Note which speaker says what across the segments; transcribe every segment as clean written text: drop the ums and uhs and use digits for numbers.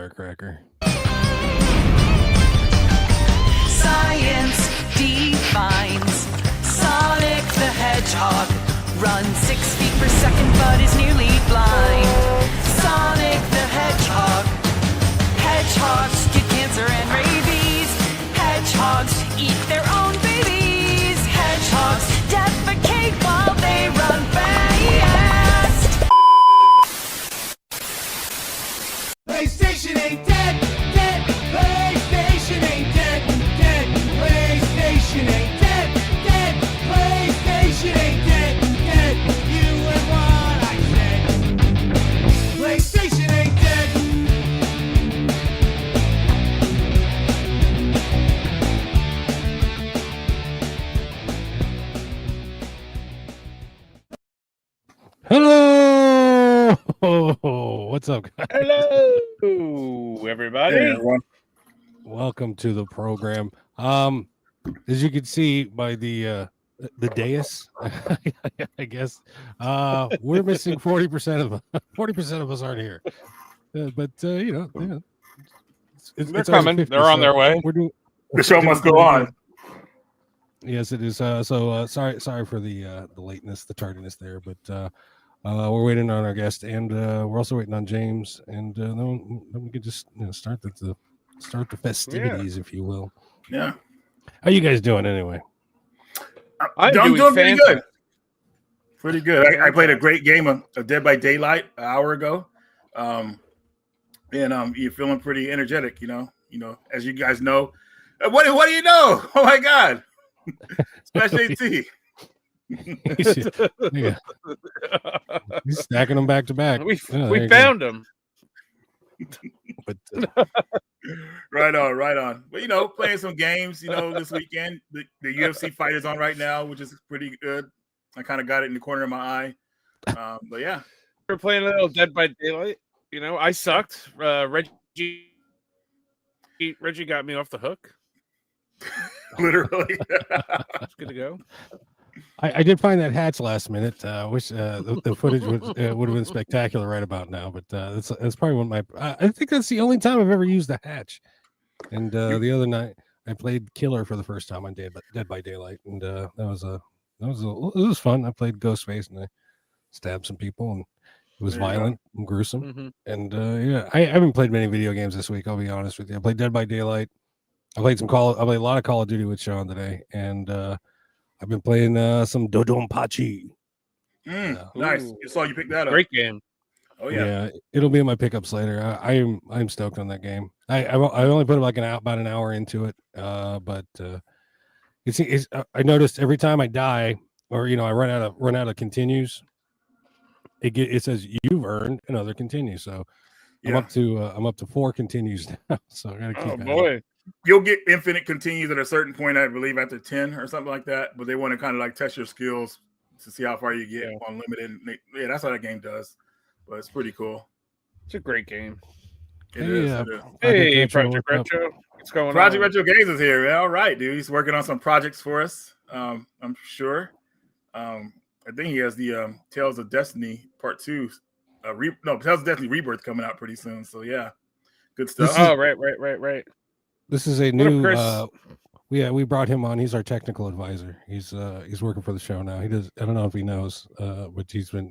Speaker 1: firecracker.
Speaker 2: Science defines Sonic the Hedgehog runs 6 feet per second but is nearly blind. Sonic the Hedgehog. Hedgehogs get cancer and rabies. Hedgehogs eat their own babies. Hedgehogs defecate while they run fast.
Speaker 3: PlayStation ain't dead, dead. PlayStation ain't dead, dead. PlayStation ain't dead, dead. PlayStation ain't dead, dead. You and what I said. PlayStation ain't dead.
Speaker 1: Hello! What's up, guys?
Speaker 4: Hello, everybody.
Speaker 5: Hey, everyone.
Speaker 1: Welcome to the program. As you can see by the dais, I guess we're missing 40% of 40% of us aren't here. But
Speaker 4: They're coming. They're on their way.
Speaker 1: We're doing.
Speaker 5: The show must go on.
Speaker 1: Yes, it is. Sorry for the lateness, the tardiness there, but we're waiting on our guest, and we're also waiting on James, and then we can just start the festivities, if you will.
Speaker 5: Yeah.
Speaker 1: How you guys doing anyway?
Speaker 5: I'm doing pretty good. Pretty good. I played a great game of Dead by Daylight an hour ago, and you're feeling pretty energetic. As you guys know. What do you know? Oh my God! Special AT.
Speaker 1: Yeah. He's stacking them back to back.
Speaker 4: We found them.
Speaker 1: But
Speaker 5: Right on. But playing some games. This weekend the UFC fight is on right now, which is pretty good. I kind of got it in the corner of my eye. But yeah,
Speaker 4: We're playing a little Dead by Daylight. I sucked. Reggie got me off the hook.
Speaker 5: literally.
Speaker 4: It's good to go.
Speaker 1: I did find that hatch last minute. Wish the footage would have been spectacular right about now. But that's probably one of my. I think that's the only time I've ever used the hatch. And the other night I played Killer for the first time on Dead by Daylight, and it was fun. I played Ghostface and I stabbed some people, and it was violent and gruesome.
Speaker 4: Mm-hmm.
Speaker 1: And I haven't played many video games this week. I'll be honest with you. I played Dead by Daylight. I played a lot of Call of Duty with Sean today, and I've been playing some Dodonpachi.
Speaker 5: Nice. I saw you pick that up.
Speaker 4: Great game.
Speaker 5: Oh yeah.
Speaker 1: It'll be in my pickups later. I'm stoked on that game. I only put about an hour into it, but it's I noticed every time I die or I run out of continues, it says you've earned another continue. So I'm up to 4 continues now. So I gotta keep.
Speaker 4: Oh boy.
Speaker 5: You'll get infinite continues at a certain point, I believe, after 10 or something like that. But they want to kind of like test your skills to see how far you get on limited. Yeah, that's how that game does. But it's pretty cool.
Speaker 4: It's a great game.
Speaker 5: It is.
Speaker 4: Hey, Project Retro. What's going on?
Speaker 5: Project Retro Games is here. All right, dude. He's working on some projects for us. I'm sure. I think he has the Tales of Destiny Part 2. Tales of Destiny Rebirth coming out pretty soon. So yeah, good stuff.
Speaker 4: Right.
Speaker 1: This is a new. We brought him on. He's our technical advisor. He's working for the show now. He does. I don't know if he knows, but he's been.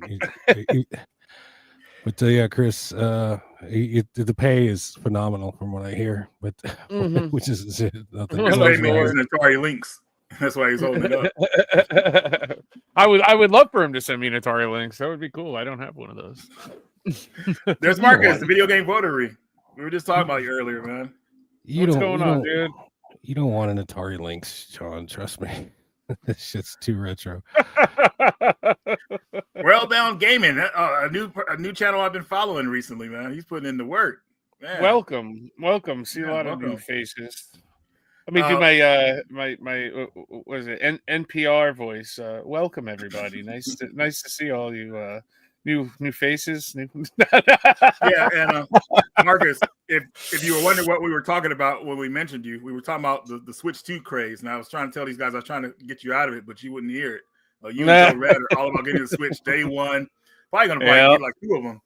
Speaker 1: But Chris, the pay is phenomenal from what I hear. But which is nothing.
Speaker 5: That's why he's using Atari Lynx. That's why he's holding it up.
Speaker 4: I would love for him to send me an Atari Lynx. That would be cool. I don't have one of those.
Speaker 5: There's Marcus, the video game votary. We were just talking about you earlier, man.
Speaker 4: What's going on, dude?
Speaker 1: You don't want an Atari Lynx, Sean. Trust me. This shit's too retro.
Speaker 5: Well Down Gaming, a new channel I've been following recently, man. He's putting in the work. Man.
Speaker 4: Welcome. See a lot of new faces. Let me do my what is it? NPR voice. Welcome everybody. Nice to see all you new faces.
Speaker 5: Yeah, and Marcus, if you were wondering what we were talking about when we mentioned you, we were talking about the Switch 2 craze, and I was trying to tell these guys I was trying to get you out of it, but you wouldn't hear it. You and Joe Red are all about getting the Switch day one. Probably gonna buy like 2 of them.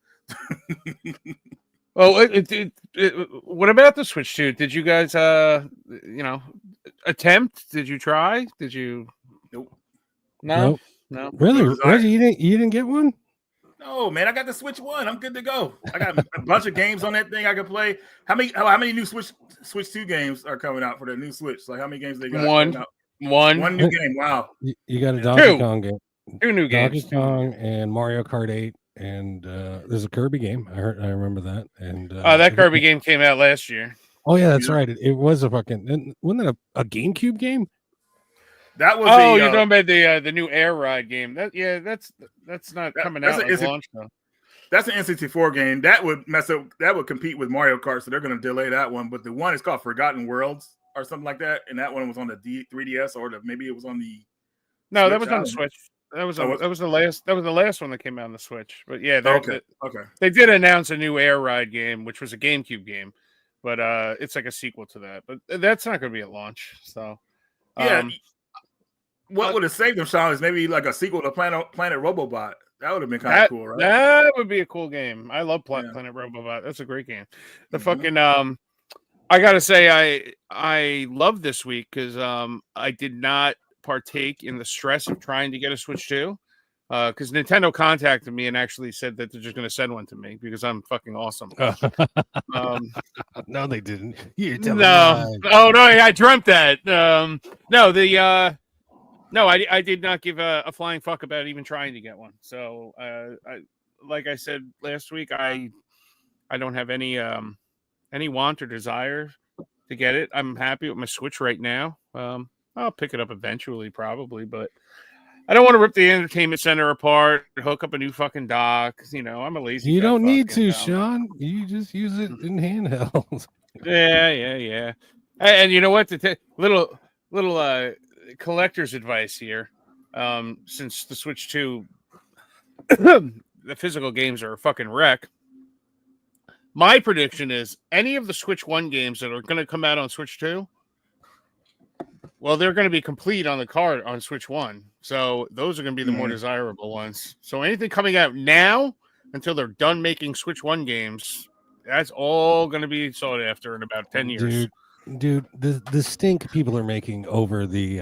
Speaker 4: Well, what about the Switch 2? Did you guys, attempt? Did you try? Did you?
Speaker 5: Nope.
Speaker 4: No.
Speaker 1: Really,
Speaker 5: No desire.
Speaker 1: Reggie, you didn't get one?
Speaker 5: No, man, I got the Switch 1. I'm good to go. I got a bunch of games on that thing I can play. How many new Switch 2 games are coming out for the new Switch? Like how many games they got? One new game. Wow.
Speaker 1: You got a Donkey Kong game.
Speaker 4: 2 new
Speaker 1: Donkey
Speaker 4: games.
Speaker 1: Kong and Mario Kart 8, and there's a Kirby game. I remember that. And
Speaker 4: that Kirby game came out last year.
Speaker 1: Oh yeah, that's right. It was a fucking. Wasn't that a GameCube game?
Speaker 5: That was.
Speaker 4: You're talking about the new Air Ride game. That's not coming out at launch though.
Speaker 5: That's an N64 game. That would mess up. That would compete with Mario Kart, so they're going to delay that one. But the one is called Forgotten Worlds or something like that, and that one was on the 3DS or maybe it was on the.
Speaker 4: No,
Speaker 5: Switch,
Speaker 4: that was on the Switch. That was the last. That was the last one that came out on the Switch. But yeah,
Speaker 5: okay.
Speaker 4: They did announce a new Air Ride game, which was a GameCube game, but it's like a sequel to that. But that's not going to be at launch. So
Speaker 5: yeah, what would have saved them, Sean, is maybe like a sequel to Planet Robobot. That would have been kind of cool, right?
Speaker 4: That would be a cool game. I love Planet Robobot. That's a great game. The fucking I gotta say, I love this week because I did not partake in the stress of trying to get a Switch 2 because Nintendo contacted me and actually said that they're just going to send one to me because I'm fucking awesome.
Speaker 1: No, they didn't.
Speaker 4: Oh no, I dreamt that. No, I did not give a flying fuck about even trying to get one. So, like I said last week, I don't have any want or desire to get it. I'm happy with my Switch right now. I'll pick it up eventually, probably, but I don't want to rip the entertainment center apart, hook up a new fucking dock. I'm a lazy.
Speaker 1: You don't need to, Sean. You just use it in handheld.
Speaker 4: Yeah. And you know what? Little collector's advice here. Since the Switch 2, the physical games are a fucking wreck. My prediction is any of the Switch 1 games that are going to come out on Switch 2, well, they're going to be complete on the card on Switch 1. So those are going to be the more desirable ones. So anything coming out now until they're done making Switch 1 games, that's all going to be sought after in about 10 years.
Speaker 1: Dude, the stink people are making over the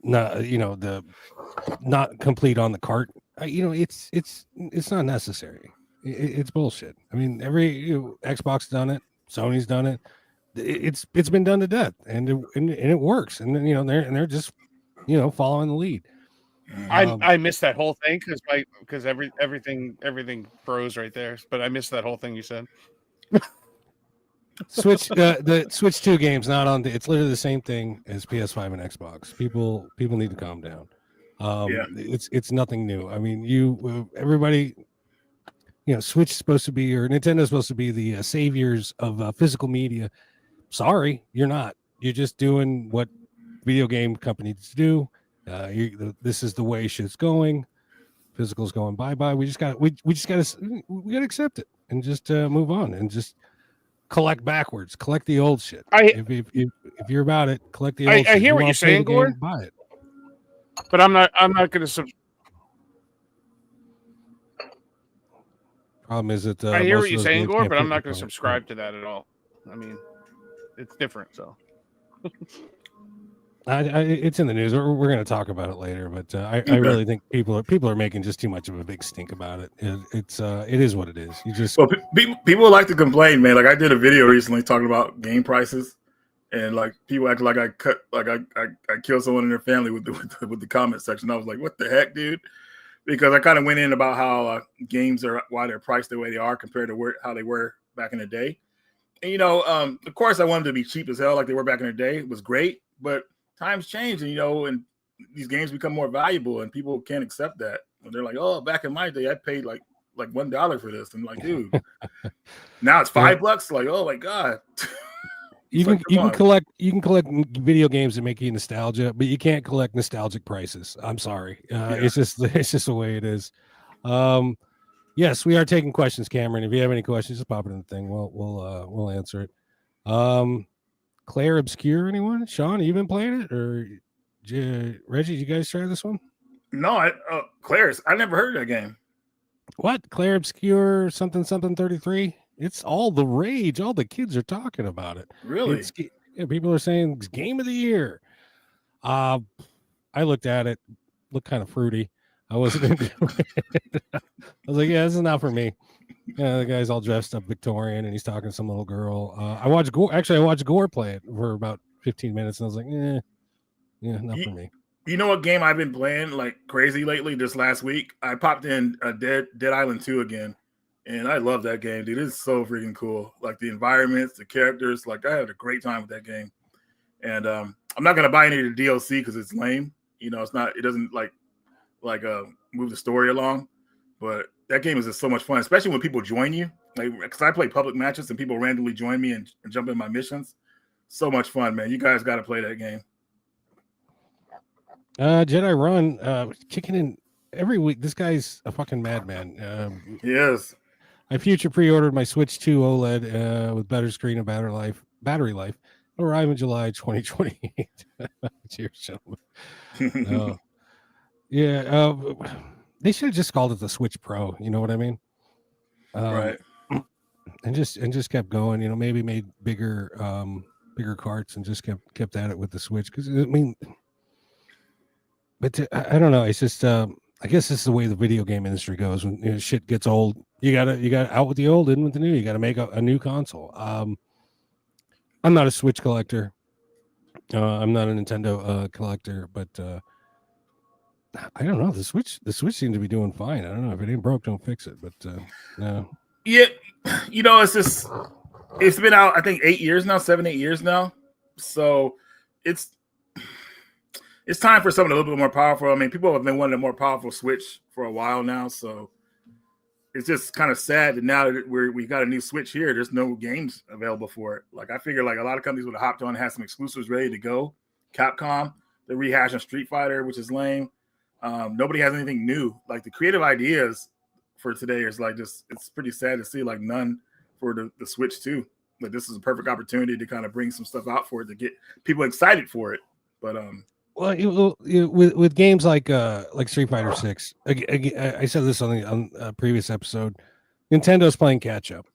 Speaker 1: the not complete on the cart. It's not necessary. It's bullshit. I mean, Xbox done it, Sony's done it. It's been done to death, and it works. And then they're just following the lead.
Speaker 4: I missed that whole thing because everything froze right there. But I missed that whole thing you said.
Speaker 1: Switch the Switch 2 games not on. It's literally the same thing as PS5 and Xbox. People need to calm down. It's nothing new. I mean, everybody. Switch is supposed to be, or Nintendo is supposed to be the saviors of physical media. Sorry, you're not. You're just doing what video game companies do. This is the way shit's going. Physical's going bye-bye. We gotta accept it and just move on and just collect backwards. Collect the old shit. If you're about it, collect the old shit.
Speaker 4: I hear what you're saying, Gordon.
Speaker 1: Buy it.
Speaker 4: But I'm not going to.
Speaker 1: Problem is that
Speaker 4: I hear what you're saying, Gore, but I'm not going to subscribe to that at all. I mean, it's different. So
Speaker 1: it's in the news. We're going to talk about it later, but I really think people are making just too much of a big stink about it. It is what it is. You just
Speaker 5: people like to complain, man. Like I did a video recently talking about game prices, and like people act like I killed someone in their family with the comment section. I was like, what the heck, dude? Because I kind of went in about how games are why they're priced the way they are compared to how they were back in the day. And of course, I wanted to be cheap as hell like they were back in the day. It was great, but times change, and and these games become more valuable, and people can't accept that. And they're like, "Oh, back in my day, I paid like $1 for this." And I'm like, dude, now it's $5. Like, oh my god. You can
Speaker 1: collect video games that make you nostalgia, but you can't collect nostalgic prices. I'm sorry. It's just the way it is. Yes, we are taking questions, Cameron. If you have any questions, just pop it in the thing. We'll answer it. Claire Obscure, anyone? Sean, have you been playing it? Or Reggie, you guys try this one?
Speaker 5: No, Claire's. I never heard of that game.
Speaker 1: What? Claire Obscure something 33? It's all the rage. All the kids are talking about it.
Speaker 5: Really?
Speaker 1: People are saying it's game of the year. I looked at it, looked kind of fruity. I wasn't into it. I was like, yeah, this is not for me. Yeah, the guy's all dressed up Victorian and he's talking to some little girl. I watched Gore play it for about 15 minutes and I was like, yeah, not for me.
Speaker 5: You know what game I've been playing like crazy lately? This last week, I popped in Dead Island 2 again, and I love that game, dude. It's so freaking cool. Like the environments, the characters. Like I had a great time with that game. And I'm not gonna buy any of the DLC because it's lame. You know, it's not. It doesn't like move the story along. But that game is just so much fun, especially when people join you. Like, because I play public matches and people randomly join me and jump in my missions. So much fun, man. You guys got to play that game.
Speaker 1: Jedi Run, kicking in every week. This guy's a fucking madman.
Speaker 5: Yes.
Speaker 1: I future pre-ordered my Switch 2 OLED with better screen and battery life. It'll arrive in July 2028. Cheers, gentlemen. Yeah, they should have just called it the Switch Pro. You know what I mean?
Speaker 5: Right.
Speaker 1: And just kept going. You know, maybe made bigger carts and just kept at it with the Switch. Because I mean. But I don't know. It's just I guess this is the way the video game industry goes. When shit gets old, you gotta out with the old, in with the new. You gotta make a new console. I'm not a Switch collector. I'm not a Nintendo collector, but I don't know. The Switch seems to be doing fine. I don't know if it ain't broke, don't fix it. But no.
Speaker 5: Yeah, you know, it's been out. I think 8 years now, 7-8 years now. So it's time for something a little bit more powerful. I mean, people have been wanting a more powerful Switch for a while now, so it's just kind of sad that now that we got a new Switch here, there's no games available for it. Like I figure, like a lot of companies would have hopped on and had some exclusives ready to go. Capcom, they're rehashing Street Fighter, which is lame. Nobody has anything new. Like the creative ideas for today is like just it's pretty sad to see like none for the Switch 2. Like this is a perfect opportunity to kind of bring some stuff out for it to get people excited for it. But
Speaker 1: well, with games like Street Fighter 6, I said this on a previous episode. Nintendo's playing catch up.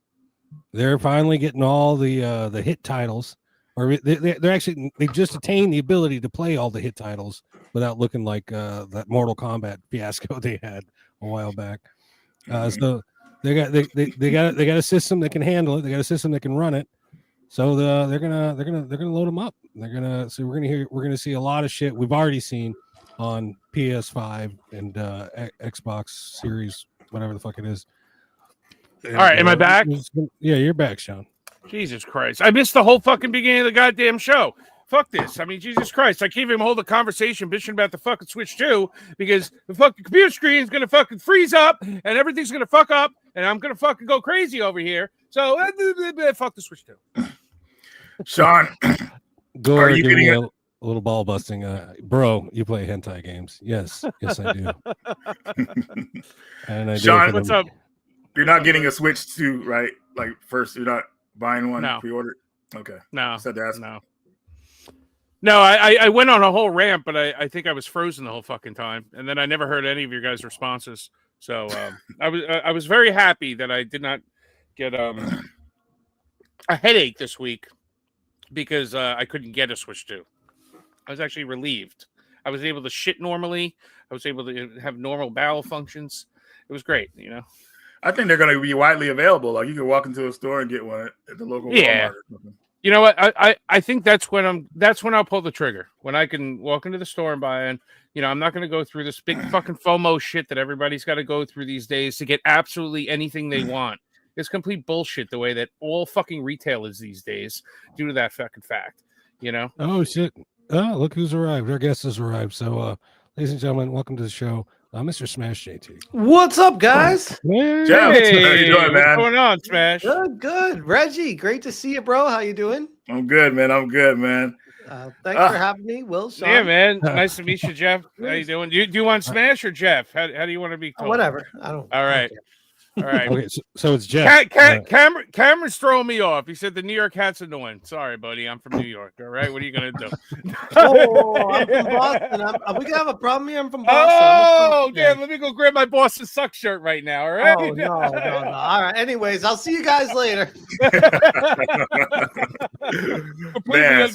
Speaker 1: They're finally getting all the hit titles, or they've just attained the ability to play all the hit titles without looking like that Mortal Kombat fiasco they had a while back. So they got a system that can handle it. They got a system that can run it. So they're gonna load them up. We're gonna see a lot of shit we've already seen on PS5 and Xbox Series, whatever the fuck it is.
Speaker 4: All right, am I back?
Speaker 1: Yeah, you're back, Sean.
Speaker 4: Jesus Christ, I missed the whole fucking beginning of the goddamn show. Fuck this. I mean, Jesus Christ, I can't even hold a conversation bitching about the fucking Switch 2 because the fucking computer screen is gonna fucking freeze up and everything's gonna fuck up and I'm gonna fucking go crazy over here. So fuck the Switch 2.
Speaker 5: Sean,
Speaker 1: are you getting a little ball busting? Bro, you play hentai games? Yes, I do. And I
Speaker 5: Sean,
Speaker 1: do
Speaker 4: what's up?
Speaker 5: You're not getting a Switch 2, right? Like first, you're not buying one pre-ordered. Okay,
Speaker 4: no,
Speaker 5: said to ask.
Speaker 4: No. I went on a whole rant, but I think I was frozen the whole fucking time, and then I never heard any of your guys' responses. So I was very happy that I did not get a headache this week. Because I couldn't get a Switch 2. I was actually relieved. I was able to shit normally. I was able to have normal bowel functions. It was great, you know.
Speaker 5: I think they're going to be widely available. Like you can walk into a store and get one at the local Walmart or something.
Speaker 4: You know what? I think that's when I'll pull the trigger. When I can walk into the store and buy it. You know, I'm not going to go through this big fucking FOMO shit that everybody's got to go through these days to get absolutely anything they want. It's complete bullshit the way that all fucking retail is these days due to that fucking fact, you know?
Speaker 1: Oh, shit. Oh, look who's arrived. Our guest has arrived. So, ladies and gentlemen, welcome to the show. Mr. Smash JT.
Speaker 6: What's up, guys?
Speaker 1: Hey,
Speaker 5: Jeff, how you doing, man?
Speaker 4: What's going on, Smash?
Speaker 6: Good. Reggie, great to see you, bro. How you doing?
Speaker 5: I'm good, man.
Speaker 6: Thanks for having me, Will. Sean.
Speaker 4: Yeah, man. Nice to meet you, Jeff. How you doing? Do you want Smash or Jeff? How do you want to be told?
Speaker 6: Whatever. I don't.
Speaker 4: All right. All right.
Speaker 1: Okay, so it's Jeff.
Speaker 4: Cameron's throwing me off. He said the New York hat's annoying. Sorry, buddy. I'm from New York. All right. What are you gonna do?
Speaker 6: Oh, I'm from Boston. We can have a problem here. I'm from Boston.
Speaker 4: Oh, damn. Let me go grab my Boston Suck shirt right now. All right.
Speaker 6: Oh, no. All right. Anyways, I'll see you guys later.
Speaker 5: Man,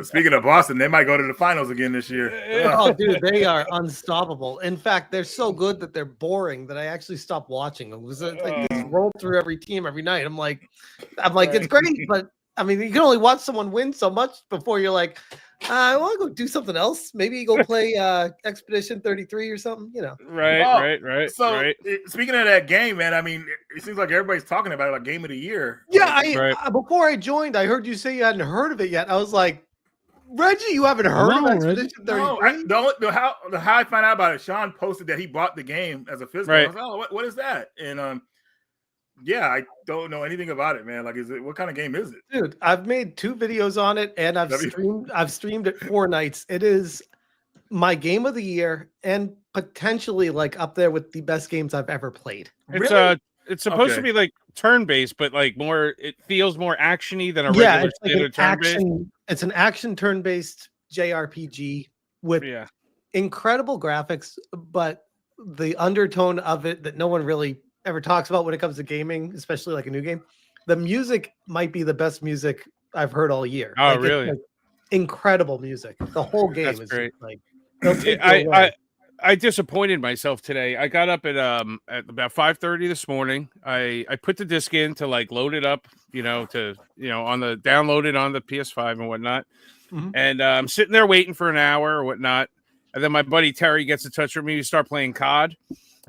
Speaker 5: speaking of Boston, they might go to the finals again this year.
Speaker 6: Oh, dude, they are unstoppable. In fact, they're so good that they're boring that I actually stopped watching them. It was like they just roll through every team every night. I'm like, it's great, but I mean, you can only watch someone win so much before you're like, I want to go do something else. Maybe go play Expedition 33 or something, you know.
Speaker 4: Right.
Speaker 5: So speaking of that game, man, I mean, it seems like everybody's talking about it, like game of the year.
Speaker 6: Yeah, before I joined, I heard you say you hadn't heard of it yet. I was like, Reggie, you haven't heard of Expedition 33?
Speaker 5: No, how I found out about it, Sean posted that he bought the game as a physical.
Speaker 4: Right.
Speaker 5: I was like, what is that? And yeah, I don't know anything about it, man. Like, what kind of game is it?
Speaker 6: Dude, I've made 2 videos on it, and I've streamed it 4 nights. It is my game of the year, and potentially like up there with the best games I've ever played.
Speaker 4: It's supposed to be like turn-based, but like more. It feels more actiony than a regular standard turn-based.
Speaker 6: It's an action turn-based JRPG with incredible graphics, but the undertone of it that no one really ever talks about when it comes to gaming, especially like a new game. The music might be the best music I've heard all year.
Speaker 4: Oh, really?
Speaker 6: It's incredible music. The whole game is
Speaker 4: great.
Speaker 6: Like
Speaker 4: I disappointed myself today. I got up at about 5:30 this morning. I put the disc in to like load it up, download it on the PS5 and whatnot.
Speaker 6: Mm-hmm.
Speaker 4: And I'm sitting there waiting for an hour or whatnot. And then my buddy Terry gets in touch with me to start playing COD.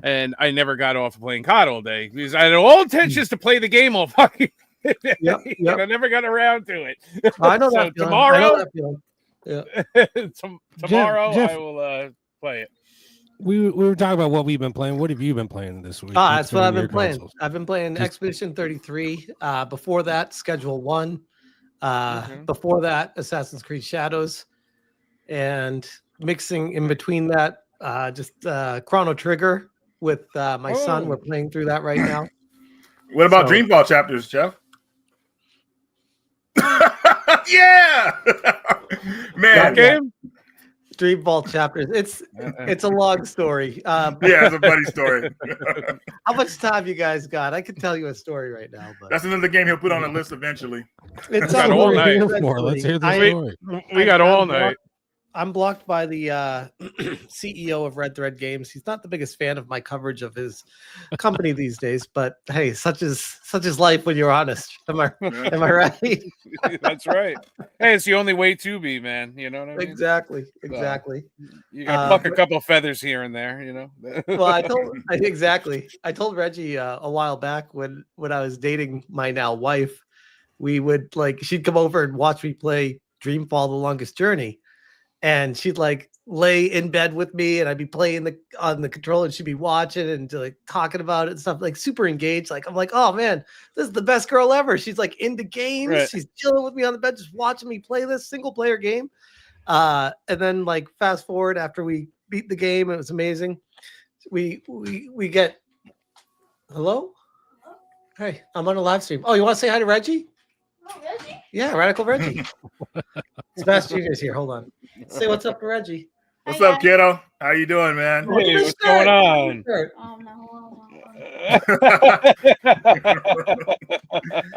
Speaker 4: And I never got off of playing COD all day because I had all intentions to play the game all fucking day.
Speaker 6: Yep.
Speaker 4: And I never got around to it.
Speaker 6: I know
Speaker 4: so
Speaker 6: that feeling.
Speaker 4: tomorrow,
Speaker 6: tomorrow
Speaker 4: Jeff, I will play it.
Speaker 1: We were talking about what we've been playing. What have you been playing this week?
Speaker 6: That's what I've been playing. Consoles? I've been playing Expedition 33. Before that, Schedule 1. Before that, Assassin's Creed Shadows. And mixing in between that, just Chrono Trigger with my son. We're playing through that right now.
Speaker 5: What about Dreamfall chapters, Jeff? Yeah, man.
Speaker 4: Game?
Speaker 6: Dreamfall chapters. It's a long story.
Speaker 5: It's a funny story.
Speaker 6: How much time you guys got? I could tell you a story right now, but
Speaker 5: that's another game he'll put on a list eventually.
Speaker 6: It's
Speaker 4: got all night.
Speaker 1: Let's hear the story.
Speaker 4: We got all night.
Speaker 6: I'm blocked by the CEO of Red Thread Games. He's not the biggest fan of my coverage of his company these days, but hey, such is life when you're honest. Am I right?
Speaker 4: That's right. Hey, it's the only way to be, man. You know what I mean?
Speaker 6: Exactly.
Speaker 4: You gotta pluck a couple of feathers here and there, you know.
Speaker 6: Well, I told Reggie a while back when I was dating my now wife, we would she'd come over and watch me play Dreamfall: The Longest Journey. And she'd lay in bed with me, and I'd be playing on the controller, and she'd be watching and talking about it and stuff, super engaged. I'm like, oh man, this is the best girl ever. She's into games. Right. She's chilling with me on the bed, just watching me play this single player game. And then fast forward after we beat the game, it was amazing. We get hello. Hey, I'm on a live stream. Oh, you want to say hi to Reggie?
Speaker 7: Oh, Reggie?
Speaker 6: Yeah, Radical Reggie. Sebastian is here. Hold on. Say what's up to Reggie.
Speaker 5: What's up, kiddo? How you doing, man?
Speaker 4: Hey, what's going on?
Speaker 7: Oh, no.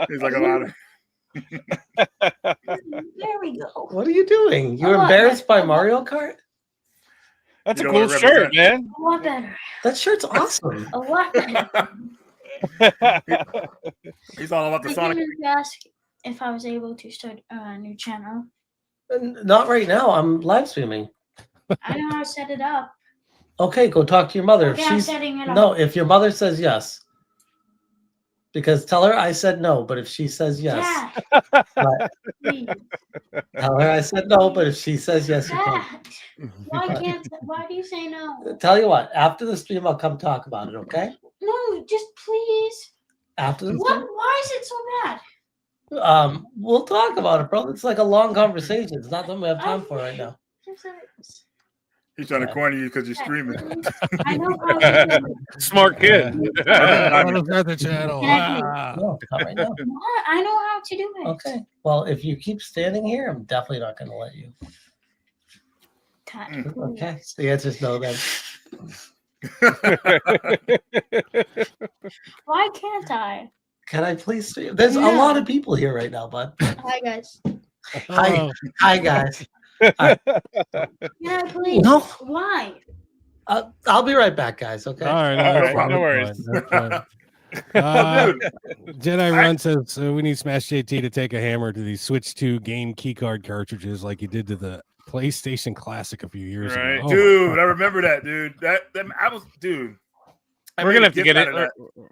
Speaker 5: He's like a lot of.
Speaker 7: There we go.
Speaker 6: What are you doing? You're embarrassed by Mario Kart?
Speaker 4: That's a cool shirt, man.
Speaker 7: A lot better.
Speaker 6: That shirt's awesome.
Speaker 7: A lot better.
Speaker 5: He's all about the Sonic.
Speaker 7: I didn't ask if I was able to start a new channel.
Speaker 6: Not right now. I'm live streaming.
Speaker 7: I know how to set it up.
Speaker 6: Okay, go talk to your mother.
Speaker 7: Okay, I'm setting it up.
Speaker 6: No, if your mother says yes. Because tell her I said no, but if she says yes.
Speaker 7: Dad, please.
Speaker 6: Tell her I said no, but if she says yes, you can.
Speaker 7: Why do you say no?
Speaker 6: Tell you what, after the stream, I'll come talk about it, okay?
Speaker 7: No, just please.
Speaker 6: After the stream?
Speaker 7: Why is it so bad?
Speaker 6: We'll talk about it, bro. It's a long conversation. It's not something we have time for right now.
Speaker 5: He's trying to corner you because you're streaming.
Speaker 7: I know how to do it.
Speaker 4: Smart kid.
Speaker 1: The channel.
Speaker 7: Can I do it?
Speaker 1: Ah.
Speaker 6: No, not right now.
Speaker 7: I know how to do it.
Speaker 6: Okay. Well, if you keep standing here, I'm definitely not going to let you. Okay. So the answer is no then.
Speaker 7: Why can't I?
Speaker 6: Can I please stream? There's a lot of people here right now, bud.
Speaker 7: Hi guys.
Speaker 1: Oh.
Speaker 6: Hi, guys.
Speaker 7: Can I please?
Speaker 6: No.
Speaker 7: Why?
Speaker 6: I'll be right back, guys. Okay.
Speaker 1: All right,
Speaker 4: All right,
Speaker 1: fine,
Speaker 4: no worries.
Speaker 1: that's fine. Jedi Run says we need Smash JT to take a hammer to these Switch 2 game keycard cartridges like you did to the PlayStation Classic a few years
Speaker 4: Right.
Speaker 1: ago. Oh,
Speaker 5: Dude, I remember that, dude. I was, dude.
Speaker 4: We're gonna have to get
Speaker 5: it.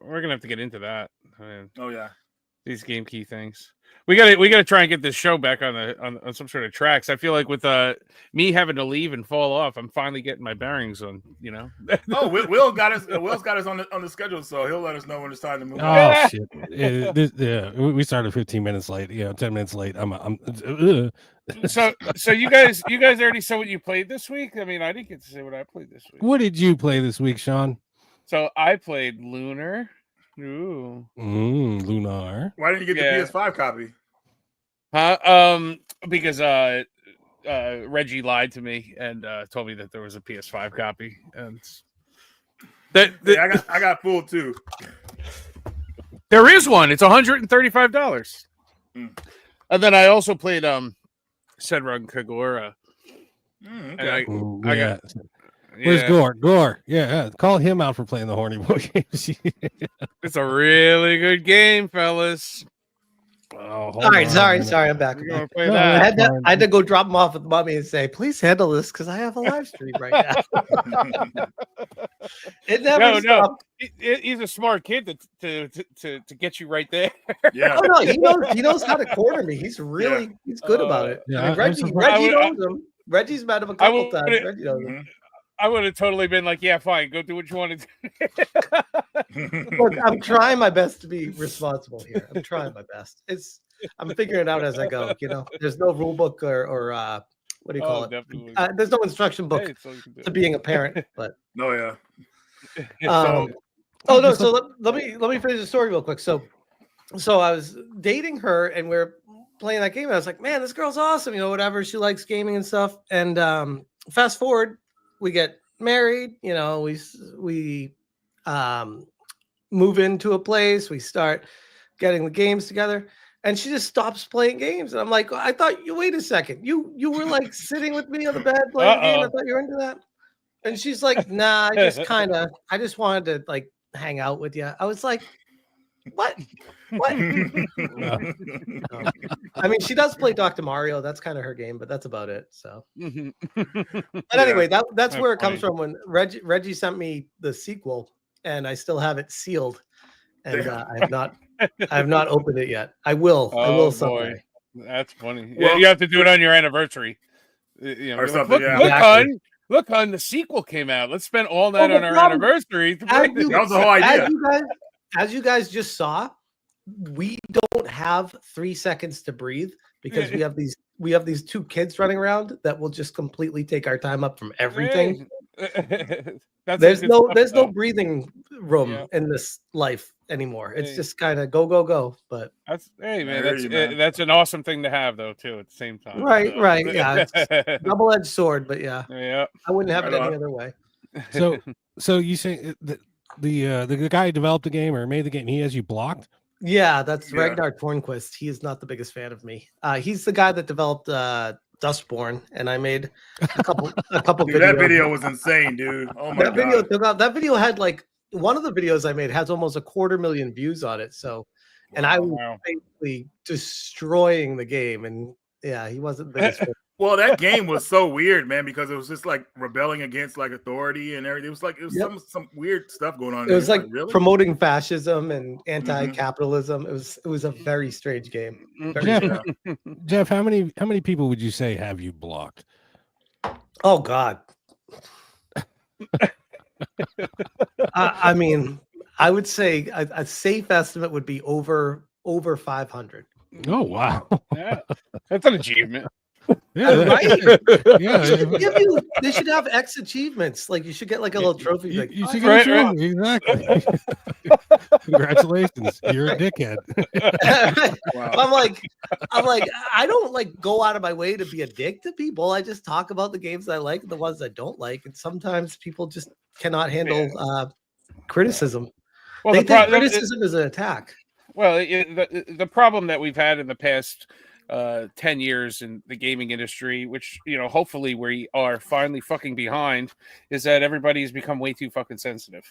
Speaker 4: We're gonna have to get into that. I mean,
Speaker 5: Oh yeah.
Speaker 4: these game key things. We gotta try and get this show back on some sort of tracks. I feel like with me having to leave and fall off, I'm finally getting my bearings on. You know.
Speaker 5: Oh, Will got us. Will's got us on the schedule, so he'll let us know when it's time to move.
Speaker 1: Oh shit! We started 15 minutes late. 10 minutes late.
Speaker 4: So you guys already saw what you played this week. I mean, I didn't get to say what I played this week.
Speaker 1: What did you play this week, Sean?
Speaker 4: So I played Lunar. Ooh.
Speaker 1: Lunar.
Speaker 5: Why didn't you get the PS5 copy?
Speaker 4: Because Reggie lied to me and told me that there was a PS5 copy, and
Speaker 5: I got fooled too.
Speaker 4: There is one. It's $135. And then I also played Senran Kagura.
Speaker 5: Okay.
Speaker 4: And I got.
Speaker 1: Where's Gore? Yeah, call him out for playing the horny boy games.
Speaker 4: It's a really good game, fellas.
Speaker 1: Oh,
Speaker 6: All right, sorry, I'm back.
Speaker 4: We're gonna play
Speaker 1: No,
Speaker 4: that.
Speaker 6: I had to go drop him off with mommy and say, please handle this because I have a live stream right now. It never stopped.
Speaker 4: He's a smart kid to get you right there.
Speaker 5: Yeah.
Speaker 6: Oh no, he knows how to corner me. He's he's good about it.
Speaker 1: Yeah,
Speaker 6: I mean, Reggie knows him. Reggie's met him a couple times. Reggie knows him.
Speaker 4: I would have totally been like, yeah, fine, go do what you want to do.
Speaker 6: Look, I'm trying my best to be responsible here. I'm trying my best. I'm figuring it out as I go. There's no rule book or what do you call it? There's no instruction book to being a parent. But
Speaker 5: yeah.
Speaker 6: So let me finish the story real quick. So I was dating her and we're playing that game. And I was like, man, this girl's awesome. Whatever. She likes gaming and stuff. And fast forward. We get married, we move into a place, we start getting the games together, and she just stops playing games. And I'm like, I thought wait a second, you were like sitting with me on the bed playing a game. I thought you were into that. And she's like, nah, I just wanted to like hang out with you. I was like, what? I mean, she does play Dr. Mario. That's kind of her game, but that's about it. So, but anyway, that's where it comes from. When Reggie sent me the sequel, and I still have it sealed, and I have not opened it yet. I will. I will someday.
Speaker 4: That's funny.
Speaker 5: Well,
Speaker 4: you have to do it on your anniversary.
Speaker 5: Or something.
Speaker 4: Look, hon, the sequel came out. Let's spend all night on our anniversary.
Speaker 5: That was the whole idea.
Speaker 6: As you guys just saw, we don't have 3 seconds to breathe because we have these two kids running around that will just completely take our time up from everything. There's no breathing room in this life anymore. It's just kind of go. But
Speaker 4: that's that's an awesome thing to have though too at the same time.
Speaker 6: Right. Yeah, it's double-edged sword, but yeah, I wouldn't have it any other way.
Speaker 1: So you say the guy who developed the game or made the game, he has you blocked?
Speaker 6: Yeah, that's Ragnar Tornquist. He is not the biggest fan of me. He's the guy that developed Dustborn, and I made a couple
Speaker 5: Dude,
Speaker 6: videos.
Speaker 5: that video was insane, dude. Oh my god.
Speaker 6: That video had like one of the videos I made has almost 250,000 views on it. So, and I was basically destroying the game, and yeah, he wasn't the biggest fan.
Speaker 5: Well, that game was so weird, man, because it was just like rebelling against like authority and everything. It was some weird stuff going on.
Speaker 6: It was like
Speaker 5: really?
Speaker 6: promoting fascism and anti-capitalism. It was a very strange game.
Speaker 1: Jeff, how many people would you say have you blocked?
Speaker 6: Oh God. I mean, I would say a safe estimate would be over 500.
Speaker 1: Oh wow.
Speaker 4: Yeah, that's an achievement.
Speaker 1: Yeah,
Speaker 6: Right?
Speaker 1: yeah.
Speaker 6: They should have X achievements. Like you should get like a little trophy.
Speaker 1: You,
Speaker 6: Like,
Speaker 1: you
Speaker 6: "Oh,
Speaker 1: should
Speaker 6: I
Speaker 1: get
Speaker 6: got
Speaker 1: a trophy. Exactly. Congratulations, you're a dickhead.
Speaker 6: I'm like, I don't like go out of my way to be a dick to people. I just talk about the games I like and the ones I don't like. And sometimes people just cannot handle criticism.
Speaker 4: Well,
Speaker 6: They think criticism is an attack.
Speaker 4: Well, the problem that we've had in the past 10 years in the gaming industry, which, you know, hopefully we are finally fucking behind, is that everybody's become way too fucking sensitive.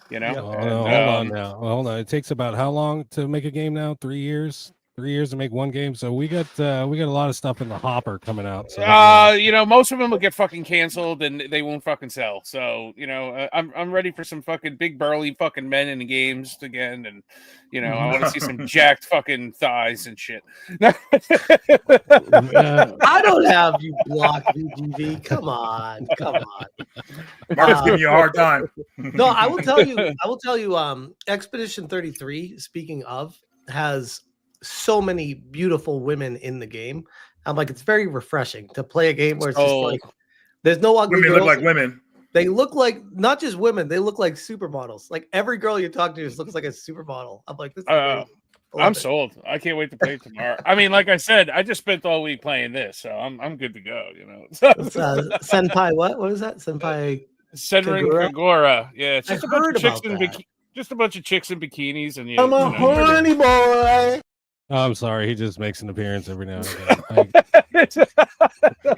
Speaker 4: You know?
Speaker 1: Oh, no, hold on now. Well, hold on. It takes about how long to make a game now? 3 years? 3 years to make one game. So we got a lot of stuff in the hopper coming out. So
Speaker 4: you know, most of them will get fucking canceled and they won't fucking sell. So, you know, I'm ready for some fucking big burly fucking men in the games again, and you know, I want to see some jacked fucking thighs and shit.
Speaker 6: I don't have you blocked, VGV. Come on.
Speaker 5: Mark's giving you a hard time.
Speaker 6: No, I will tell you, Expedition 33, speaking of, has so many beautiful women in the game. I'm like, it's very refreshing to play a game where it's just like there's no ugly
Speaker 5: women
Speaker 6: girls.
Speaker 5: look like women.
Speaker 6: They look like not just women, they look like supermodels. Like every girl you talk to just looks like a supermodel. I'm like, this is great.
Speaker 4: I'm sold. I can't wait to play it tomorrow. I mean, like I said, I just spent all week playing this, so I'm good to go, you know.
Speaker 6: Senpai, what is that? Senpai
Speaker 4: Kagura. Yeah, it's just
Speaker 6: I
Speaker 4: a bunch
Speaker 6: heard
Speaker 4: of chicks
Speaker 6: about
Speaker 4: in
Speaker 6: that.
Speaker 4: just a bunch of chicks in bikinis, and
Speaker 6: I'm a horny boy.
Speaker 1: Oh, I'm sorry. He just makes an appearance every now and again.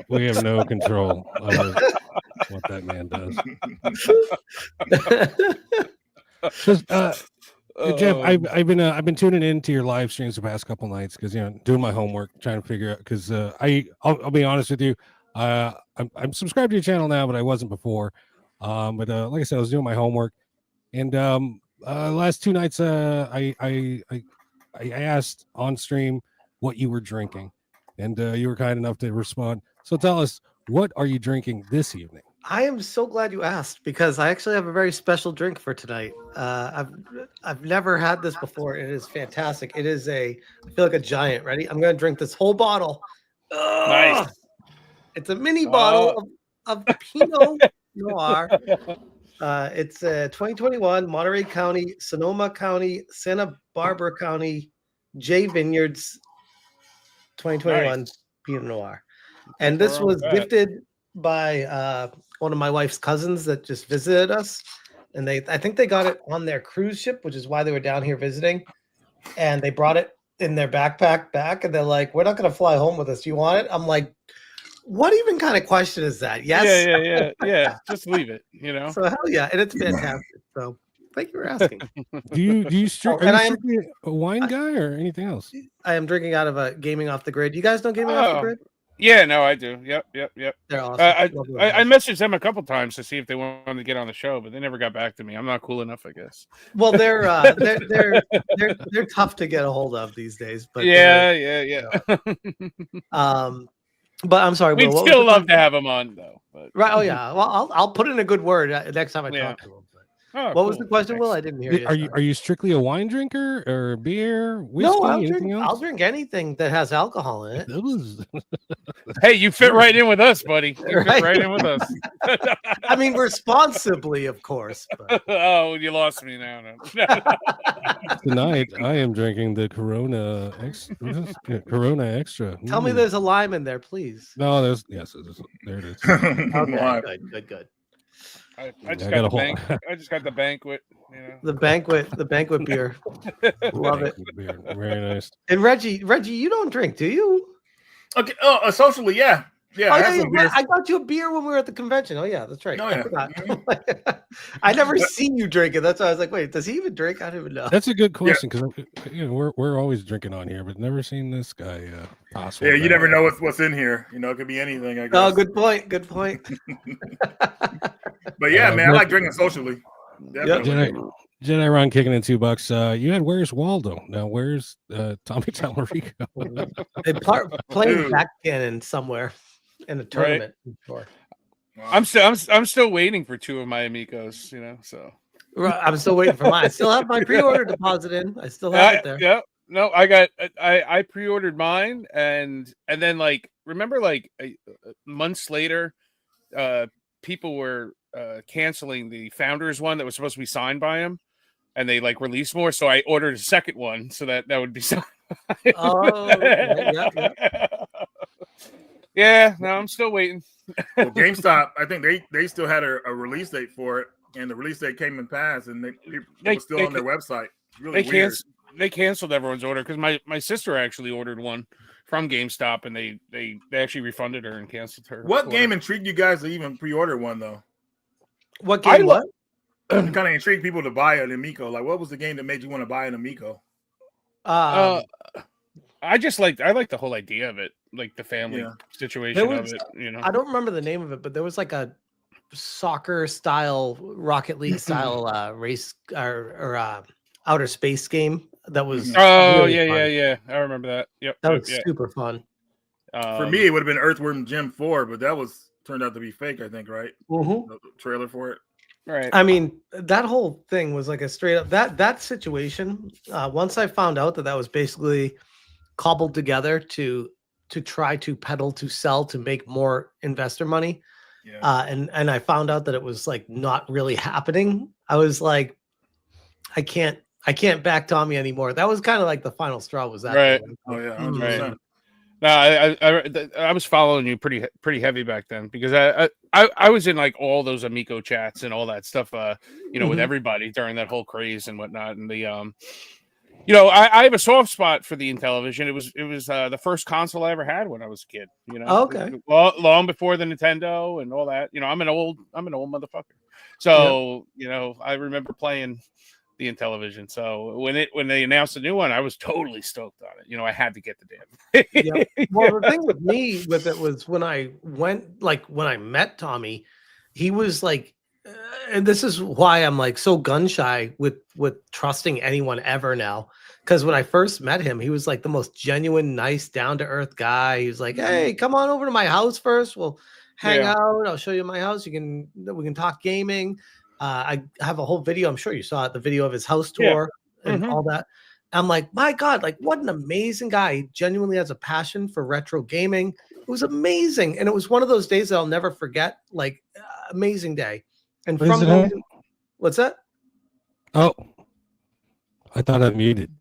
Speaker 1: We have no control over what that man does. Jeff, I've been tuning into your live streams the past couple nights because, you know, doing my homework, trying to figure out, because I'll be honest with you, I'm subscribed to your channel now, but I wasn't before. But like I said, I was doing my homework, and last 2 nights I asked on stream what you were drinking, and you were kind enough to respond. So tell us, what are you drinking this evening?
Speaker 6: I am so glad you asked, because I actually have a very special drink for tonight. I've never had this before. It is fantastic. It is I feel like a giant. Ready? I'm going to drink this whole bottle.
Speaker 4: Nice.
Speaker 6: It's a mini bottle of Pinot Noir. It's 2021 Monterey County, Sonoma County, Santa Barbara County, J Vineyards 2021 Pinot Noir. And this was gifted by one of my wife's cousins that just visited us, and I think they got it on their cruise ship, which is why they were down here visiting, and they brought it in their backpack back, and they're like, we're not going to fly home with us. Do you want it? I'm like, what even kind of question is that? Yes.
Speaker 4: Yeah. Just leave it, you know.
Speaker 6: So hell yeah, and it's fantastic. So thank you for asking.
Speaker 1: Do you strictly a wine guy or anything else?
Speaker 6: I am drinking out of a Gaming Off the Grid. You guys know Gaming Off the Grid?
Speaker 4: Yeah, no, I do. Yep.
Speaker 6: They're awesome.
Speaker 4: I messaged them a couple times to see if they wanted to get on the show, but they never got back to me. I'm not cool enough, I guess.
Speaker 6: Well, they're tough to get a hold of these days. But
Speaker 4: yeah.
Speaker 6: But I'm sorry,
Speaker 4: we'd
Speaker 6: Will,
Speaker 4: still love to have them on, though. But...
Speaker 6: Right? Oh yeah. Well, I'll put in a good word next time I talk to them. What was the question, Will? I didn't hear you.
Speaker 1: Are you strictly a wine drinker or beer, whiskey,
Speaker 6: no,
Speaker 1: anything else?
Speaker 6: I'll drink anything that has alcohol in it.
Speaker 4: Hey, you fit right in with us, buddy. You fit right in with us.
Speaker 6: I mean, responsibly, of course. But...
Speaker 4: Oh, you lost me now.
Speaker 1: Tonight, I am drinking the Corona Extra.
Speaker 6: Tell me there's a lime in there, please.
Speaker 1: No, there it is.
Speaker 6: Okay, good.
Speaker 4: I just got the banquet, you know.
Speaker 6: The banquet beer. Love it.
Speaker 1: Beer. Very nice.
Speaker 6: And Reggie, you don't drink, do you?
Speaker 5: Okay. Oh, socially, yeah. Yeah,
Speaker 6: I got you a beer when we were at the convention. Oh yeah, that's right.
Speaker 5: Oh,
Speaker 6: I forgot. I never seen you drink it. That's why I was like, wait, does he even drink? I don't even know.
Speaker 1: That's a good question, because we're always drinking on here, but never seen this guy.
Speaker 5: Yeah, you never know what's in here. You know, it could be anything. I guess.
Speaker 6: Oh, good point.
Speaker 5: But yeah, man, I like drinking socially. Definitely.
Speaker 1: Jedi Ron kicking in $2. You had Where's Waldo? Now where's Tommy Tallarico?
Speaker 6: They playing backgammon somewhere in a tournament.
Speaker 4: Right. I'm still waiting for 2 of my amigos, you know. So
Speaker 6: I'm still waiting for mine. I still have my pre-order deposit in. I still have it there.
Speaker 4: Yeah. No, I pre-ordered mine, and then like remember like months later, people were canceling the Founders one that was supposed to be signed by him, and they like released more. So I ordered a second one so that would be signed.
Speaker 6: Oh, yeah.
Speaker 4: Yeah, no, I'm still waiting.
Speaker 5: Well, GameStop, I think they still had a release date for it, and the release date came and passed, and it was still on their website. It's really weird.
Speaker 4: They canceled everyone's order because my sister actually ordered one from GameStop, and they actually refunded her and canceled her.
Speaker 5: What
Speaker 4: order.
Speaker 5: game intrigued you guys to even pre-order one though?
Speaker 6: What game? What?
Speaker 5: It kind of intrigued people to buy an Amico. Like, what was the game that made you want to buy an Amico?
Speaker 4: I like the whole idea of it, like the family situation of it. You know,
Speaker 6: I don't remember the name of it, but there was like a soccer style, Rocket League style race or outer space game that was.
Speaker 4: Oh
Speaker 6: really fun.
Speaker 4: yeah. I remember that. Yep,
Speaker 6: that was super fun.
Speaker 5: For me, it would have been Earthworm Jim 4, but that turned out to be fake. I think, right?
Speaker 6: Mm-hmm.
Speaker 5: The trailer for it.
Speaker 4: Right.
Speaker 6: I mean, that whole thing was like a straight up that situation. Once I found out that was basically cobbled together to try to peddle to sell to make more investor money, and I found out that it was like not really happening. I was like, I can't back Tommy anymore. That was kind of like the final straw. Was that
Speaker 4: right?
Speaker 6: Thing.
Speaker 5: Oh yeah, 100%.
Speaker 4: Right. No, I was following you pretty heavy back then because I was in like all those Amico chats and all that stuff, with everybody during that whole craze and whatnot. And the I have a soft spot for the Intellivision. It was the first console I ever had when I was a kid.
Speaker 6: Okay.
Speaker 4: Long before the Nintendo and all that. I'm an old motherfucker. So I remember playing the Intellivision. So when they announced a new one, I was totally stoked on it. I had to get the damn.
Speaker 6: Well, the thing with me with it was when I met Tommy, he was like, and this is why I'm like so gun shy with trusting anyone ever now. Because when I first met him, he was like the most genuine, nice, down to earth guy. He was like, "Hey, come on over to my house first. We'll hang out. I'll show you my house. We can talk gaming." I have a whole video. I'm sure you saw it. The video of his house tour and all that. I'm like, my God, like what an amazing guy. He genuinely has a passion for retro gaming. It was amazing, and it was one of those days that I'll never forget. Like, amazing day. And what's that?
Speaker 1: Oh, I thought I muted.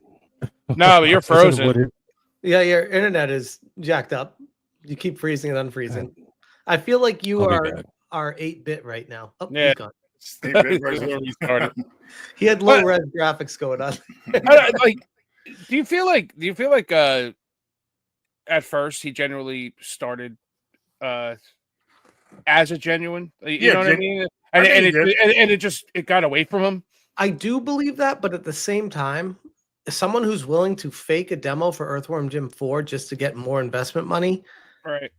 Speaker 4: No, but you're frozen.
Speaker 6: Yeah, your internet is jacked up. You keep freezing and unfreezing. I feel like you are 8-bit right now. Oh,
Speaker 4: yeah.
Speaker 6: He's gone. He had low res graphics going on.
Speaker 4: Do you feel like at first he generally started as a genuine? You know what I mean? And it got away from him.
Speaker 6: I do believe that, but at the same time, someone who's willing to fake a demo for Earthworm Jim 4 just to get more investment money,
Speaker 4: right?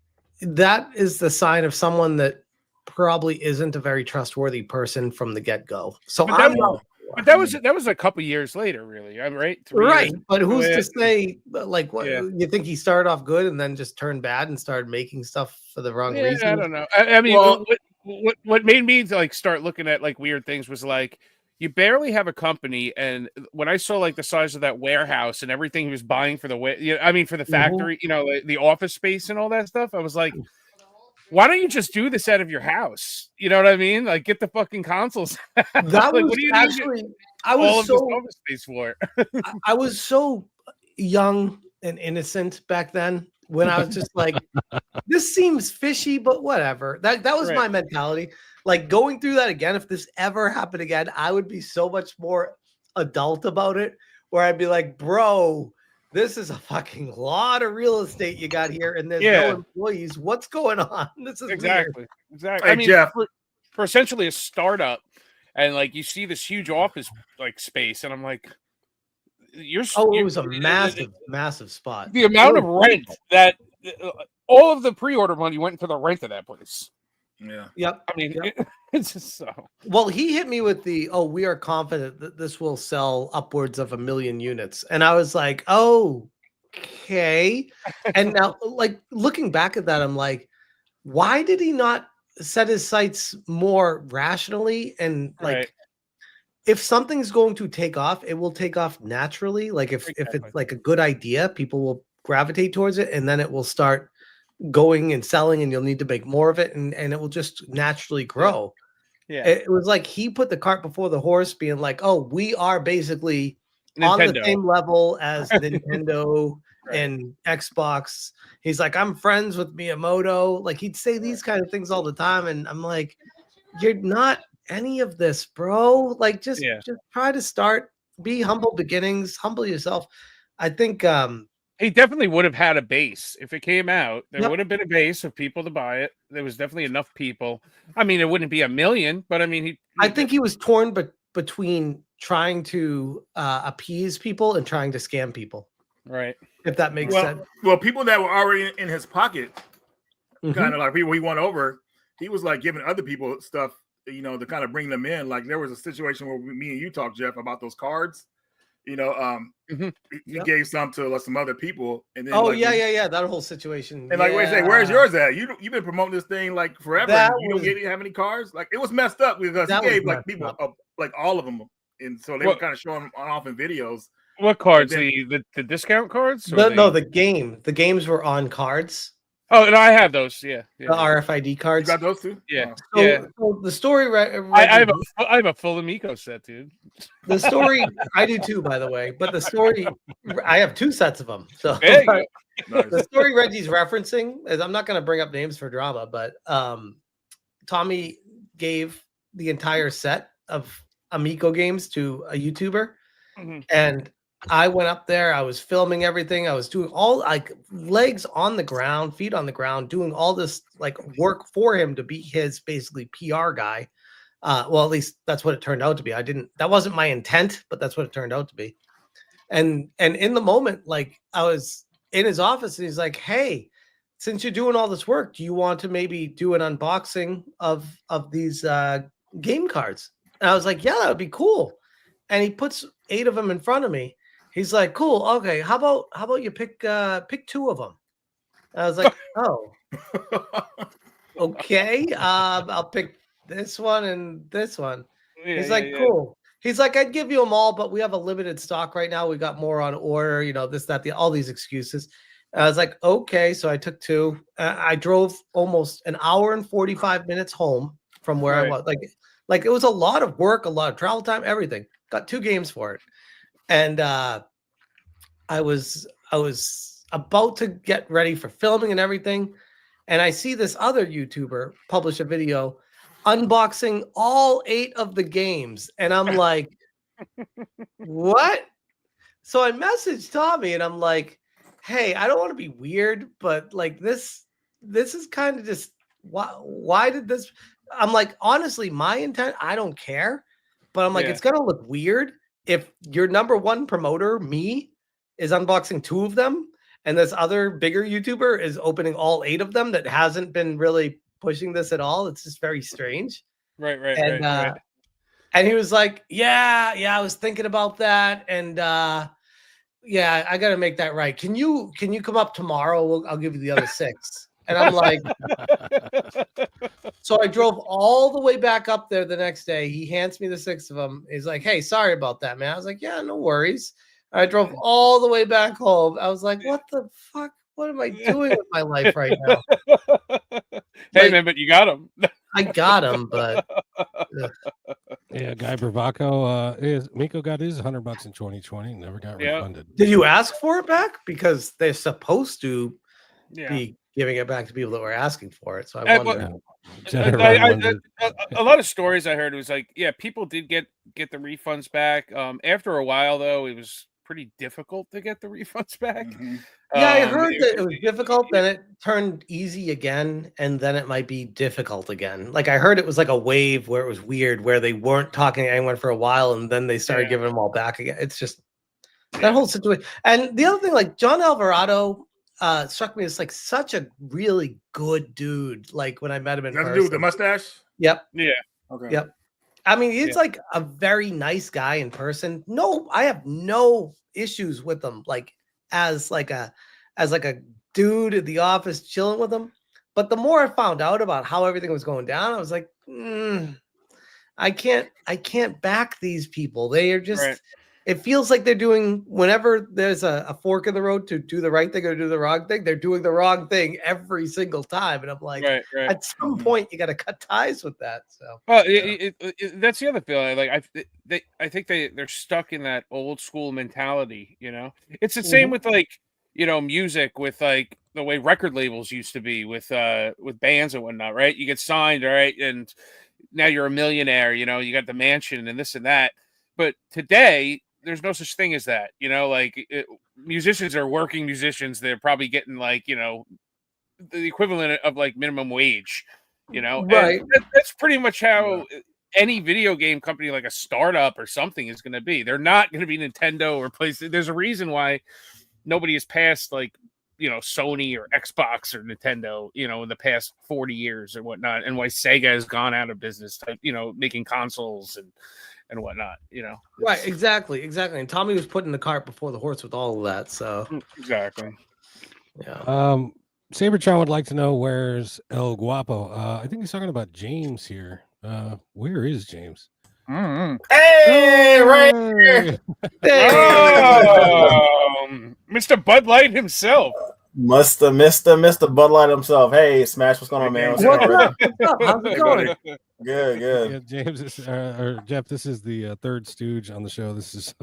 Speaker 6: That is the sign of someone that probably isn't a very trustworthy person from the get-go. So
Speaker 4: but that was a couple years later, really. I'm right.
Speaker 6: Right. But who's to say, like, what you think he started off good and then just turned bad and started making stuff for the wrong reason?
Speaker 4: I don't know. I mean, what made me like start looking at like weird things was like you barely have a company, and when I saw like the size of that warehouse and everything he was buying for for the factory, the office space and all that stuff, I was like, why don't you just do this out of your house? You know what I mean? Like, get the fucking consoles.
Speaker 6: That
Speaker 4: like,
Speaker 6: was
Speaker 4: what do you
Speaker 6: actually,
Speaker 4: I was so office space for.
Speaker 6: I was so young and innocent back then when I was just like, this seems fishy, but whatever. That was my mentality. Like going through that again, if this ever happened again, I would be so much more adult about it, where I'd be like, bro, this is a fucking lot of real estate you got here, and there's no employees. What's going on? This is
Speaker 4: exactly.
Speaker 5: Hey,
Speaker 4: I mean,
Speaker 5: Jeff,
Speaker 4: for essentially a startup, and like you see this huge office like space, and I'm like, it
Speaker 6: was a massive spot.
Speaker 4: The amount of rent that all of the pre-order money went into the rent of that place.
Speaker 5: Yeah.
Speaker 6: Yep.
Speaker 4: I mean, it's just so.
Speaker 6: Well, he hit me with we are confident that this will sell upwards of 1 million units. And I was like, oh, okay. And now, like, looking back at that, I'm like, why did he not set his sights more rationally? And like, if something's going to take off, it will take off naturally. Like if it's like a good idea, people will gravitate towards it, and then it will start going and selling, and you'll need to make more of it, and it will just naturally grow.
Speaker 4: Yeah.
Speaker 6: It was like he put the cart before the horse, being like, "Oh, we are basically on the
Speaker 4: Nintendo.
Speaker 6: same level as Nintendo
Speaker 4: Right.
Speaker 6: and Xbox." He's like, "I'm friends with Miyamoto." Like he'd say these kind of things all the time, and I'm like, "You're not any of this, bro. Like just try to start. Be humble beginnings. Humble yourself." I think
Speaker 4: he definitely would have had a base if it came out. There
Speaker 6: Yep.
Speaker 4: would have been a base of people to buy it. There was definitely enough people. I mean, it wouldn't be 1 million, but I mean,
Speaker 6: I think he was torn between trying to appease people and trying to scam people.
Speaker 4: Right.
Speaker 6: If that makes sense.
Speaker 5: Well, people that were already in his pocket, kind of like people he won over, he was like giving other people stuff, you know, to kind of bring them in. Like there was a situation where me and you talked, Jeff, about those cards. You know, he gave some to some other people, and then
Speaker 6: that whole situation.
Speaker 5: And like, where's yours at? You've been promoting this thing like forever. And you don't have any cards. Like it was messed up because he gave like people like all of them, and so they were kind of showing on off in videos.
Speaker 4: What cards? The discount cards?
Speaker 6: No, the game. The games were on cards.
Speaker 4: Oh, no, I have those. Yeah.
Speaker 6: The RFID cards.
Speaker 5: You got those too?
Speaker 4: Yeah.
Speaker 6: So the story.
Speaker 4: I have a full Amico set, dude.
Speaker 6: The story. I do too, by the way. But the story. I have 2 sets of them. So the story Reggie's referencing is, I'm not going to bring up names for drama, but Tommy gave the entire set of Amico games to a YouTuber, and I went up there. I was filming everything. I was doing all like legs on the ground, feet on the ground, doing all this like work for him to be his basically PR guy. Well, at least that's what it turned out to be. That wasn't my intent, but that's what it turned out to be. And in the moment, like I was in his office and he's like, "Hey, since you're doing all this work, do you want to maybe do an unboxing of these game cards?" And I was like, "Yeah, that would be cool." And he puts 8 of them in front of me. He's like, "Cool, okay. How about you pick 2 of them?" And I was like, "Oh, okay. I'll pick this one and this one." He's like, "Cool." He's like, "I'd give you them all, but we have a limited stock right now. We got more on order. You know, this, that, all these excuses." And I was like, "Okay." So I took 2. I drove almost an hour and 45 minutes home from where I was. Like it was a lot of work, a lot of travel time, everything. Got 2 games for it. And I was about to get ready for filming and everything, and I see this other YouTuber publish a video unboxing all 8 of the games, and I'm like, "What?" So I messaged Tommy, and I'm like, "Hey, I don't want to be weird, but like this is kind of just why did this?" I'm like, honestly, my intent, I don't care, but I'm like, it's gonna look weird if your number 1 promoter, me, is unboxing 2 of them, and this other bigger YouTuber is opening all 8 of them that hasn't been really pushing this at all. It's just very strange.
Speaker 4: Right.
Speaker 6: And he was like, yeah, I was thinking about that, and yeah, I got to make that right. Can you come up tomorrow? I'll give you the other 6. And I'm like, so I drove all the way back up there the next day. He hands me the 6 of them. He's like, "Hey, sorry about that, man." I was like, "Yeah, no worries." I drove all the way back home. I was like, "What the fuck? What am I doing with my life right now?"
Speaker 4: Hey, man, but you got him.
Speaker 6: I got him, but
Speaker 1: yeah, Guy Bravaco, Miko got his $100 in 2020, never got refunded.
Speaker 6: Did you ask for it back? Because they're supposed to be giving it back to people that were asking for it. So I wonder.
Speaker 4: A lot of stories I heard was like, people did get the refunds back. After a while, though, it was pretty difficult to get the refunds back.
Speaker 6: Yeah, I heard that it was difficult, then it turned easy again, and then it might be difficult again. Like I heard it was like a wave where it was weird, where they weren't talking to anyone for a while, and then they started giving them all back again. It's just that whole situation. And the other thing, like John Alvarado struck me as like such a really good dude. Like when I met him in person.
Speaker 5: Dude with the mustache?
Speaker 6: Yep.
Speaker 4: Yeah.
Speaker 5: Okay.
Speaker 6: Yep. I mean, he's like a very nice guy in person. No, I have no issues with him. Like as a dude at the office chilling with him. But the more I found out about how everything was going down, I was like, I can't back these people. They are just it feels like they're doing, whenever there's a fork in the road to do the right thing or do the wrong thing, they're doing the wrong thing every single time. And I'm like,
Speaker 4: right.
Speaker 6: at some point you got to cut ties with that. So
Speaker 4: Well, that's the other feeling. Like I think they're stuck in that old school mentality. You know, it's the same with like music, with like the way record labels used to be with bands and whatnot. Right? You get signed, all right, and now you're a millionaire. You know, you got the mansion and this and that. But today, there's no such thing as that. You know, like musicians are working musicians. They're probably getting like the equivalent of like minimum wage.
Speaker 6: right.
Speaker 4: And that's pretty much how any video game company, like a startup or something, is going to be. They're not going to be Nintendo or PlayStation. There's a reason why nobody has passed like Sony or Xbox or Nintendo in the past 40 years or whatnot, and why Sega has gone out of business, making consoles and whatnot.
Speaker 6: Right, exactly. And Tommy was putting the cart before the horse with all of that. So
Speaker 4: exactly.
Speaker 6: Yeah.
Speaker 1: Sabertron would like to know, where's El Guapo? I think he's talking about James here. Where is James?
Speaker 5: Hey, right here.
Speaker 4: Mr. Bud Light himself.
Speaker 8: Mr. Bud Light himself. Hey, Smash, what's going on, man?
Speaker 6: What's up? How's it going?
Speaker 8: Good.
Speaker 1: Yeah, James is, or Jeff, this is the third stooge on the show. This is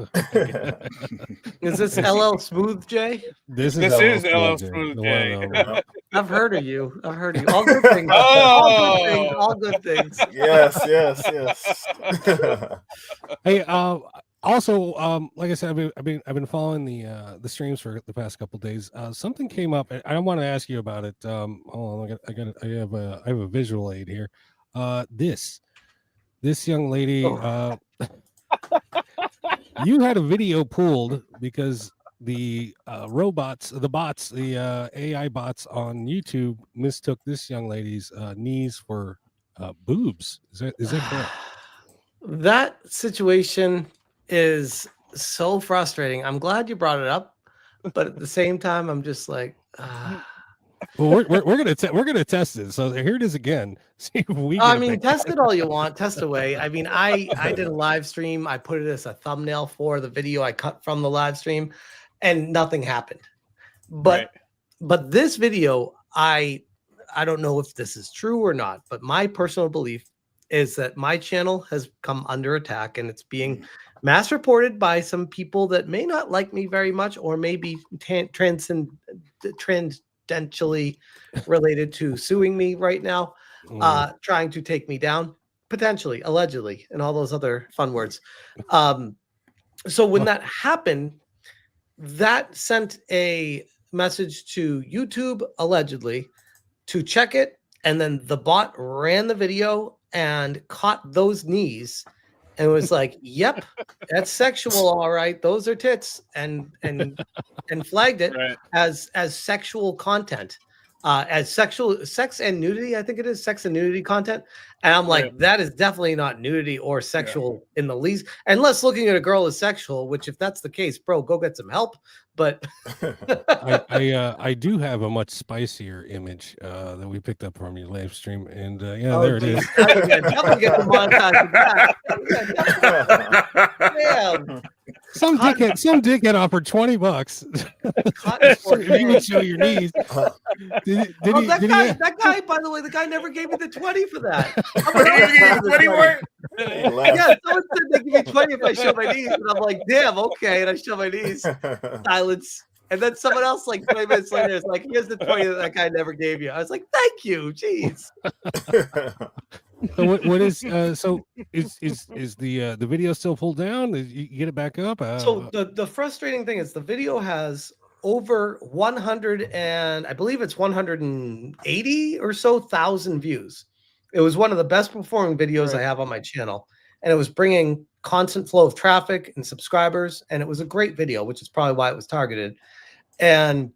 Speaker 6: Is this LL Smooth J?
Speaker 1: This
Speaker 4: is LL Smooth J.
Speaker 6: I've heard of you. All good things. All good things.
Speaker 8: Yes.
Speaker 1: Hey, also, like I said, I've been following the streams for the past couple of days. Something came up. I want to ask you about it. Hold on, I have a visual aid here. This young lady, you had a video pulled because the AI bots on YouTube mistook this young lady's knees for boobs. Is that correct?
Speaker 6: That situation is so frustrating. I'm glad you brought it up, but at the same time, I'm just like,
Speaker 1: well, we're gonna test it. So here it is again. See if we.
Speaker 6: Test it all you want. Test away. I mean, I did a live stream. I put it as a thumbnail for the video I cut from the live stream, and nothing happened. But this video, I don't know if this is true or not, but my personal belief is that my channel has come under attack, and it's being mass reported by some people that may not like me very much, or maybe transcendentally related to suing me right now, trying to take me down, potentially, allegedly, and all those other fun words. So when that happened, that sent a message to YouTube, allegedly, to check it, and then the bot ran the video and caught those knees and was like, yep, that's sexual, all right, those are tits, and flagged it as sexual content, as sex and nudity. I think it is sex and nudity content. And I'm like, that is definitely not nudity or sexual in the least, unless looking at a girl is sexual, which if that's the case, bro, go get some help. But
Speaker 1: I do have a much spicier image that we picked up from your live stream, and there it is.
Speaker 6: Definitely get the montage of that. Damn.
Speaker 1: Some dickhead offered $20. You would show your knees.
Speaker 6: That guy, by the way, the guy never gave me the 20 for that. Yeah, someone said they give me 20 if I show my knees, and I'm like, damn, okay, and I show my knees. Silence. And then someone else, like 20 minutes later, is like, here's the 20 that guy never gave you. I was like, thank you, jeez.
Speaker 1: So what is is the video still pulled down? You get it back up?
Speaker 6: So the frustrating thing is the video has over 100 and I believe it's 180 or so thousand views. It was one of the best performing videos I have on my channel, and it was bringing constant flow of traffic and subscribers, and it was a great video, which is probably why it was targeted. And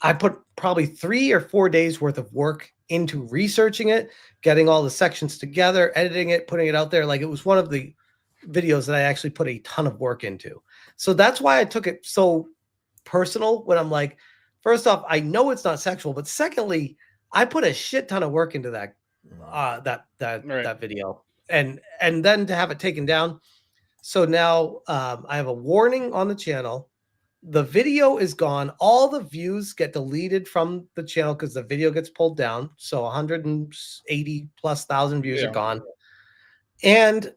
Speaker 6: I put probably 3 or 4 days worth of work into researching it, getting all the sections together, editing it, putting it out there. Like, it was one of the videos that I actually put a ton of work into. So that's why I took it so personal when I'm like, first off, I know it's not sexual, but secondly, I put a shit ton of work into that video. And then to have it taken down, So now I have a warning on the channel. The video is gone. All the views get deleted from the channel because the video gets pulled down. So 180 plus thousand views are gone. And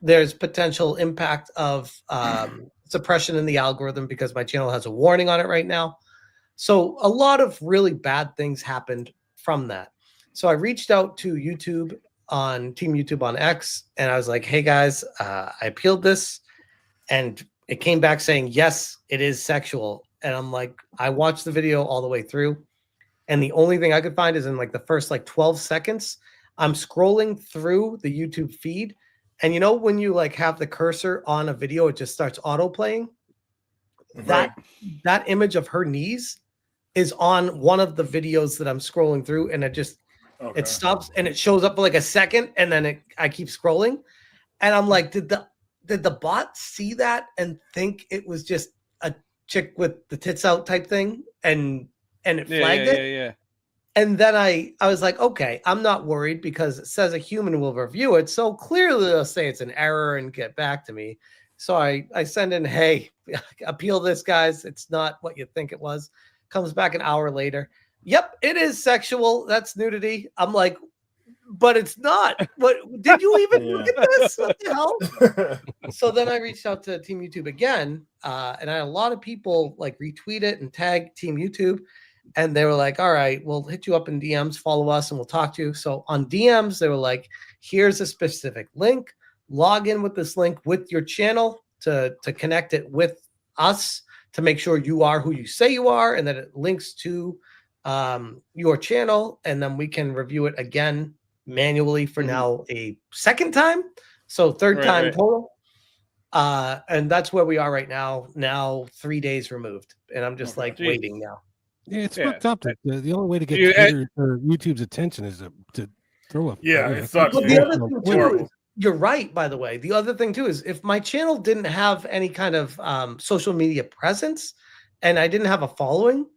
Speaker 6: there's potential impact of suppression in the algorithm because my channel has a warning on it right now. So a lot of really bad things happened from that. So I reached out to YouTube on Team YouTube on X, and I was like, hey guys, I appealed this, and it came back saying, yes, it is sexual. And I'm like, I watched the video all the way through, and the only thing I could find is in like the first like 12 seconds, I'm scrolling through the YouTube feed. And you know, when you like have the cursor on a video, it just starts auto playing. That image of her knees is on one of the videos that I'm scrolling through, and it stops and it shows up for like a second, and then I keep scrolling, and I'm like, did the bot see that and think it was just a chick with the tits out type thing, and it flagged it?
Speaker 4: Yeah.
Speaker 6: And then I was like, okay, I'm not worried because it says a human will review it. So clearly they'll say it's an error and get back to me. So I send in, hey, appeal this, guys. It's not what you think it was. Comes back an hour later. Yep, it is sexual. That's nudity. I'm like, but it's not. What did you even look at this? What the hell? So then I reached out to Team YouTube again, and I had a lot of people like retweet it and tag Team YouTube, and they were like, all right, we'll hit you up in DMs, follow us, and we'll talk to you. So on DMs, they were like, here's a specific link. Log in with this link with your channel to connect it with us to make sure you are who you say you are, and that it links to your channel, and then we can review it again manually for now a second time. So third time total. And that's where we are right now 3 days removed. And I'm just waiting now.
Speaker 1: Yeah, it's fucked up. The only way to get Twitter or YouTube's attention is to throw up.
Speaker 5: It sucks.
Speaker 6: But the other thing too is, you're right, by the way. The other thing too is if my channel didn't have any kind of social media presence and I didn't have a following,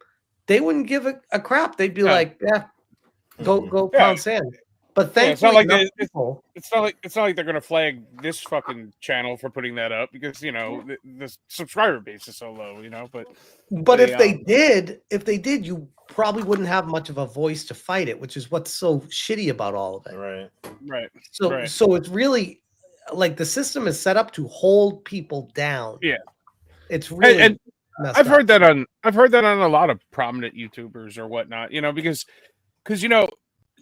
Speaker 6: they wouldn't give a crap. They'd be like, yeah, go pound sand. But thankfully,
Speaker 4: it's not like they're gonna flag this fucking channel for putting that up because the subscriber base is so low, But
Speaker 6: if they did, you probably wouldn't have much of a voice to fight it, which is what's so shitty about all of it.
Speaker 4: Right.
Speaker 6: So it's really like the system is set up to hold people down.
Speaker 4: Yeah,
Speaker 6: it's really.
Speaker 4: And I've heard that on a lot of prominent YouTubers or whatnot, because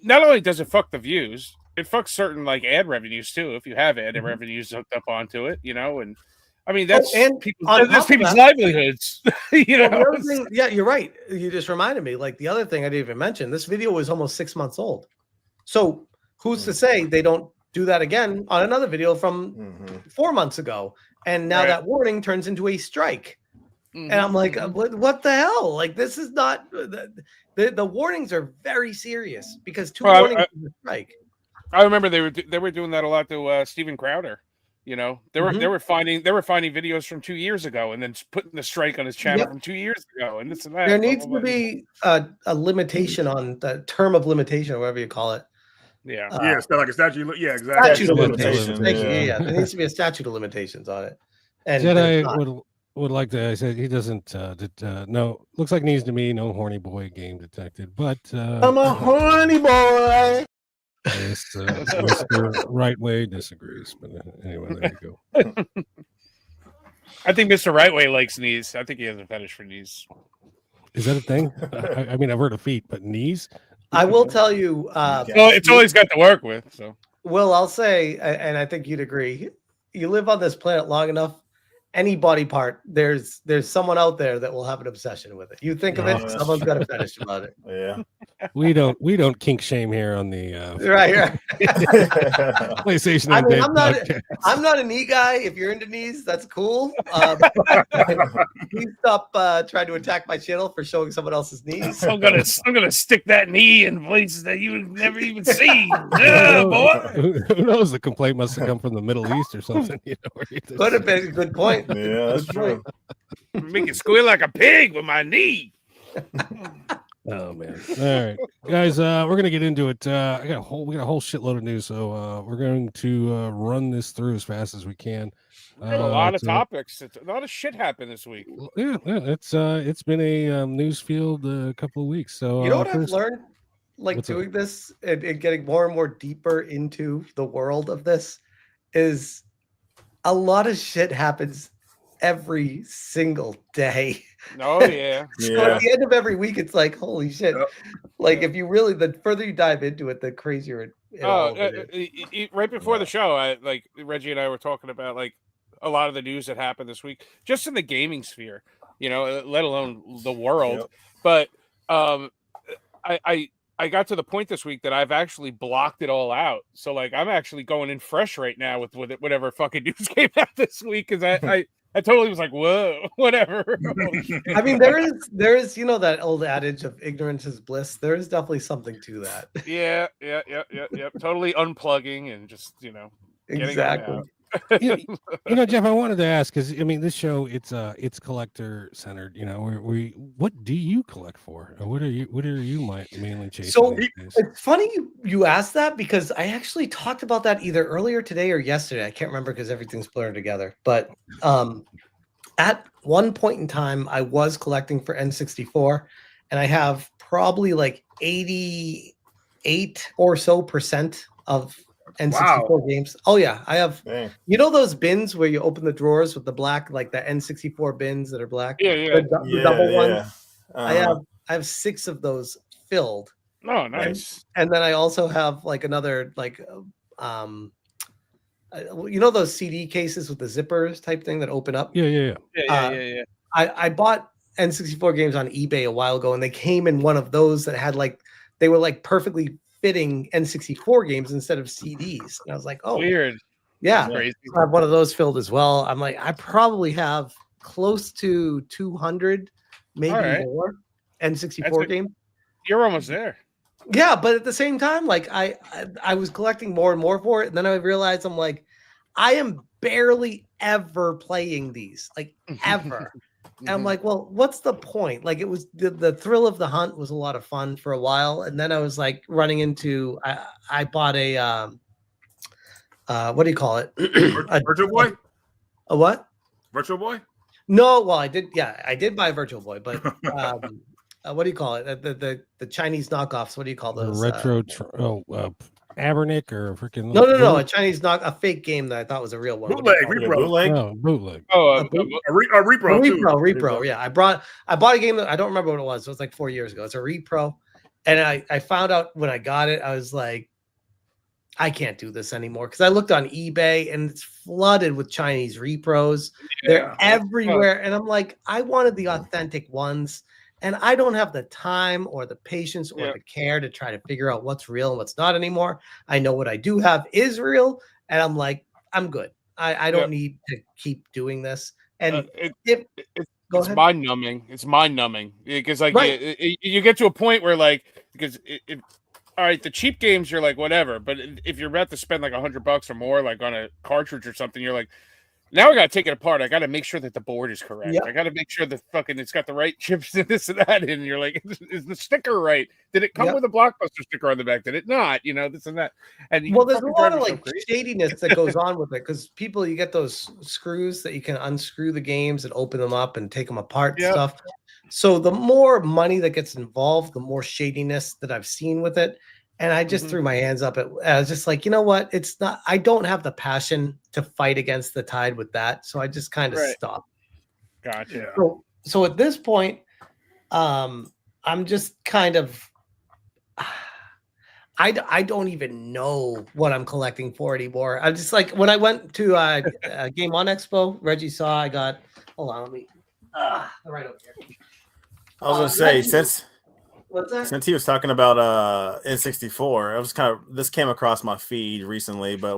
Speaker 4: not only does it fuck the views, it fucks certain like ad revenues too. If you have ad revenues hooked up onto it, and I mean that's people's livelihoods.
Speaker 6: The other thing, yeah, you're right. You just reminded me. Like the other thing I didn't even mention. This video was almost 6 months old. So who's to say they don't do that again on another video from 4 months ago? And now that warning turns into a strike. And I'm like, what the hell? Like, this is not the warnings are very serious because two warnings is a strike.
Speaker 4: I remember they were doing that a lot to Steven Crowder. They were finding videos from 2 years ago and then putting the strike on his channel from 2 years ago and this and that.
Speaker 6: There needs to be a limitation on the term of limitation, or whatever you call it.
Speaker 5: Yeah, it's got like a statute. Yeah, exactly.
Speaker 6: Statute of limitations. Yeah, there needs to be a statute of limitations on it. And
Speaker 1: Jedi would like to. I said he doesn't. No, looks like needs to me. No horny boy game detected. But
Speaker 8: I'm a horny boy.
Speaker 1: Yes, Mr. Right Way disagrees. But anyway, there you go.
Speaker 4: I think Mr. Right Way likes knees. I think he has a fetish for knees.
Speaker 1: Is that a thing? I mean, I've heard of feet, but knees.
Speaker 6: I will tell you.
Speaker 4: Well, it's all he's got to work with. So,
Speaker 6: Will, I'll say, and I think you'd agree. You live on this planet long enough. Any body part, there's someone out there that will have an obsession with it. You think of it, someone's got a fetish about it.
Speaker 8: Yeah.
Speaker 1: We don't kink shame here on the
Speaker 6: right.
Speaker 1: PlayStation.
Speaker 6: I mean, I'm not a knee guy. If you're into knees, that's cool. Please stop trying to attack my channel for showing someone else's knees.
Speaker 4: I'm gonna stick that knee in places that you would never even see. Yeah, boy.
Speaker 1: Who knows? The complaint must have come from the Middle East or something.
Speaker 6: Could have been a good point.
Speaker 8: Yeah, that's true.
Speaker 4: Make it squeal like a pig with my knee.
Speaker 1: Oh man! All right, guys, we're gonna get into it. We got a whole shitload of news, so we're going to run this through as fast as we can.
Speaker 4: A lot of topics. A lot of shit happened this week.
Speaker 1: Yeah, it's been a news field a couple of weeks. So
Speaker 6: You know what I've
Speaker 1: first,
Speaker 6: learned, like
Speaker 1: what's
Speaker 6: doing this and getting more and more deeper into the world of this, is a lot of shit happens every single day.
Speaker 4: Oh yeah.
Speaker 6: So at the end of every week, it's like, holy shit! Like if you really, the further you dive into it, the crazier it all is.
Speaker 4: Right before the show, like Reggie and I were talking about like a lot of the news that happened this week, just in the gaming sphere, you know, let alone the world. But I got to the point this week that I've actually blocked it all out. So like I'm actually going in fresh right now with whatever fucking news came out this week, because I totally was like, whoa, whatever.
Speaker 6: I mean, there is, you know, that old adage of ignorance is bliss. There is definitely something to that.
Speaker 4: Yeah. Totally unplugging and just, you know,
Speaker 6: exactly.
Speaker 1: You know, Jeff, I wanted to ask, because I mean, this show it's collector centered. You know, what do you collect for? Or what are you mainly chasing?
Speaker 6: So it's funny you asked that, because I actually talked about that either earlier today or yesterday. I can't remember because everything's blurred together. But at one point in time, I was collecting for N64, and I have probably like 88 or so % of N64 games. Oh yeah, I have.
Speaker 8: Dang.
Speaker 6: You know those bins where you open the drawers with the black, like the N64 bins that are black.
Speaker 4: Yeah.
Speaker 6: The double ones.
Speaker 8: Uh-huh.
Speaker 6: I have 6 of those filled.
Speaker 4: Oh, nice.
Speaker 6: And then I also have like another like you know those CD cases with the zippers type thing that open up.
Speaker 1: Yeah.
Speaker 6: I bought N64 games on eBay a while ago, and they came in one of those that had like they were like perfectly fitting N64 games instead of CDs. And I was like, oh,
Speaker 4: weird.
Speaker 6: Yeah.
Speaker 4: Crazy.
Speaker 6: So I have one of those filled as well. I'm like, I probably have close to 200, maybe more N64 games.
Speaker 4: You're almost there.
Speaker 6: Yeah, but at the same time, like I was collecting more and more for it, and then I realized I'm like, I am barely ever playing these, like ever. And I'm like, well, what's the point? Like, it was the thrill of the hunt was a lot of fun for a while, and then I was like running into. I bought a what do you call it?
Speaker 5: Virtual Boy.
Speaker 6: A what?
Speaker 5: Virtual Boy.
Speaker 6: No, well, I did. Yeah, I did buy a Virtual Boy, but what do you call it? The Chinese knockoffs. What do you call those?
Speaker 1: Retro. Abernick or freaking
Speaker 6: no, a Chinese a fake game that I thought was a real one.
Speaker 5: Bootleg.
Speaker 1: Bootleg.
Speaker 5: Oh, a repro.
Speaker 6: Yeah, I bought a game that I don't remember what it was. It was like 4 years ago. It's a repro, and I found out when I got it, I was like, I can't do this anymore, because I looked on eBay and it's flooded with Chinese repros. Yeah. They're everywhere, and I'm like, I wanted the authentic ones. And I don't have the time or the patience or the care to try to figure out what's real and what's not anymore. I know what I do have is real. And I'm like, I'm good. I don't need to keep doing this. And
Speaker 4: it's mind numbing. It's mind numbing, because like you get to a point where like, because all right, the cheap games, you're like, whatever. But if you're about to spend like $100 or more, like on a cartridge or something, you're like, now I got to take it apart. I got to make sure that the board is correct. Yep. I got to make sure that it's got the right chips and this and that. And you're like, is the sticker right? Did it come with a Blockbuster sticker on the back? Did it not? You know, this and that. And
Speaker 6: there's a lot of like shadiness that goes on with it, because you get those screws that you can unscrew the games and open them up and take them apart and stuff. So the more money that gets involved, the more shadiness that I've seen with it. And I just threw my hands up. I was just like, you know what? It's not. I don't have the passion to fight against the tide with that. So I just kind of stopped.
Speaker 4: Gotcha.
Speaker 6: So at this point, I'm just kind of. I don't even know what I'm collecting for anymore. I'm just like, when I went to a Game On Expo, Reggie saw I got. Hold on, let me. Right over here.
Speaker 8: I was gonna say
Speaker 6: What's
Speaker 8: since he was talking about N64, I was this came across my feed recently. But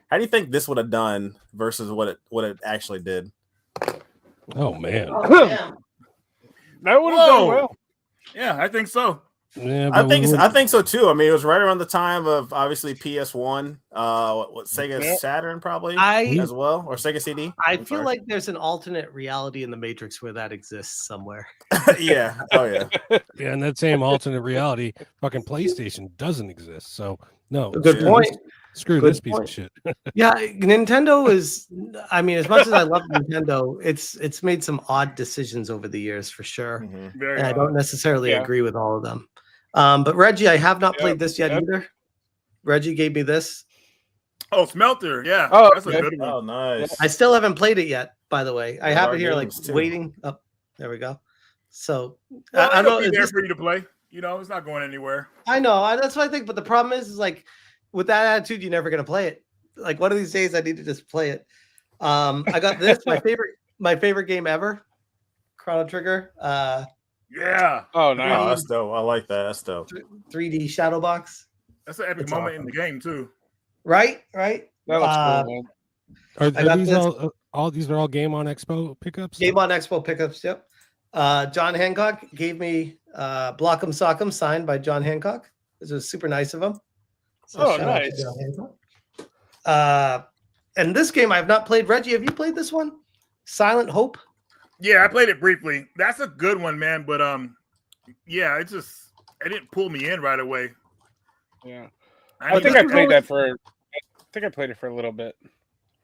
Speaker 8: how do you think this would have done versus what it actually did?
Speaker 1: Oh man,
Speaker 4: that would have done well.
Speaker 5: Yeah, I think so.
Speaker 1: Yeah,
Speaker 8: I
Speaker 1: but
Speaker 8: think so too. I mean, it was right around the time of obviously PS1, what Sega
Speaker 4: Yeah.
Speaker 8: Saturn probably
Speaker 6: I
Speaker 8: as well, or Sega CD.
Speaker 6: I feel like there's an alternate reality in the Matrix where that exists somewhere.
Speaker 8: yeah. Oh yeah.
Speaker 1: yeah, in that same alternate reality, fucking PlayStation doesn't exist. So no,
Speaker 6: Good
Speaker 1: screw
Speaker 6: point.
Speaker 1: this- Screw
Speaker 6: Good
Speaker 1: this piece
Speaker 6: point.
Speaker 1: of shit.
Speaker 6: Yeah, Nintendo is. I mean, as much as I love Nintendo, it's made some odd decisions over the years for sure,
Speaker 8: Mhm.
Speaker 5: Very
Speaker 6: and I don't necessarily
Speaker 4: Yeah.
Speaker 6: agree with all of them. But Reggie, I have not
Speaker 4: Yep,
Speaker 6: played this yet
Speaker 4: yep.
Speaker 6: either. Reggie gave me this.
Speaker 5: Oh, Smelter. Yeah.
Speaker 4: Oh,
Speaker 5: that's
Speaker 4: okay.
Speaker 5: a good one.
Speaker 8: Oh, nice.
Speaker 6: I still haven't played it yet. By the way, I
Speaker 8: One of
Speaker 6: have
Speaker 8: our
Speaker 6: it here, like
Speaker 8: games, too.
Speaker 6: waiting. Up there we go. So
Speaker 5: Well,
Speaker 6: I
Speaker 5: it'll
Speaker 6: don't
Speaker 5: be
Speaker 6: know.
Speaker 5: there
Speaker 6: This,
Speaker 5: for you to play. You know, it's not going anywhere.
Speaker 6: I know. That's what I think. But the problem is like with that attitude, you're never gonna play it. Like one of these days, I need to just play it. I got this my favorite game ever, Chrono Trigger.
Speaker 5: Yeah.
Speaker 4: Oh,
Speaker 8: Oh,
Speaker 4: nice.
Speaker 8: that's dope. I like that. That's dope.
Speaker 6: 3D Shadow Box.
Speaker 5: That's an epic
Speaker 6: It's
Speaker 5: moment
Speaker 6: awesome.
Speaker 5: in the game, too.
Speaker 6: Right.
Speaker 4: That looks cool, man.
Speaker 1: Are
Speaker 6: got
Speaker 1: these
Speaker 6: this.
Speaker 1: all these are all Game on Expo pickups?
Speaker 6: Game on Expo pickups. Yep. John Hancock gave me Block'em Sock'em signed by John Hancock. This was super nice of him. So
Speaker 4: Oh,
Speaker 6: shout out to
Speaker 4: nice.
Speaker 6: John Hancock. And this game I have not played. Reggie, have you played this one? Silent Hope.
Speaker 5: Yeah, I played it briefly. That's a good one, man. But yeah, it didn't pull me in right away.
Speaker 4: Yeah.
Speaker 5: I
Speaker 4: I think I
Speaker 5: need-
Speaker 4: played that for. I think I played it for a little bit.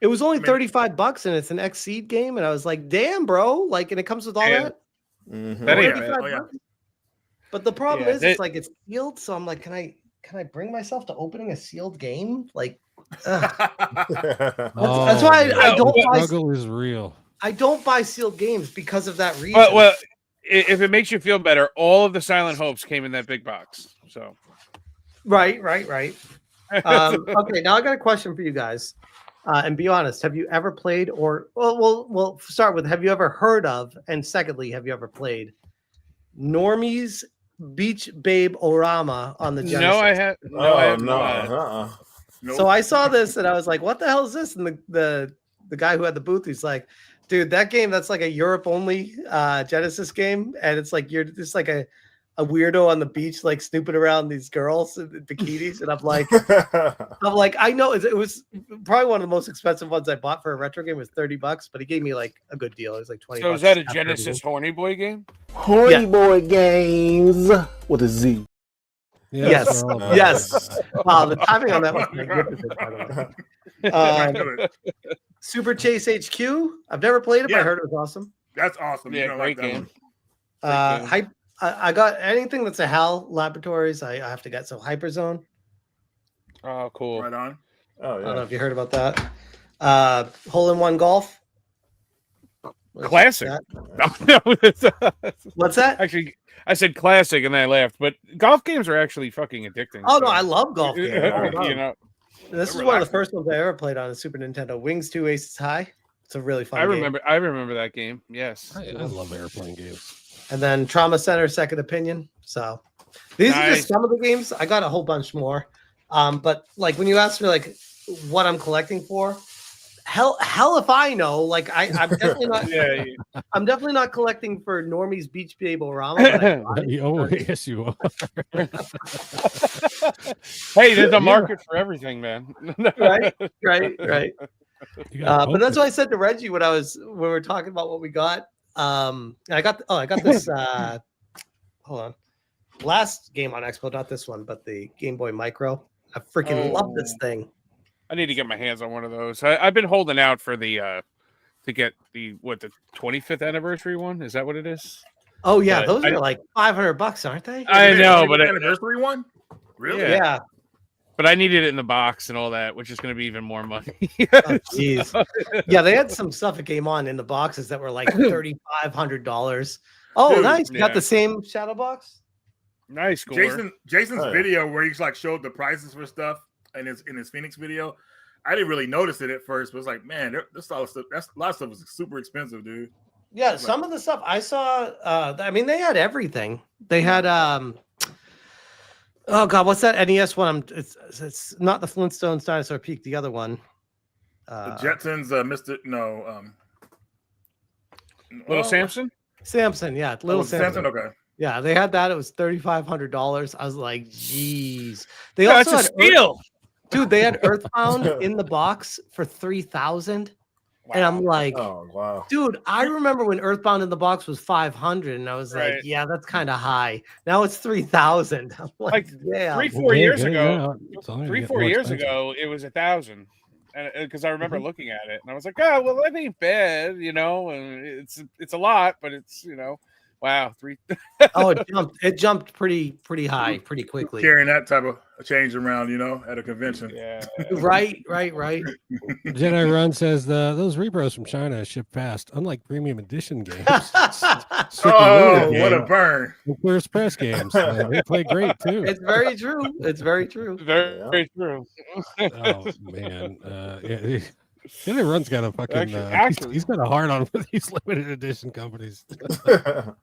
Speaker 6: It was only
Speaker 5: I mean-
Speaker 6: $35 and it's an Xseed game. And I was like, damn, bro. Like, and it comes with all
Speaker 4: Yeah.
Speaker 6: that.
Speaker 8: Mhm.
Speaker 4: That ain't
Speaker 5: yeah.
Speaker 4: bad.
Speaker 5: Oh, yeah.
Speaker 6: $35. But the problem
Speaker 4: Yeah,
Speaker 6: is it's like it's sealed. So I'm like, can I bring myself to opening a sealed game? Like, ugh. That's why
Speaker 1: man.
Speaker 6: I don't
Speaker 1: The
Speaker 6: buy
Speaker 1: struggle is real.
Speaker 6: I don't buy sealed games because of that reason.
Speaker 4: Well, if it makes you feel better, all of the Silent Hopes came in that big box. So
Speaker 6: right. Okay, now I got a question for you guys. And be honest, have you ever played or we'll start with have you ever heard of, and secondly, have you ever played Normie's Beach Babe Orama on the Genesis?
Speaker 4: no, I have. No, I
Speaker 8: Oh
Speaker 4: have
Speaker 8: no.
Speaker 4: not.
Speaker 8: Uh-uh.
Speaker 5: Nope.
Speaker 6: So I saw this and I was like, what the hell is this? And the guy who had the booth, he's like, dude, that game, that's like a Europe only Genesis game. And it's like you're just like a weirdo on the beach, like snooping around these girls in bikinis. And I'm like, I know it was probably one of the most expensive ones I bought for a retro game. It was $30, but he gave me like a good deal. It was like 20
Speaker 4: So
Speaker 6: bucks
Speaker 4: is that a
Speaker 6: after
Speaker 4: Genesis
Speaker 6: everything.
Speaker 4: Horny Boy game?
Speaker 9: Horny
Speaker 6: Yeah.
Speaker 9: Boy Games with a Z.
Speaker 1: Yeah,
Speaker 6: Yes.
Speaker 1: that's what they're all about.
Speaker 6: Yes. Wow, the timing on that was magnificent, by the way. Super Chase HQ. I've never played it, but I
Speaker 5: Yeah.
Speaker 6: heard it was awesome.
Speaker 5: That's awesome.
Speaker 4: Yeah,
Speaker 5: You don't
Speaker 4: great
Speaker 5: like that
Speaker 4: game.
Speaker 5: one.
Speaker 6: I got anything that's a HAL Laboratories. I have to get so Hyperzone.
Speaker 4: Oh, cool.
Speaker 5: Right on.
Speaker 8: Oh
Speaker 6: I don't know
Speaker 8: yeah.
Speaker 6: if you heard about that. Hole in One Golf.
Speaker 4: Classic.
Speaker 6: That? What's that?
Speaker 4: Actually, I said classic and then I laughed, but golf games are actually fucking addicting.
Speaker 6: Oh no,
Speaker 4: so-
Speaker 6: I love golf games.
Speaker 4: you know,
Speaker 6: This is
Speaker 5: They're
Speaker 6: one of the
Speaker 5: relaxing.
Speaker 6: first ones I ever played on the Super Nintendo. Wings 2 Aces High. It's a really fun
Speaker 4: I
Speaker 6: game.
Speaker 4: remember that game. Yes.
Speaker 1: I love airplane games.
Speaker 6: And then Trauma Center Second Opinion. So these are
Speaker 4: Nice.
Speaker 6: just some of the games. I got a whole bunch more. But like when you ask me like what I'm collecting for, hell if I know. Like I'm definitely not
Speaker 4: Yeah.
Speaker 6: I'm definitely not collecting for Normie's Beach Babe Orama. But
Speaker 1: Oh, yes, you are.
Speaker 4: Hey, there's a market for everything, man.
Speaker 6: right.
Speaker 1: You got
Speaker 6: But that's what I said to Reggie when we were talking about what we got. I got this hold on. Last game on Expo, not this one, but the Game Boy Micro. I freaking love this thing.
Speaker 4: I need to get my hands on one of those. I've been holding out for the to get the 25th anniversary one. Is that what it is?
Speaker 6: Oh yeah,
Speaker 4: But
Speaker 6: those
Speaker 4: I-
Speaker 6: are like $500, aren't they?
Speaker 4: I know, but
Speaker 5: anniversary one. Really?
Speaker 6: Yeah.
Speaker 4: but I needed it in the box and all that, which is going to be even more money.
Speaker 6: Oh, jeez. Yeah, they had some stuff that came on in the boxes that were like $3,500. Oh,
Speaker 5: Dude,
Speaker 6: nice. You got
Speaker 4: yeah.
Speaker 6: the same shadow box?
Speaker 4: Nice, Gore.
Speaker 5: Jason's
Speaker 8: Oh, yeah.
Speaker 5: video where he's like showed the prices for stuff in his Phoenix video. I didn't really notice it at first, but it's like, man, this all stuff. That's a lot of stuff was super expensive, dude.
Speaker 6: Yeah, some of the stuff I saw. I mean, they had everything. They had oh god, what's that NES one? It's not the Flintstones Dinosaur Peak. The other one.
Speaker 5: The Jetsons, Mr. No,
Speaker 4: Little Samson?
Speaker 6: Samson, yeah, Little Samson.
Speaker 5: Okay.
Speaker 6: Yeah, they had that. It was $3,500. I was like, geez. They
Speaker 4: That's
Speaker 6: also
Speaker 4: a
Speaker 6: had
Speaker 4: steal.
Speaker 6: Dude, they had Earthbound in the box for 3,000. And I'm like,
Speaker 8: Oh wow.
Speaker 6: dude, I remember when Earthbound in the box was 500, and I was like,
Speaker 4: Right.
Speaker 6: yeah, that's kind of high. Now it's 3,000. I'm like, yeah.
Speaker 4: 3-4 years ago,
Speaker 1: It's only
Speaker 4: 3-4
Speaker 1: getting more
Speaker 4: years
Speaker 1: expensive.
Speaker 4: ago, it was 1,000, and because I remember looking at it, and I was like, oh, well, that ain't bad, you know, and it's a lot, but it's, you know, wow, three.
Speaker 6: Oh, it jumped pretty high, pretty quickly.
Speaker 5: Carrying that type of change around, you know, at a convention.
Speaker 4: Yeah.
Speaker 6: Right.
Speaker 1: Jedi Run says those repros from China ship fast, unlike premium edition games.
Speaker 5: Oh, what a burn!
Speaker 1: First press games, they play great too.
Speaker 6: It's very true. It's very true.
Speaker 4: Very true.
Speaker 1: Oh man, yeah. Jedi Run's got a fucking.
Speaker 4: Actually,
Speaker 1: he's got a hard on for these limited edition companies, and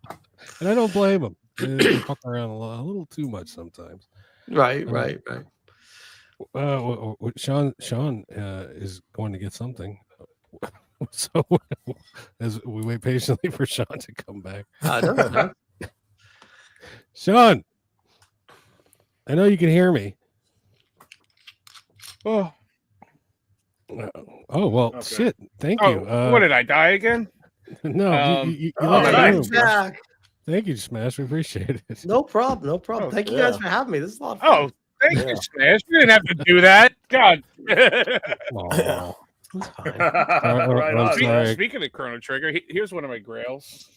Speaker 1: I don't blame him. They fuck around a little too much sometimes.
Speaker 6: Right.
Speaker 1: Sean is going to get something. So as we wait patiently for Sean to come back. Sean, I know you can hear me.
Speaker 4: Oh,
Speaker 1: well, okay. Shit. Thank you.
Speaker 4: What did I die again?
Speaker 1: No, you
Speaker 6: back.
Speaker 1: Thank you, Smash. We appreciate it.
Speaker 6: No problem.
Speaker 4: Oh,
Speaker 6: Thank you guys for having me. This is a lot of fun.
Speaker 4: Oh, thank you, Smash. You didn't have to do that. God. Speaking of Chrono Trigger, here's one of my grails.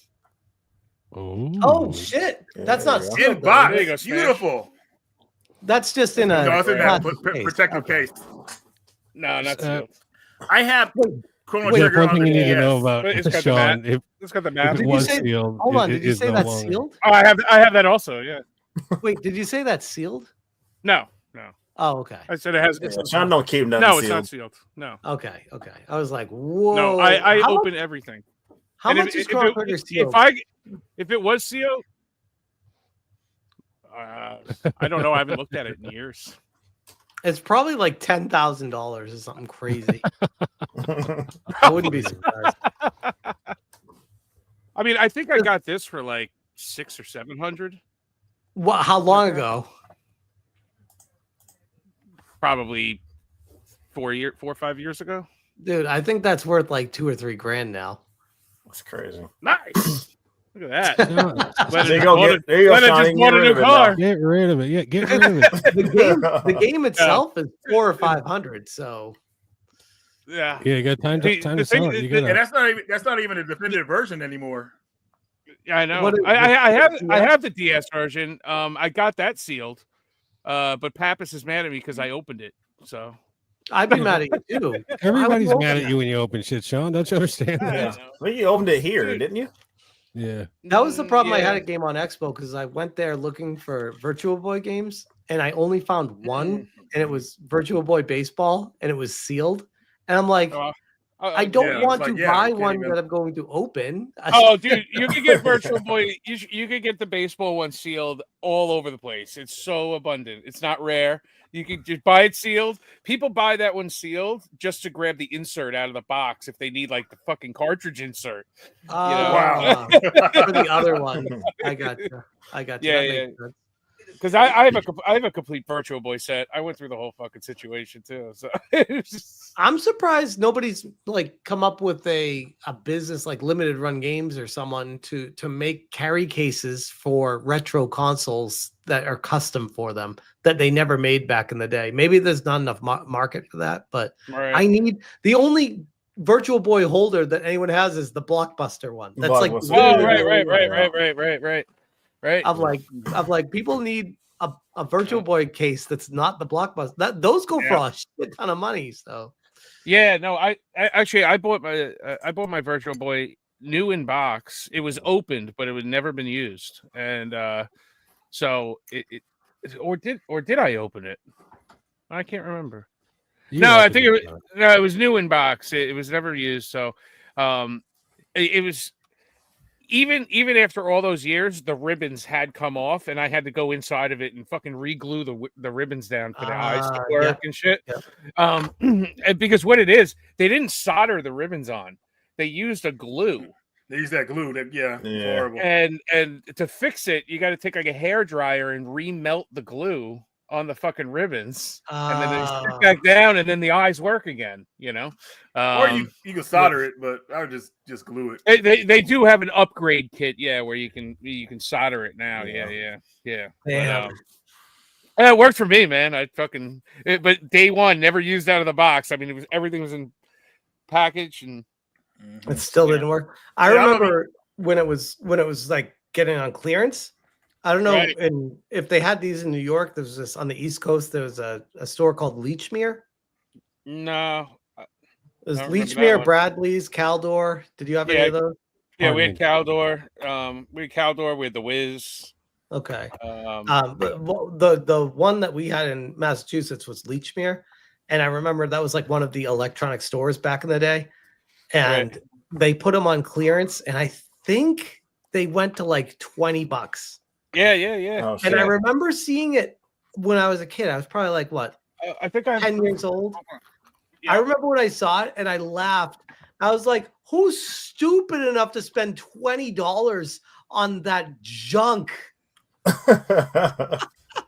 Speaker 6: Oh shit! That's not
Speaker 5: in box. There you go, beautiful.
Speaker 6: That's just in a
Speaker 5: protective case.
Speaker 4: No, not sealed.
Speaker 5: I have Chrono
Speaker 1: Trigger.
Speaker 5: Trigger
Speaker 1: One thing you need to know about
Speaker 4: it's got
Speaker 1: Sean.
Speaker 4: It's got the map.
Speaker 1: It was sealed.
Speaker 6: Hold on. Did you say that's sealed?
Speaker 4: Oh, I have that also. Yeah.
Speaker 6: Wait, did you say that's sealed?
Speaker 4: No.
Speaker 6: Oh, okay.
Speaker 4: I said it has.
Speaker 8: Sean don't keep nothing
Speaker 4: No,
Speaker 8: sealed.
Speaker 4: it's not sealed. No.
Speaker 6: Okay. I was like, whoa.
Speaker 4: No, I open everything.
Speaker 6: How much is Chrono Trigger sealed?
Speaker 4: If it was sealed, I don't know. I haven't looked at it in years.
Speaker 6: It's probably like $10,000 or something crazy. I wouldn't be surprised.
Speaker 4: I mean, I think I got this for like $600 or $700.
Speaker 6: What? How long ago?
Speaker 4: Probably 4 or 5 years ago.
Speaker 6: Dude, I think that's worth like $2 or $3 grand now.
Speaker 8: That's crazy.
Speaker 4: Nice. Look at that.
Speaker 8: There you go.
Speaker 4: Just bought a new car.
Speaker 1: Get rid of it. Yeah, get rid of it.
Speaker 6: The game itself is $400 or $500. So
Speaker 4: yeah,
Speaker 1: you got time to sell it.
Speaker 5: And that's not even a definitive version anymore.
Speaker 4: Yeah, I know. I have the DS version. I got that sealed. But Pappas is mad at me because I opened it. So
Speaker 6: I'd be mad at you too.
Speaker 1: Everybody's mad at you when you open shit, Sean. Don't you understand that?
Speaker 8: Well, you opened it here, didn't you?
Speaker 1: Yeah.
Speaker 6: That was the problem I had at Game on Expo because I went there looking for Virtual Boy games and I only found one, and it was Virtual Boy Baseball, and it was sealed. And I'm like, I don't want to buy one that I'm going to open.
Speaker 4: Oh, dude, you could get Virtual Boy. You could get the baseball one sealed all over the place. It's so abundant. It's not rare. You can just buy it sealed. People buy that one sealed just to grab the insert out of the box if they need like the fucking cartridge insert.
Speaker 5: Wow.
Speaker 6: For the other one, I got you.
Speaker 4: Yeah. Because I have a complete Virtual Boy set. I went through the whole fucking situation too. So
Speaker 6: I'm surprised nobody's like come up with a business like Limited Run Games or someone to make carry cases for retro consoles that are custom for them that they never made back in the day. Maybe there's not enough market for that, but
Speaker 4: right.
Speaker 6: I need the only Virtual Boy holder that anyone has is the Blockbuster one. That's like
Speaker 4: right.
Speaker 6: Of like people need a Virtual Boy case that's not the Blockbuster. Those go for a shit ton of money. So
Speaker 4: yeah, no, I bought my Virtual Boy new in box. It was opened, but it had never been used, and so it did I open it? I can't remember. I think it was new in box. It was never used, so it was. Even after all those years, the ribbons had come off, and I had to go inside of it and fucking re-glue the ribbons down for the eyes to work and shit. Yeah. And because what it is, they didn't solder the ribbons on; they used a glue.
Speaker 5: They use that glue. It's
Speaker 8: Yeah.
Speaker 5: horrible.
Speaker 4: And to fix it, you got to take like a hair dryer and remelt the glue on the fucking ribbons, and then they stick back down, and then the eyes work again. You know,
Speaker 5: Or you can solder it, but I would just glue it.
Speaker 4: They do have an upgrade kit, where you can solder it now. Yeah.
Speaker 6: Damn.
Speaker 4: But, it worked for me, man. But day one, never used out of the box. I mean, everything was in package, and
Speaker 6: it still didn't work. I remember when it was like getting on clearance. I don't know, and if they had these in New York, there was this on the East Coast. There was a store called Lechmere.
Speaker 4: No,
Speaker 6: it was Lechmere, Bradley's, Caldor. Did you have any of those?
Speaker 4: Yeah, we had Caldor. We had the Wiz.
Speaker 6: Okay. But the one that we had in Massachusetts was Lechmere, and I remember that was like one of the electronic stores back in the day, and they put them on clearance, and I think they went to like $20.
Speaker 4: Yeah.
Speaker 8: Oh,
Speaker 6: and I remember seeing it when I was a kid. I was probably like, what?
Speaker 4: I think I'm
Speaker 6: 10 years old.
Speaker 4: Yeah.
Speaker 6: I remember when I saw it and I laughed. I was like, who's stupid enough to spend $20 on that junk?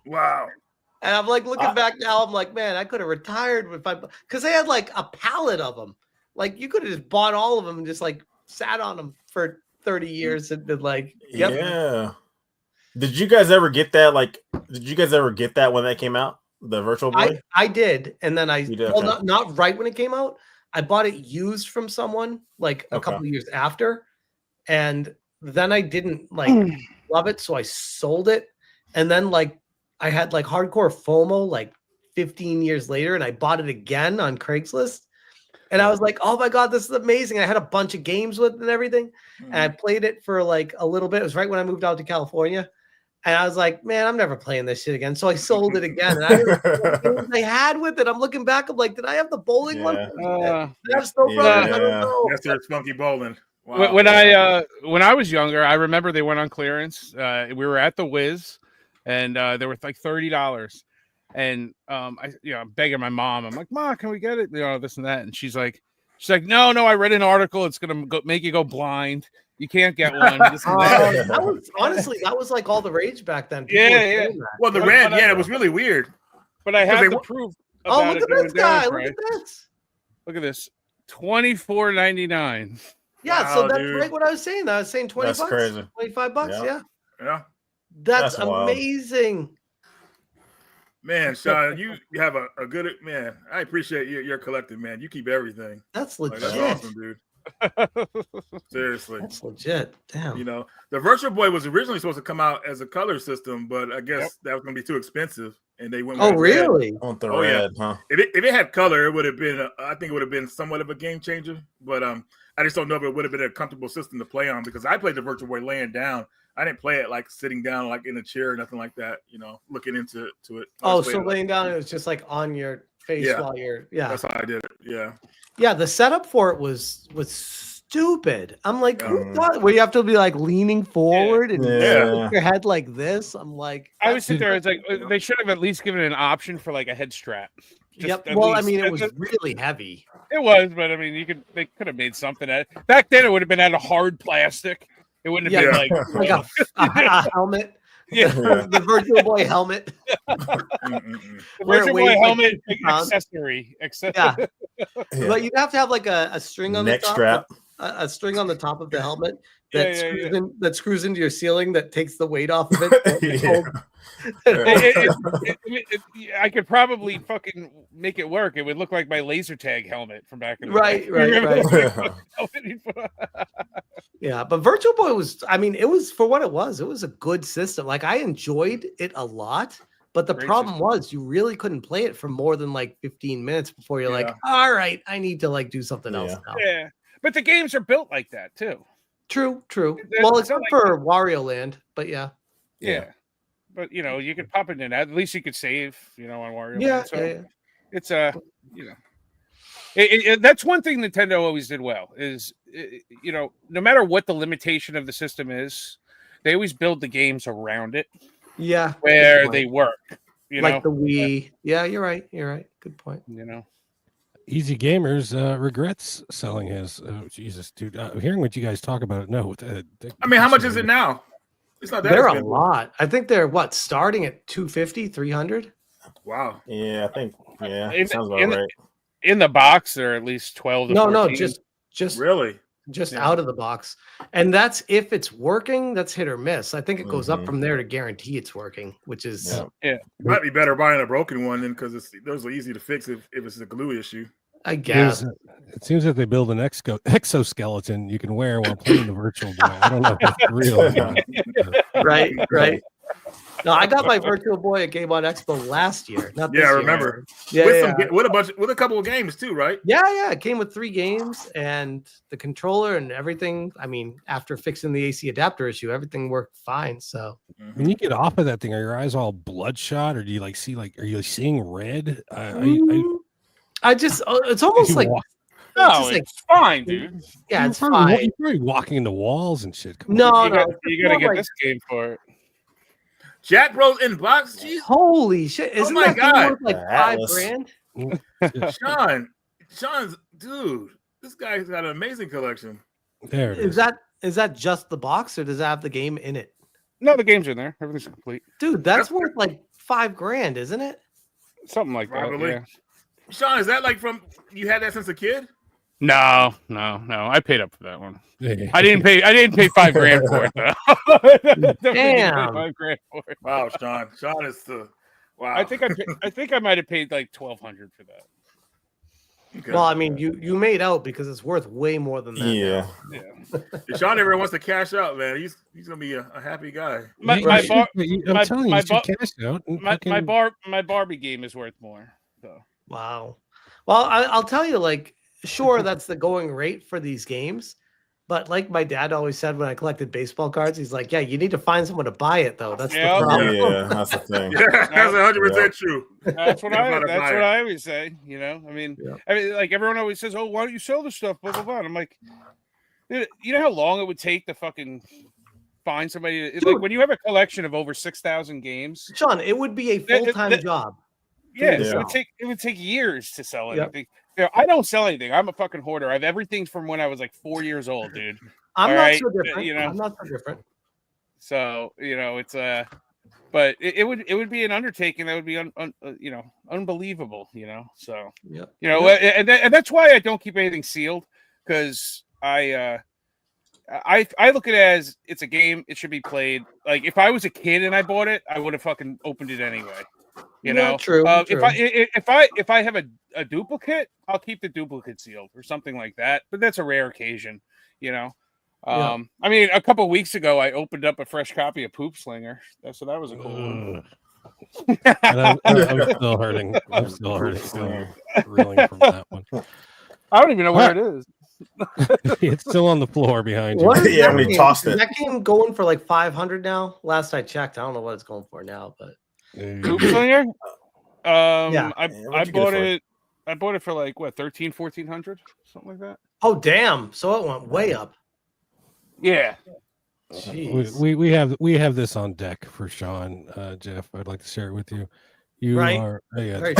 Speaker 5: Wow.
Speaker 6: And I'm like looking back now, I'm like, man, I could have retired because they had like a pallet of them. Like you could have just bought all of them and just like sat on them for 30 years and been like, yep.
Speaker 8: Yeah. Did you guys ever get that? Did you guys ever get that when that came out? The Virtual Boy?
Speaker 6: I did. And then
Speaker 8: okay.
Speaker 6: not right when it came out. I bought it used from someone like a couple of years after. And then I didn't love it. So I sold it. And then I had hardcore FOMO 15 years later, and I bought it again on Craigslist. And I was like, oh my God, this is amazing. I had a bunch of games with it and everything. And I played it for a little bit. It was right when I moved out to California. And I was like, man, I'm never playing this shit again. So I sold it again. And I didn't know what I had with it. I'm looking back. I'm like, did I have the bowling one? Did I have Snow Brothers? I don't know.
Speaker 5: Yes, there's funky bowling. Wow.
Speaker 4: When I was younger, I remember they went on clearance. We were at the Wiz, and they were like $30. And I'm begging my mom. I'm like, Mom, can we get it? This and that. And she's like, no, I read an article. It's gonna make you go blind. You can't get one.
Speaker 6: That was like all the rage back then.
Speaker 4: Yeah.
Speaker 5: Well, the red, it was really weird.
Speaker 4: But I had the proof.
Speaker 6: Oh, look at this guy! Look at this!
Speaker 4: Look at this. $24.99.
Speaker 6: Yeah, so that's right what I was saying. I was saying $20.
Speaker 8: That's crazy.
Speaker 6: $25.
Speaker 5: Yeah.
Speaker 6: That's amazing.
Speaker 5: Man, Sean, you have a good man. I appreciate your collecting, man. You keep everything.
Speaker 6: That's legit.
Speaker 5: That's awesome, dude. Seriously,
Speaker 6: that's legit. Damn.
Speaker 5: The Virtual Boy was originally supposed to come out as a color system, but I guess that was going to be too expensive, and they went.
Speaker 6: Oh, really?
Speaker 8: On the red, huh?
Speaker 5: If it had color, it would have been. I think it would have been somewhat of a game changer. But I just don't know if it would have been a comfortable system to play on, because I played the Virtual Boy laying down. I didn't play it sitting down, in a chair or nothing like that. Looking into it.
Speaker 6: Oh, so laying down, it was just on your face while you're. Yeah,
Speaker 5: that's how I did it. Yeah.
Speaker 6: Yeah, the setup for it was stupid. I'm like, who thought where you have to be leaning forward and put your head like this? I'm like,
Speaker 4: I would sit there. It's like they should have at least given an option for a head strap.
Speaker 6: Yep. Well, I mean, it was really heavy.
Speaker 4: It was, but I mean, they could have made something out of it. Back then, it would have been out of hard plastic. It wouldn't have been
Speaker 6: like a helmet.
Speaker 4: Yeah,
Speaker 6: the Virtual Boy helmet.
Speaker 4: The Virtual Boy helmet accessory.
Speaker 6: Yeah. But you'd have to have a string on
Speaker 8: neck
Speaker 6: the top,
Speaker 8: strap.
Speaker 6: A string on the top of the helmet that screws into your ceiling, that takes the weight off of it.
Speaker 4: I could probably fucking make it work. It would look like my laser tag helmet from back in the
Speaker 6: day. Right. Yeah, but Virtual Boy it was for what it was. It was a good system. I enjoyed it a lot, but the problem was you really couldn't play it for more than 15 minutes before you're all right, I need to do something else now.
Speaker 4: Yeah, but the games are built like that too.
Speaker 6: True. Well, except for Wario Land, but yeah.
Speaker 4: But you could pop it in. At least you could save, on Wario.
Speaker 6: Yeah,
Speaker 4: Land. So it's that's one thing Nintendo always did well is, no matter what the limitation of the system is, they always build the games around it.
Speaker 6: Yeah,
Speaker 4: where they work.
Speaker 6: The Wii. Yeah, you're right. Good point.
Speaker 1: Easy Gamers regrets selling his. Oh, Jesus, dude! Hearing what you guys talk about it, no.
Speaker 5: I mean, how much is it now? It's not that
Speaker 6: They're a
Speaker 5: expensive.
Speaker 6: lot. I think they're starting at 250, 300.
Speaker 5: Wow.
Speaker 8: Yeah, I think. Yeah,
Speaker 4: In-
Speaker 8: sounds about
Speaker 4: in-
Speaker 8: right.
Speaker 4: In the box, they're at least 12 to 14.
Speaker 6: No, just
Speaker 5: Really?
Speaker 4: Yeah.
Speaker 6: out of the box. And that's if it's working, that's hit or miss. I think it goes up
Speaker 8: Mhm.
Speaker 6: from there to guarantee it's working, which is
Speaker 8: Yeah.
Speaker 5: Might be better buying a broken one then because those are easy to fix if it's a glue issue.
Speaker 6: I guess.
Speaker 1: It seems that they build an exoskeleton you can wear while playing the Virtual Boy. I don't know if it's real. or not.
Speaker 6: Right. No, I got my Virtual Boy at Game On Expo last year. Not this
Speaker 5: Yeah, I
Speaker 6: year.
Speaker 5: remember.
Speaker 6: Yeah,
Speaker 5: With a couple of games too, right?
Speaker 6: Yeah. It came with 3 games and the controller and everything. I mean, after fixing the AC adapter issue, everything worked fine. So
Speaker 1: When you get off of that thing, are your eyes all bloodshot, or do you are you seeing red?
Speaker 6: I just, it's almost like,
Speaker 4: No,
Speaker 6: just
Speaker 4: it's fine, dude.
Speaker 6: yeah, it's
Speaker 1: you're
Speaker 6: fine.
Speaker 1: probably walking into walls and shit. Come
Speaker 6: No,
Speaker 1: on.
Speaker 4: You gotta
Speaker 6: more
Speaker 4: get
Speaker 6: like-
Speaker 4: this game for it.
Speaker 5: Jack Bros in box. Jeez.
Speaker 6: Holy shit! Isn't
Speaker 5: my
Speaker 6: that game
Speaker 5: God.
Speaker 6: worth like
Speaker 8: Atlas.
Speaker 6: $5,000?
Speaker 5: Sean's dude. This guy's got an amazing collection.
Speaker 1: There it is.
Speaker 6: Is that just the box, or does it have the game in it?
Speaker 4: No, the game's in there. Everything's complete.
Speaker 6: Dude, that's worth like $5,000, isn't it?
Speaker 4: Something like
Speaker 5: Probably.
Speaker 4: that. Yeah.
Speaker 5: Sean, is that like from you had that since a kid?
Speaker 4: No. I paid up for that one. I didn't pay $5,000 for it though. Definitely didn't pay
Speaker 6: Damn.
Speaker 4: $5,000 for it.
Speaker 5: Wow, Sean. Sean is the wow.
Speaker 4: I think I might have paid like $1,200 for that.
Speaker 5: Okay.
Speaker 6: Well, I mean, you made out because it's worth way more than that.
Speaker 8: Yeah.
Speaker 4: Yeah.
Speaker 5: If Sean ever wants to cash out, man, he's gonna be a happy guy.
Speaker 4: My
Speaker 1: I'm
Speaker 4: bar-
Speaker 1: telling you,
Speaker 4: my
Speaker 1: you should cash out. And
Speaker 4: my Barbie game is worth more. So
Speaker 6: Wow. Well, I'll tell you, like, sure, that's the going rate for these games. But like my dad always said when I collected baseball cards, he's like, yeah, you need to find someone to buy it, though. That's
Speaker 4: Yeah.
Speaker 6: the problem.
Speaker 8: Yeah, that's the thing.
Speaker 5: Yeah, that's 100% true.
Speaker 4: that's what
Speaker 5: Not a buyer.
Speaker 4: I always say. You know, I mean, like everyone always says, "Oh, why don't you sell this stuff?" Blah blah blah. And I'm like, dude, you know how long it would take to fucking find somebody? Like when you have a collection of over 6,000 games,
Speaker 6: Sean, it would be a full-time job.
Speaker 4: Yeah,
Speaker 8: Yeah.
Speaker 4: it would take years to sell
Speaker 6: Yep.
Speaker 4: anything. You know, I don't sell anything. I'm a fucking hoarder. I have everything from when I was like 4 years old, dude.
Speaker 6: I'm
Speaker 4: All
Speaker 6: not
Speaker 4: right,
Speaker 6: so different.
Speaker 4: you know.
Speaker 6: I'm not so different.
Speaker 4: So you know, it's but it would be an undertaking that would be unbelievable. You know, so
Speaker 6: Yeah.
Speaker 4: you know, and that's why I don't keep anything sealed because I look at it as it's a game. It should be played. Like if I was a kid and I bought it, I would have fucking opened it anyway. You know,
Speaker 6: true.
Speaker 4: If I have a duplicate, I'll keep the duplicate sealed or something like that. But that's a rare occasion, you know. I mean, a couple of weeks ago, I opened up a fresh copy of Poop Slinger. So that was a cool one.
Speaker 1: And I'm still hurting. I'm still hurting. Still reeling from that one.
Speaker 4: I don't even know where it is.
Speaker 1: It's still on the floor behind you.
Speaker 6: What is
Speaker 8: Yeah,
Speaker 6: that
Speaker 8: we
Speaker 6: game?
Speaker 8: tossed
Speaker 6: Is
Speaker 8: it.
Speaker 6: that game going for like 500 now? Last I checked, I don't know what it's going for now, but
Speaker 4: Poop Slinger?
Speaker 6: Yeah.
Speaker 4: I
Speaker 8: what'd you get
Speaker 4: bought
Speaker 8: it for?
Speaker 4: it. I bought it for like what, 1,400, something like that.
Speaker 6: oh damn! So it went way up.
Speaker 4: Yeah.
Speaker 6: Jeez.
Speaker 1: We have this on deck for Sean. Jeff, I'd like to share it with you. You
Speaker 6: Right.
Speaker 1: are yeah,
Speaker 6: Very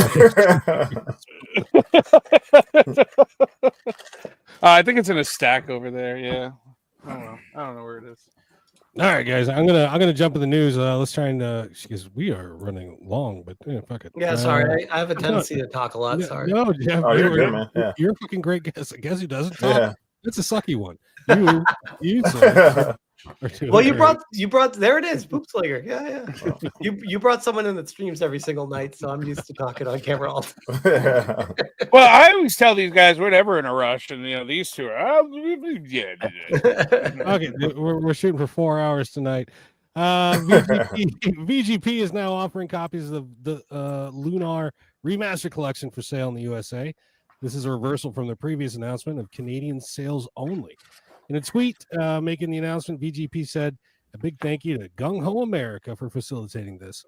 Speaker 4: I think it's in a stack over there. Yeah. I don't know where it is.
Speaker 1: all right, guys. I'm gonna jump in the news. Let's try and because we are running long, but fuck it.
Speaker 6: Yeah, sorry. I have a tendency to talk a lot. Sorry.
Speaker 1: No, Jeff,
Speaker 8: Oh, you're good, man. Yeah.
Speaker 1: You're a fucking great guest. Guess who doesn't talk?
Speaker 8: Yeah.
Speaker 1: That's a sucky one. You sir, are doing
Speaker 6: Well, you
Speaker 1: great.
Speaker 6: brought there it is, Poop Slinger. Yeah. You brought someone in that streams every single night, so I'm used to talking on camera all the time.
Speaker 4: Well, I always tell these guys we're never in a rush, and these two are.
Speaker 1: Okay, we're shooting for 4 hours tonight. VGP is now offering copies of the Lunar Remaster collection for sale in the USA. This is a reversal from the previous announcement of Canadian sales only. In a tweet making the announcement, VGP said, "A big thank you to Gung Ho America for facilitating this."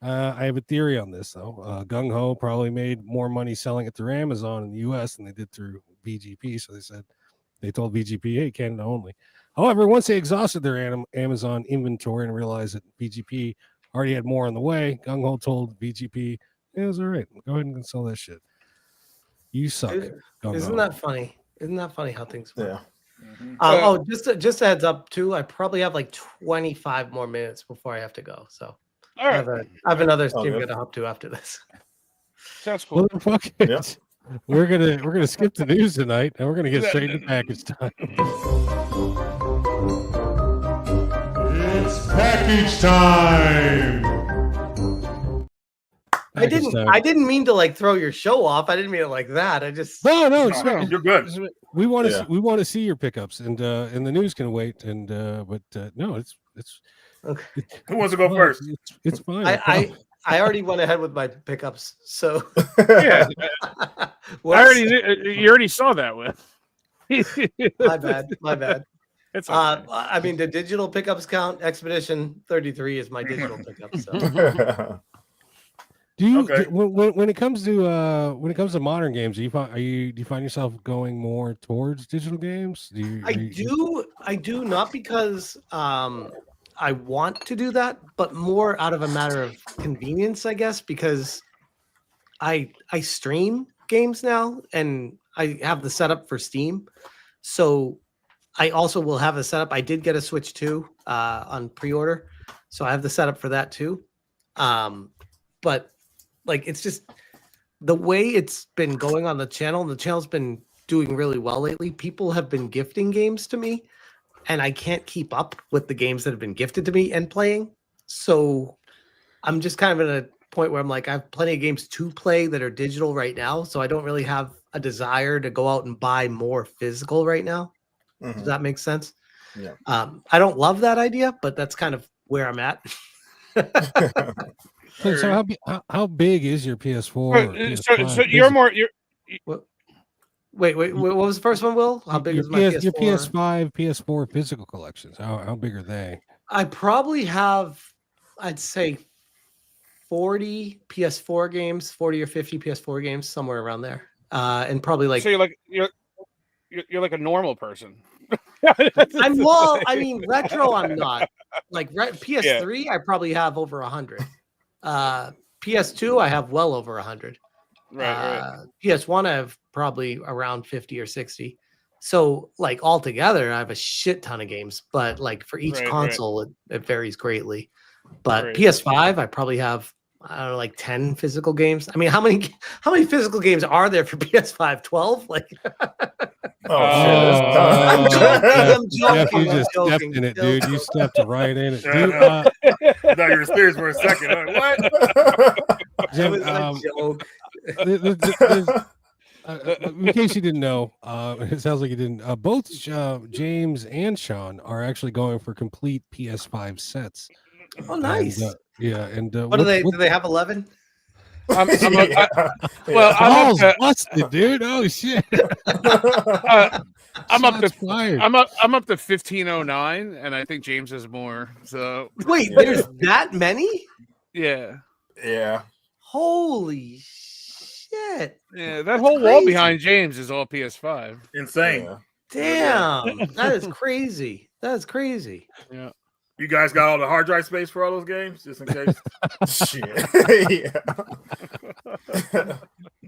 Speaker 1: I have a theory on this, though. Gung Ho probably made more money selling it through Amazon in the US than they did through VGP. So they told VGP, hey, Canada only. However, once they exhausted their Amazon inventory and realized that VGP already had more on the way, Gung Ho told VGP, it was all right. Go ahead and sell that shit. You suck.
Speaker 6: Isn't that funny? Isn't that funny how things work?
Speaker 8: Yeah.
Speaker 6: Just a heads up too. I probably have like 25 more minutes before I have to go. So
Speaker 4: All right.
Speaker 6: I have another stream
Speaker 8: good.
Speaker 6: to hop to after this.
Speaker 4: Sounds cool.
Speaker 1: Well, then fuck it.
Speaker 8: Yep.
Speaker 1: We're gonna skip the news tonight, and we're gonna get straight into package time.
Speaker 3: It's package time.
Speaker 6: I didn't mean to like throw your show off. I didn't mean it like that. I just
Speaker 1: No,
Speaker 5: You're good.
Speaker 1: we want to see your pickups, and the news can wait. And but no, it's
Speaker 6: okay.
Speaker 5: Who wants to go first?
Speaker 1: It's fine.
Speaker 6: I already went ahead with my pickups. So
Speaker 4: Yeah, you already saw that one.
Speaker 6: my bad.
Speaker 4: It's okay.
Speaker 6: I mean, the digital pickups count. Expedition 33 is my digital pickup. So.
Speaker 1: Do you
Speaker 5: Okay.
Speaker 1: when it comes to modern games, do you find yourself going more towards digital games?
Speaker 6: I do not because I want to do that, but more out of a matter of convenience, I guess, because I stream games now and I have the setup for Steam. So I also will have a setup. I did get a Switch 2 on pre-order. So I have the setup for that too. But like it's just the way it's been going on the channel, and the channel's been doing really well lately. People have been gifting games to me, and I can't keep up with the games that have been gifted to me and playing. So I'm just kind of at a point where I'm like, I have plenty of games to play that are digital right now. So I don't really have a desire to go out and buy more physical right now.
Speaker 8: Mhm.
Speaker 6: Does that make sense?
Speaker 8: Yeah.
Speaker 6: I don't love that idea, but that's kind of where I'm at.
Speaker 1: So how big is your PS4?
Speaker 4: So you're more
Speaker 6: Wait, what was the first one, Will? How big is my PS4?
Speaker 1: Your PS5, PS4 physical collections? How big are they?
Speaker 6: I probably have, I'd say, 40 PS4 games, 40 or 50 PS4 games, somewhere around there, and probably like.
Speaker 4: So you're like a normal person.
Speaker 6: I mean, retro. I'm not like PS3. I probably have over 100. PS2. I have well over 100.
Speaker 4: Right.
Speaker 6: PS1. I have probably around 50 or 60. So like altogether, I have a shit ton of games. But like for each console, it varies greatly. But PS5, I probably have, I don't know, like 10 physical games. I mean, how many physical games are there for PS5? 12? Like.
Speaker 1: I'm
Speaker 6: joking.
Speaker 1: Jeff, you just stepped in it, dude. You stepped right in it. Dude,
Speaker 5: I thought you were serious for a second. What?
Speaker 1: Jim,
Speaker 6: It was a joke.
Speaker 1: In case you didn't know, it sounds like you didn't. Both James and Sean are actually going for complete PS5 sets.
Speaker 6: Oh, nice.
Speaker 1: And
Speaker 6: what do they? Do they have 11?
Speaker 4: I'm
Speaker 1: busted, dude. Oh shit.
Speaker 4: I'm up to 1509, and I think James has more. So
Speaker 6: wait, there's that many?
Speaker 4: Yeah.
Speaker 6: Holy shit!
Speaker 4: Yeah, that whole wall behind James is all PS5.
Speaker 5: Insane.
Speaker 6: Damn, that is crazy. That is crazy.
Speaker 4: Yeah.
Speaker 5: You guys got all the hard drive space for all those games, just in case.
Speaker 8: Shit.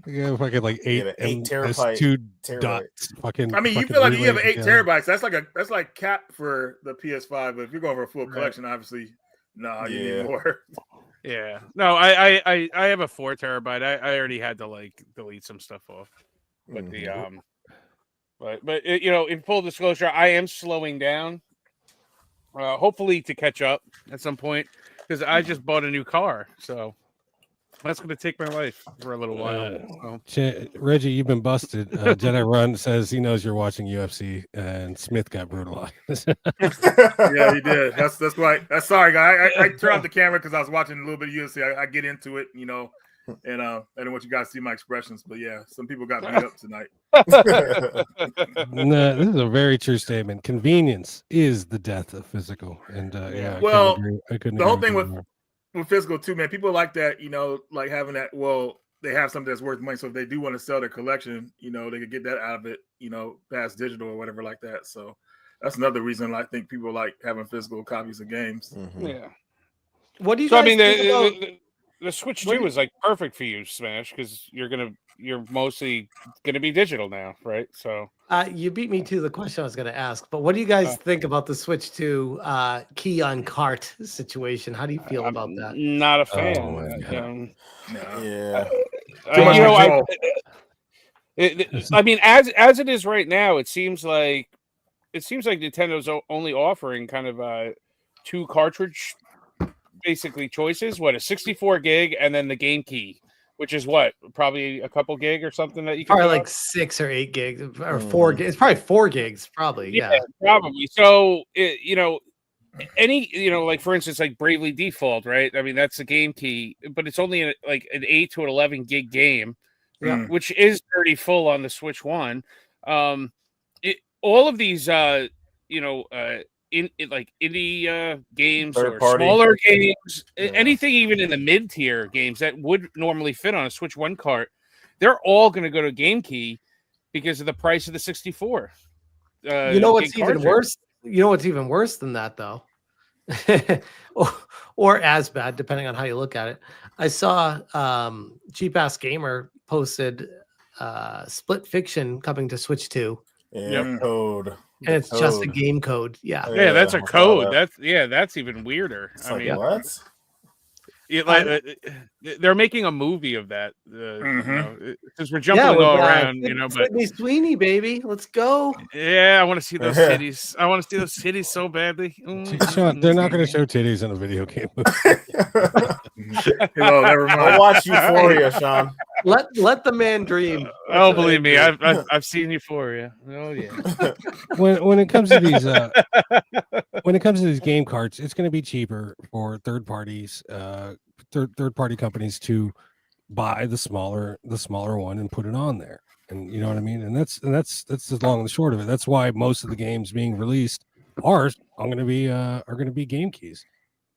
Speaker 1: Yeah, fucking like 8
Speaker 8: terabyte.
Speaker 1: 2 dots. Fucking.
Speaker 5: I mean, you feel like you have 8 terabytes. That's like cap for the PS5. But if you're going for a full collection, obviously, you need more.
Speaker 4: Yeah. No, I have a 4 terabyte. I already had to like delete some stuff off. But but in full disclosure, I am slowing down. Hopefully to catch up at some point, because I just bought a new car, so that's going to take my life for a little while.
Speaker 1: Reggie, you've been busted. Jedi Run says he knows you're watching UFC, and Smith got brutalized.
Speaker 5: Yeah, he did. That's why. Sorry, guy. I turned off the camera because I was watching a little bit of UFC. I get into it, and I don't want you guys to see my expressions, but yeah, some people got beat up tonight.
Speaker 1: No, this is a very true statement. Convenience is the death of physical, and
Speaker 5: well,
Speaker 1: I couldn't
Speaker 5: the whole
Speaker 1: agree
Speaker 5: thing
Speaker 1: more.
Speaker 5: with physical too, man. People like that, like having that. Well, they have something that's worth money, so if they do want to sell their collection, they could get that out of it, past digital or whatever like that. So that's another reason I think people like having physical copies of games.
Speaker 8: Mm-hmm.
Speaker 4: Yeah.
Speaker 6: What do you guys think about?
Speaker 4: The Switch 2 is like perfect for you, Smash, because you're gonna you're mostly going to be digital now, right? So
Speaker 6: you beat me to the question I was going to ask. But what do you guys think about the Switch 2 key on cart situation? How do you feel about that?
Speaker 4: Not a fan.
Speaker 1: Oh my God.
Speaker 8: Yeah.
Speaker 5: Too much control.
Speaker 4: I mean, as it is right now, it seems like Nintendo's only offering kind of 2 cartridge basically choices. What, a 64 gig and then the game key, which is what, probably a couple gig or something that you can
Speaker 6: Probably like 6 or 8 gigs or 4 gigs. It's probably 4 gigs, probably. Yeah,
Speaker 4: probably. So like for instance, like Bravely Default, right? I mean, that's the game key, but it's only like an 8 to an 11 gig game, which is pretty full on the Switch One. All of these, like indie games
Speaker 8: Third
Speaker 4: or
Speaker 8: party.
Speaker 4: smaller games, anything even in the mid tier games that would normally fit on a Switch One cart, they're all going to go to Game Key because of the price of the 64.
Speaker 6: You know what's even worse? You know what's even worse than that, though, or as bad, depending on how you look at it. I saw Cheap Ass Gamer posted Split Fiction coming to Switch 2.
Speaker 8: Code.
Speaker 6: And it's just a game code. Yeah.
Speaker 4: Yeah, that's a code. That's even weirder.
Speaker 8: It's I mean, what?
Speaker 4: They're making a movie of that because we're jumping all around, but
Speaker 6: Sydney Sweeney, baby, let's go.
Speaker 4: Yeah, I want to see those titties. I want to see those titties so badly.
Speaker 1: Sean, they're not going to show titties in a video game.
Speaker 5: Never mind.
Speaker 8: I'll watch Euphoria, Sean.
Speaker 6: Let the man dream.
Speaker 4: Believe me, I've seen Euphoria. Oh yeah.
Speaker 1: when it comes to these game carts, it's going to be cheaper for third parties, third party companies to buy the smaller one and put it on there. And you know what I mean? And that's the long and the short of it. That's why most of the games being released are going to be game keys.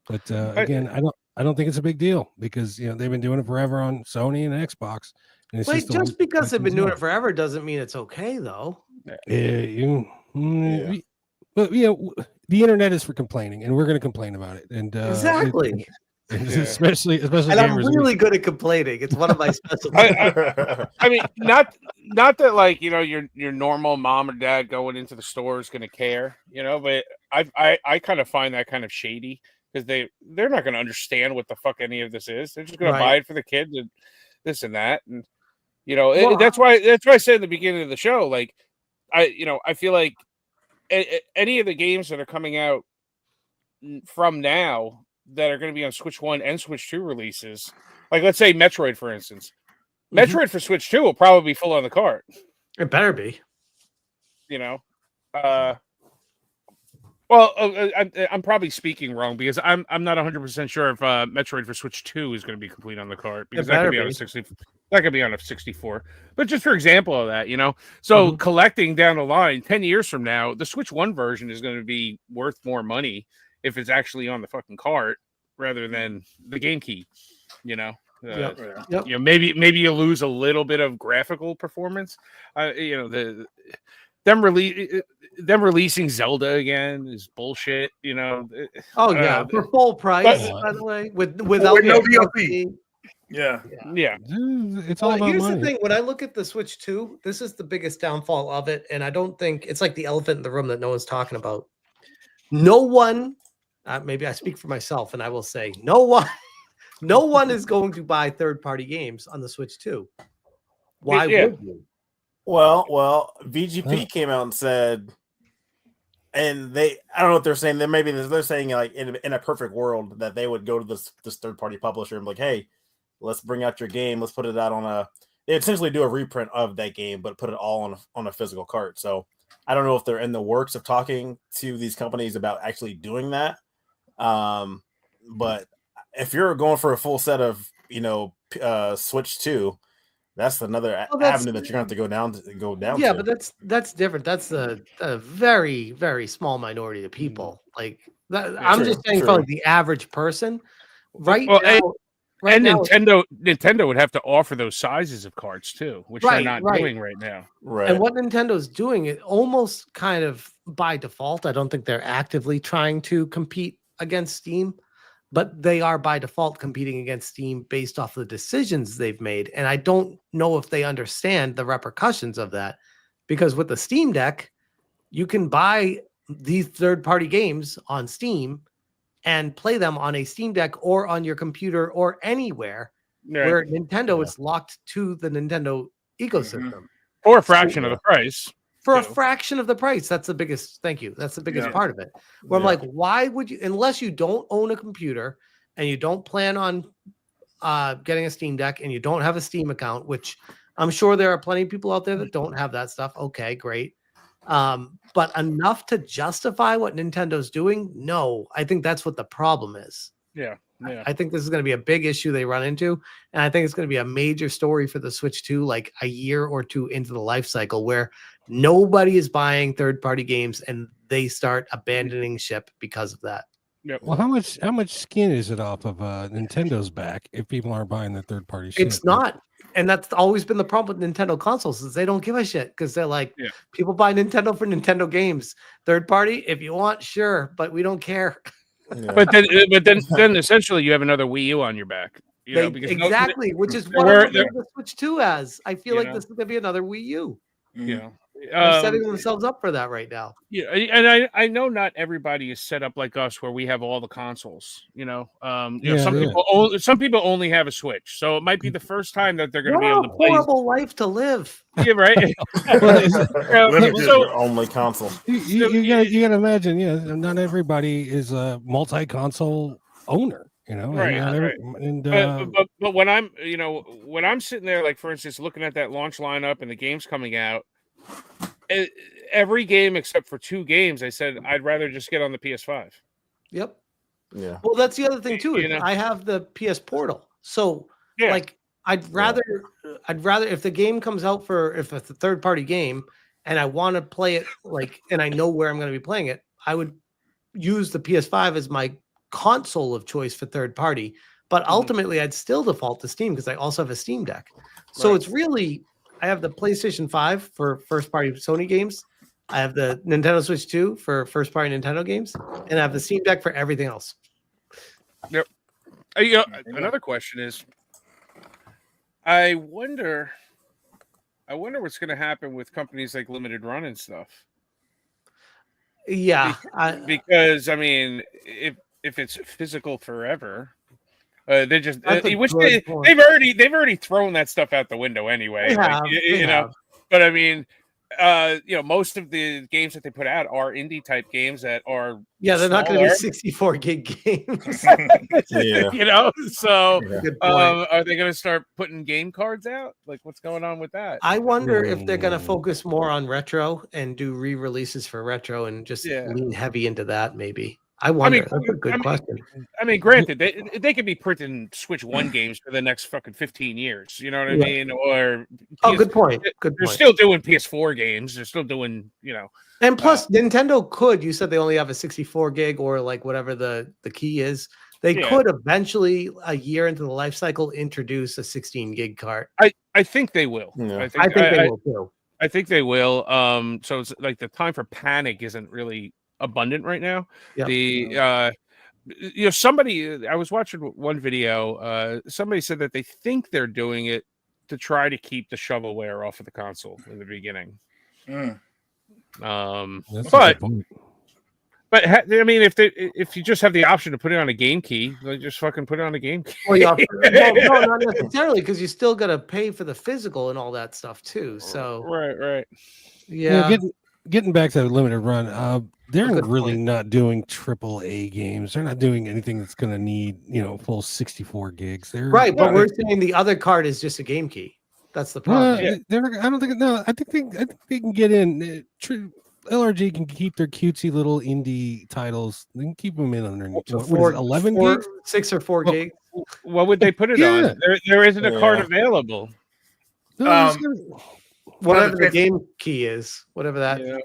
Speaker 1: But again, I don't think it's a big deal because they've been doing it forever on Sony and Xbox. And it's
Speaker 6: just because they've been doing it forever doesn't mean it's okay, though.
Speaker 1: But the internet is for complaining, and we're going to complain about it. And
Speaker 6: exactly.
Speaker 1: Especially
Speaker 6: and I'm really good at complaining. It's one of my specialties.
Speaker 4: I mean, not that like your normal mom or dad going into the store is going to care, but I kind of find that kind of shady because they're not going to understand what the fuck any of this is. They're just going to buy it for the kids and this and that, and that's why I said at the beginning of the show, like I feel like any of the games that are coming out from now that are going to be on Switch 1 and Switch 2 releases, like let's say Metroid, for instance. Metroid for Switch 2 will probably be full on the cart.
Speaker 6: It better be.
Speaker 4: I'm probably speaking wrong because I'm not 100% sure if Metroid for Switch 2 is going to be complete on the cart because that could be on a 60. That could be on a 64. But just for example of that, so collecting down the line, 10 years from now, the Switch 1 version is going to be worth more money if it's actually on the fucking cart rather than the game key. Maybe you lose a little bit of graphical performance. Them releasing Zelda again is bullshit.
Speaker 6: For full price, by the way, without
Speaker 5: no DLC. Yeah.
Speaker 1: It's all about
Speaker 6: here's
Speaker 1: money.
Speaker 6: the thing: when I look at the Switch 2, this is the biggest downfall of it, and I don't think it's like the elephant in the room that no one's talking about. No one, maybe I speak for myself, and I will say, no one is going to buy third-party games on the Switch 2. Why would you?
Speaker 8: Well, VGP came out and said, and I don't know what they're saying. They're saying like in a perfect world that they would go to this third party publisher and be like, hey, let's bring out your game. Let's put it out they essentially do a reprint of that game, but put it all on a physical cart. So I don't know if they're in the works of talking to these companies about actually doing that. But if you're going for a full set of Switch 2, that's another avenue that you're going to have to go down.
Speaker 6: Yeah, but that's different. That's a very, very small minority of people. Like that, I'm just saying for like the average person, right now.
Speaker 4: Nintendo would have to offer those sizes of cards too, which they're not doing right now.
Speaker 8: Right.
Speaker 6: And what Nintendo's doing, it almost kind of by default. I don't think they're actively trying to compete against Steam. but they are by default competing against Steam based off the decisions they've made. And I don't know if they understand the repercussions of that, because with the Steam Deck, you can buy these third-party games on Steam and play them on a Steam Deck or on your computer or anywhere, where Nintendo is locked to the Nintendo ecosystem
Speaker 4: for a fraction of the price.
Speaker 6: For a fraction of the price. That's the biggest. Thank you. That's the biggest part of it. Where I'm like, why would you, unless you don't own a computer and you don't plan on getting a Steam Deck and you don't have a Steam account, which I'm sure there are plenty of people out there that don't have that stuff. Okay, great. But enough to justify what Nintendo's doing? No, I think that's what the problem is.
Speaker 4: Yeah.
Speaker 6: I think this is going to be a big issue they run into. And I think it's going to be a major story for the Switch 2, like a year or two into the life cycle, where nobody is buying third-party games and they start abandoning ship because of that.
Speaker 4: Yep.
Speaker 1: Well, how much skin is it off of Nintendo's back if people aren't buying the third-party shit?
Speaker 6: It's not. And that's always been the problem with Nintendo consoles, is they don't give a shit, because they're like, people buy Nintendo for Nintendo games. Third party, if you want, sure, but we don't care.
Speaker 4: Yeah. But then essentially you have another Wii U on your back. You know, because
Speaker 6: exactly, which is what the Switch 2 has. I feel like this is going to be another Wii U.
Speaker 4: Yeah.
Speaker 6: They're setting themselves up for that right now.
Speaker 4: Yeah, and I know not everybody is set up like us where we have all the consoles. You know, some people only have a Switch, so it might be the first time that they're going to be able to play.
Speaker 6: Horrible life to live.
Speaker 4: Yeah, right.
Speaker 8: So only console.
Speaker 1: You gotta imagine. Yeah, not everybody is a multi-console owner. You know,
Speaker 4: but when I'm sitting there, like for instance, looking at that launch lineup and the games coming out. Every game except for 2 games, I said I'd rather just get on the PS5.
Speaker 6: Yep.
Speaker 8: Yeah.
Speaker 6: Well, that's the other thing too. I have the PS Portal, so like I'd rather if the game comes out if it's a third party game and I want to play it and I know where I'm going to be playing it, I would use the PS5 as my console of choice for third party. But ultimately, I'd still default to Steam because I also have a Steam Deck. So it's really. I have the PlayStation 5 for first-party Sony games. I have the Nintendo Switch 2 for first-party Nintendo games, and I have the Steam Deck for everything else.
Speaker 4: Yep. Another question is, I wonder what's going to happen with companies like Limited Run and stuff.
Speaker 6: Yeah,
Speaker 4: because I mean, if it's physical forever. They just they've already thrown that stuff out the window anyway. But I mean, most of the games that they put out are indie type games that are
Speaker 6: they're not going to be 64 gig games.
Speaker 4: So are they going to start putting game cards out? Like, what's going on with that?
Speaker 6: I wonder if they're going to focus more on retro and do re-releases for retro and just lean heavy into that, maybe. I wonder. That's a good question.
Speaker 4: I mean, granted, they could be printing Switch 1 games for the next fucking 15 years. You know what I mean? Or
Speaker 6: good point.
Speaker 4: They're still doing PS4 games. They're still doing,
Speaker 6: And plus, Nintendo could. You said they only have a 64 gig or like whatever the key is. They could eventually, a year into the life cycle, introduce a 16 gig card.
Speaker 4: I think they will.
Speaker 6: Yeah. I think they will too.
Speaker 4: I think they will. So it's like the time for panic isn't really abundant right now. Somebody, I was watching one video, somebody said that they think they're doing it to try to keep the shovelware off of the console in the beginning. But I mean, if you just have the option to put it on a game key, like just fucking put it on a game key.
Speaker 6: Well, no, not necessarily, because you still got to pay for the physical and all that stuff too. So
Speaker 4: right.
Speaker 6: Yeah.
Speaker 1: Getting back to the Limited Run, they're really not doing AAA games. They're not doing anything that's going to need, full 64 gigs.
Speaker 6: But we're saying the other card is just a game key. That's the problem.
Speaker 1: I don't think. No, I think they can get in. LRG can keep their cutesy little indie titles. They can keep them in underneath. 11 gigs,
Speaker 6: 6 or 4 gigs.
Speaker 4: What would they put it on? There isn't a card available.
Speaker 6: Whatever the game key is, whatever that.
Speaker 4: Yeah.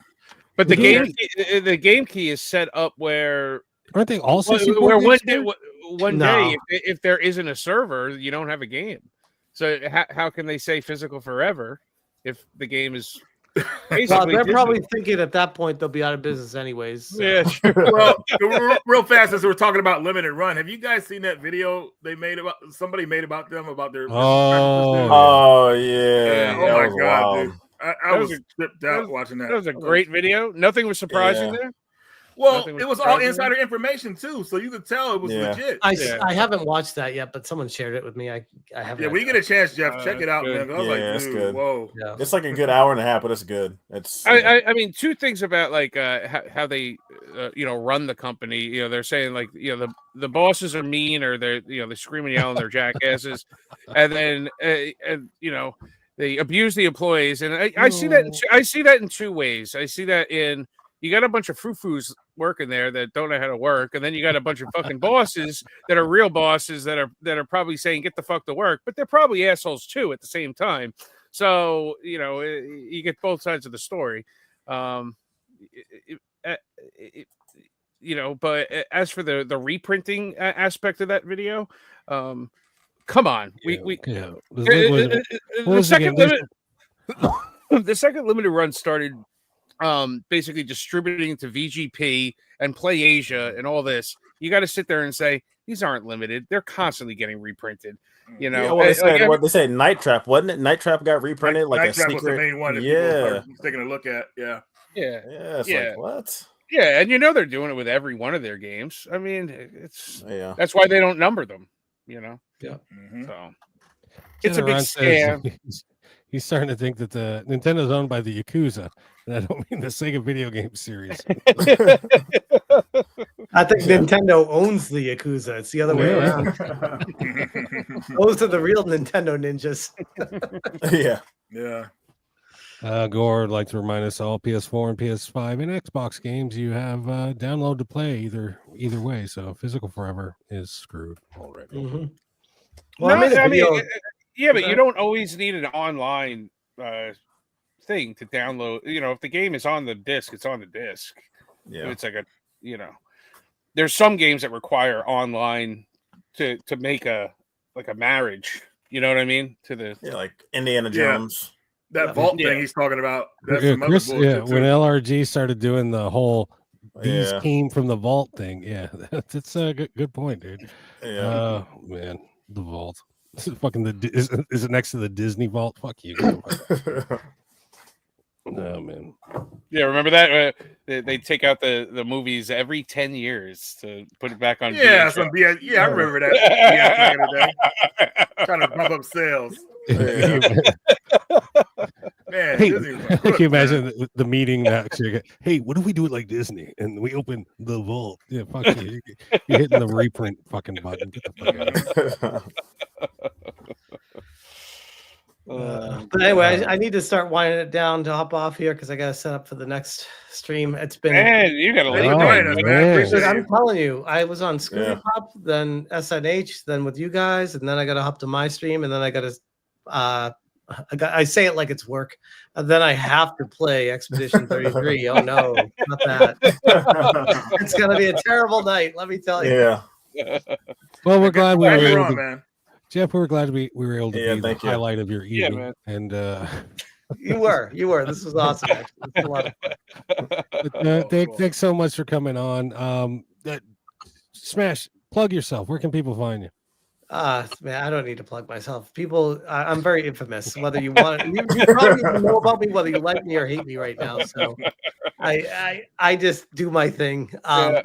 Speaker 4: But the game key is set up where
Speaker 1: aren't they all 64
Speaker 4: where one day if there isn't a server, you don't have a game. So how can they say physical forever if the game is
Speaker 6: Well,
Speaker 4: Basically,
Speaker 6: they're
Speaker 4: Disney-
Speaker 6: probably thinking at that point they'll be out of business anyways. So.
Speaker 4: yeah, sure.
Speaker 5: Well, real fast as we're talking about limited run, have you guys seen that video they made about somebody made about them about their
Speaker 8: Oh yeah.
Speaker 5: oh
Speaker 8: that
Speaker 5: my
Speaker 8: was
Speaker 5: god,
Speaker 8: wild.
Speaker 5: dude. I
Speaker 4: That
Speaker 5: was
Speaker 4: was
Speaker 5: tripped out watching that.
Speaker 4: That was a great video. Nothing was surprising there.
Speaker 5: Well,
Speaker 4: Nothing
Speaker 5: it was all
Speaker 4: surprising
Speaker 5: insider information too, so you could tell it was legit.
Speaker 6: I haven't watched that yet, but someone shared it with me. I haven't.
Speaker 5: Yeah, when you get a chance, Jeff, check it out,
Speaker 4: good.
Speaker 5: man. I was
Speaker 8: it's
Speaker 5: like, dude,
Speaker 8: good.
Speaker 5: whoa.
Speaker 6: Yeah.
Speaker 8: It's like a good hour and a half, but it's good. It's
Speaker 4: I mean, two things about like how they run the company. You know, they're saying like the bosses are mean, or they're they're screaming, yelling, they're jackasses, and then they abuse the employees. And I see that. I see that in two ways. I see that in you got a bunch of frou-frous working there that don't know how to work, and then you got a bunch of fucking bosses that are real bosses that are probably saying get the fuck to work, but they're probably assholes too at the same time. So you get both sides of the story. But as for the reprinting aspect of that video, come on, the second limited run started basically distributing to VGP and Play Asia and all this. You got to sit there and say these aren't limited; they're constantly getting reprinted.
Speaker 8: What they said, Night Trap, wasn't it? Night Trap got reprinted like
Speaker 5: Night
Speaker 8: a
Speaker 5: Trap
Speaker 8: secret.
Speaker 5: was the main one that people are taking a look at. Yeah.
Speaker 8: Like, what?
Speaker 4: Yeah, and they're doing it with every one of their games. I mean, that's why they don't number them.
Speaker 6: Yeah.
Speaker 5: Mm-hmm.
Speaker 4: So it's a big scam.
Speaker 1: He's starting to think that the Nintendo's owned by the Yakuza. And I don't mean the Sega video game series.
Speaker 6: I think Nintendo owns the Yakuza. It's the other way around. Those are the real Nintendo ninjas.
Speaker 5: Yeah.
Speaker 1: Gore would like to remind us all PS4 and PS5 and Xbox games you have download to play either way. So PhysicalForever is screwed already.
Speaker 6: Mm-hmm. Well,
Speaker 4: but you don't always need an online thing to download. If the game is on the disc, it's on the disc.
Speaker 8: Yeah,
Speaker 4: it's like there's some games that require online to make a marriage. You know what I mean? To the
Speaker 8: like Indiana Jones.
Speaker 5: That vault thing he's talking about. That's some
Speaker 1: Chris,
Speaker 5: other bullshit
Speaker 1: when
Speaker 5: too.
Speaker 1: LRG started doing the whole these came from the vault thing. Yeah, that's a good point, dude.
Speaker 8: Yeah.
Speaker 1: Man, the vault. This is fucking is it next to the Disney vault? Fuck you. No, man.
Speaker 4: Yeah, remember that? They take out the movies every 10 years to put it back on.
Speaker 5: Yeah,
Speaker 4: VHS.
Speaker 5: I remember that. Back in the day. Trying to pump up sales. Man,
Speaker 1: hey,
Speaker 5: Disney was
Speaker 1: can
Speaker 5: good,
Speaker 1: you imagine the meeting that hey, what if we do it like Disney and we open the vault? Yeah, fuck you. You're hitting the reprint fucking button. Get the fuck out of here.
Speaker 6: But anyway, I need to start winding it down to hop off here because I got to set up for the next stream. It's been
Speaker 4: you got to leave.
Speaker 6: I'm telling you, I was on Scrutiny Pop, then SNH, then with you guys, and then I got to hop to my stream, and then I got to I say it like it's work, and then I have to play Expedition 33. Oh no, not that. It's gonna be a terrible night, let me tell you.
Speaker 1: Yeah. Well, we're glad we were able to,
Speaker 5: man.
Speaker 1: Jeff, we're glad we were able to be the
Speaker 8: you.
Speaker 1: highlight of your evening.
Speaker 4: man.
Speaker 1: And
Speaker 6: you were. This was awesome. Actually. This was a lot of fun.
Speaker 1: But, thanks so much for coming on. Smash, plug yourself. Where can people find you?
Speaker 6: Man, I don't need to plug myself. People, I'm very infamous. Whether you want, you probably even know about me, whether you like me or hate me right now. So, I just do my thing. But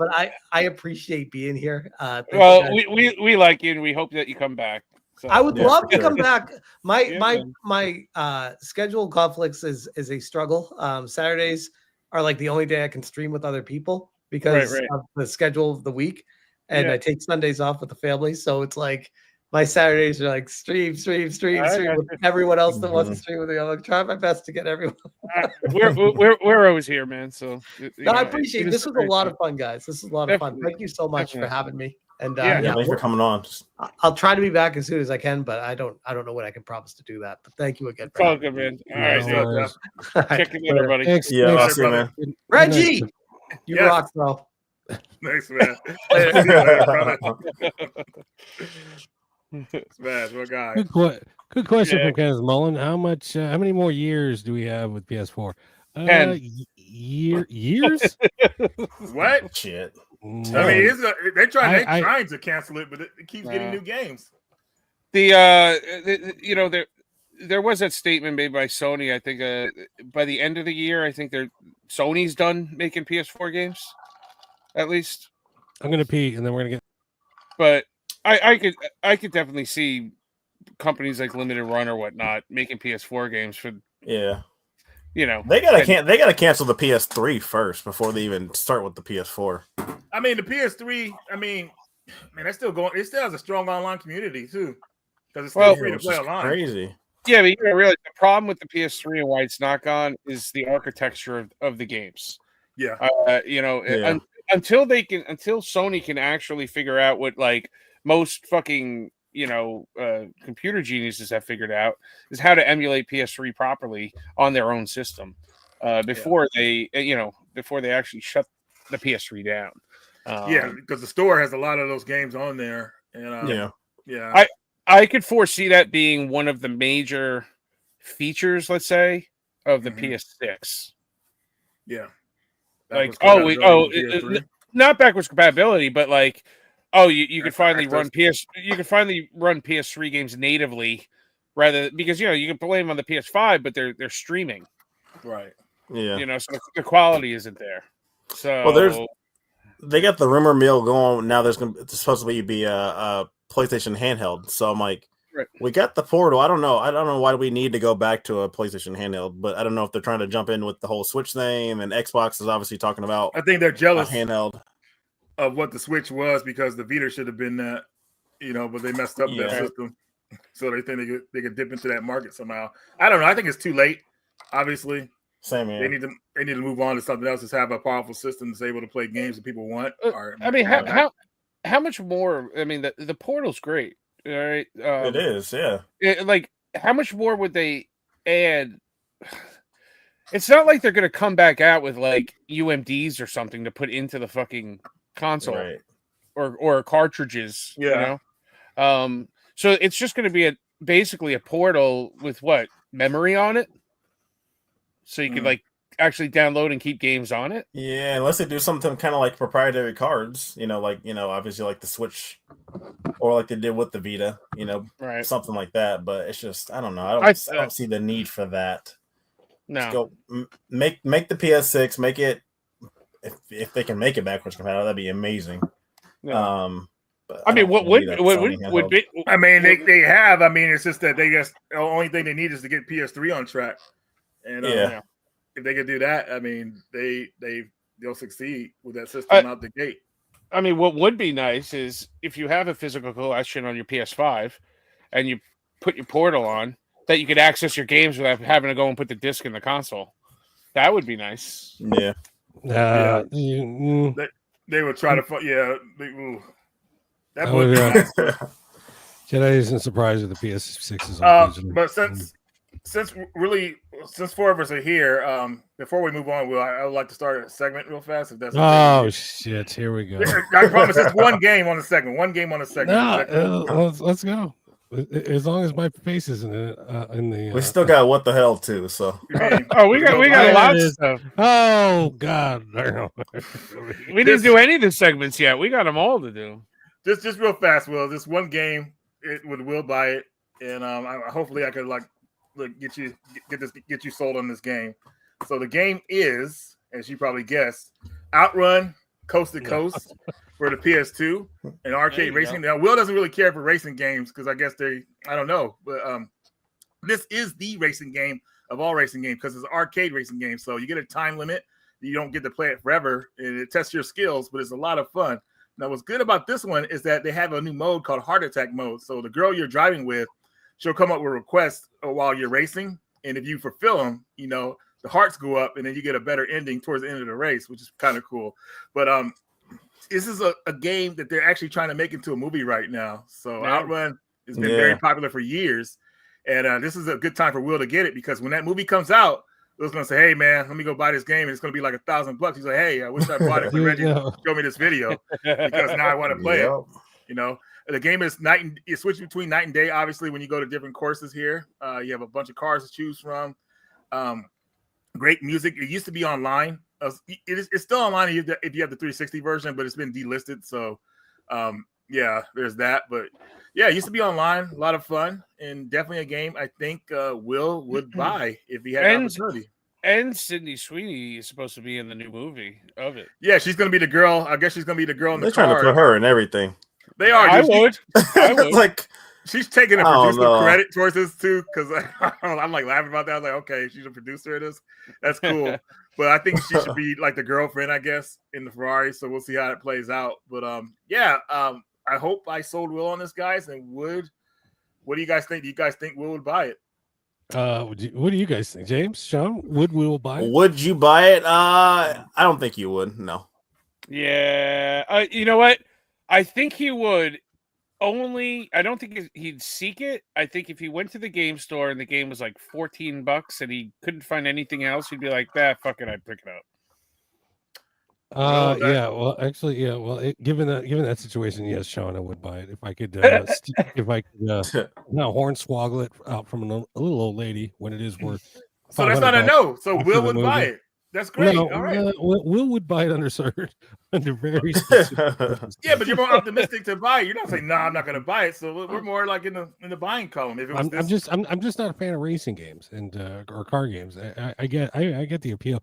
Speaker 6: I appreciate being here.
Speaker 4: Well, we like you, and we hope that you come back. So.
Speaker 6: I would love to come back. My schedule conflicts is a struggle. Saturdays are like the only day I can stream with other people because of the schedule of the week. And I take Sundays off with the family. So it's like my Saturdays are like stream with everyone else that wants to stream with me. I'm like trying my best to get everyone.
Speaker 4: we're always here, man. So
Speaker 6: I appreciate it. This was a lot of fun, guys. This is a lot of fun. Thank you so much for having me. And
Speaker 8: thanks for coming on.
Speaker 6: I'll try to be back as soon as I can, but I don't know what I can promise to do that. But thank you again.
Speaker 4: It's all good, man. All right, check in later, buddy.
Speaker 1: Thanks,
Speaker 8: Thanks, man.
Speaker 6: Reggie, you rock, bro.
Speaker 5: Thanks, man. Smash, what guy?
Speaker 1: Good question
Speaker 4: Yeah.
Speaker 1: from Kenneth Mullen. How many more years do we have with PS4?
Speaker 4: 10.
Speaker 1: Years?
Speaker 5: What?
Speaker 8: Shit.
Speaker 1: No.
Speaker 5: I mean, they're trying
Speaker 1: I-
Speaker 5: to cancel it, but it keeps getting new games.
Speaker 4: There was that statement made by Sony. I think by the end of the year, I think Sony's done making PS4 games, at least.
Speaker 1: I'm gonna pee, and then we're gonna get.
Speaker 4: But I could definitely see companies like Limited Run or whatnot making PS4 games for
Speaker 8: Yeah.
Speaker 4: They
Speaker 8: gotta cancel the PS3 first before they even start with the PS4.
Speaker 5: I mean, the PS3. I mean, man, that's still going. It still has a strong online community too, because it's still free to play online.
Speaker 8: Crazy.
Speaker 4: Yeah, but you gotta realize the problem with the PS3 and why it's not gone is the architecture of the games.
Speaker 5: Yeah.
Speaker 4: Until Sony can actually figure out what like most fucking computer geniuses have figured out is how to emulate PS3 properly on their own system before they actually shut the PS3 down.
Speaker 5: Because the store has a lot of those games on there, and
Speaker 4: I could foresee that being one of the major features, let's say, of the PS6.
Speaker 5: Yeah.
Speaker 4: Like, not backwards compatibility, but like, you could finally run PS3 games natively, because you can play them on the PS5, but they're streaming,
Speaker 5: right?
Speaker 8: Yeah,
Speaker 4: so the quality isn't there. So
Speaker 8: they got the rumor mill going now. It's supposed to be a PlayStation handheld. So I'm like, we got the Portal. I don't know why we need to go back to a PlayStation handheld, but I don't know if they're trying to jump in with the whole Switch thing, and Xbox is obviously talking about.
Speaker 5: I think they're jealous
Speaker 8: handheld
Speaker 5: of what the Switch was because the Vita should have been that, but they messed up that system, so they think they could dip into that market somehow. I don't know. I think it's too late. Obviously,
Speaker 8: same here.
Speaker 5: They need to move on to something else. Just have a powerful system that's able to play games that people want.
Speaker 4: How much more? I mean, the Portal's great. All right,
Speaker 8: it is. Yeah.
Speaker 4: Like, how much more would they add? It's not like they're going to come back out with like UMDs or something to put into the fucking console,
Speaker 8: right?
Speaker 4: Or cartridges.
Speaker 5: Yeah.
Speaker 4: So it's just going to be basically a Portal with what memory on it, so you could like actually download and keep games on it.
Speaker 8: Yeah, unless they do something kind of like proprietary cards, obviously like the Switch, or like they did with the Vita,
Speaker 4: right?
Speaker 8: Something like that. But it's just I don't know. I don't see the need for that.
Speaker 4: No,
Speaker 8: just go make the PS6, make it if they can make it backwards compatible, that'd be amazing.
Speaker 4: Yeah.
Speaker 8: But
Speaker 4: I mean, what would be?
Speaker 5: I mean, they have. I mean, it's just that the only thing they need is to get PS3 on track, and if they could do that, I mean, they'll succeed with that system out the gate.
Speaker 4: I mean, what would be nice is if you have a physical collection on your PS5 and you put your Portal on, that you could access your games without having to go and put the disc in the console. That would be nice.
Speaker 8: Yeah.
Speaker 5: They would try to. That would be nice.
Speaker 1: Jedi isn't surprised with the PS6 is on digital.
Speaker 5: But since Forever's are here, before we move on, I would like to start a segment real fast. If that's
Speaker 1: shit, here we go.
Speaker 5: I promise it's one game on a segment. One game on a segment.
Speaker 1: Let's go. As long as my face is in the.
Speaker 8: We still got what the hell too. So.
Speaker 4: We got a lot of stuff.
Speaker 1: Oh God,
Speaker 4: we didn't do any of the segments yet. We got them all to do.
Speaker 5: Just real fast, Will. This one game with Will buy it, and hopefully I could get you sold on this game. So the game is, as you probably guessed, Outrun Coast to Coast for the PS2 and arcade racing. Now Will doesn't really care for racing games because I guess I don't know, but this is the racing game of all racing games because it's an arcade racing game. So you get a time limit. You don't get to play it forever, and it tests your skills, but it's a lot of fun. Now, what's good about this one is that they have a new mode called Heart Attack mode. So the girl you're driving with, she'll come up with requests while you're racing, and if you fulfill them, the hearts go up, and then you get a better ending towards the end of the race, which is kind of cool. But this is a game that they're actually trying to make into a movie right now. So Outrun has been very popular for years, and this is a good time for Will to get it because when that movie comes out, Will's gonna say, "Hey man, let me go buy this game, and it's gonna be like $1,000." He's like, "Hey, I wish I bought it for Reggie to show me this video because now I want to play it." The game is it switches between night and day. Obviously, when you go to different courses here, you have a bunch of cars to choose from. Great music. It used to be online. It's still online if you have the 360 version, but it's been delisted. So, yeah, there's that. But yeah, it used to be online. A lot of fun, and definitely a game I think Will would buy if he had the opportunity.
Speaker 4: And Sydney Sweeney is supposed to be in the new movie of it.
Speaker 5: Yeah, she's going to be the girl. I guess she's going to be the girl in the car.
Speaker 8: They're trying to put her in everything.
Speaker 5: They are.
Speaker 4: I would.
Speaker 8: Like,
Speaker 5: she's taking a producer credit towards this too, because I'm like laughing about that. I was like, okay, she's a producer of this. That's cool. But I think she should be like the girlfriend, I guess, in the Ferrari. So we'll see how it plays out. But I hope I sold Will on this, guys. And what do you guys think? Do you guys think Will would buy it?
Speaker 1: What do you guys think, James? Sean, would Will buy it?
Speaker 8: Would you buy it? I don't think you would. No.
Speaker 4: Yeah. You know what? I think he would. I don't think he'd seek it. I think if he went to the game store and the game was like $14 and he couldn't find anything else, he'd be like, fuck it, I'd pick it up.
Speaker 1: Yeah. Well, actually, yeah. Well, given that situation, yes, Sean, I would buy it if I could. Hornswoggle it out from a little old lady when it is worth.
Speaker 5: So that's not a no. So Will would buy it. That's great.
Speaker 1: No,
Speaker 5: all right.
Speaker 1: Will would buy it under very specific.
Speaker 5: Yeah, but you're more optimistic to buy it. You're not saying no, I'm not going to buy it. So we're more like in the buying column. If it was
Speaker 1: I'm just not a fan of racing games and or car games. I get the appeal.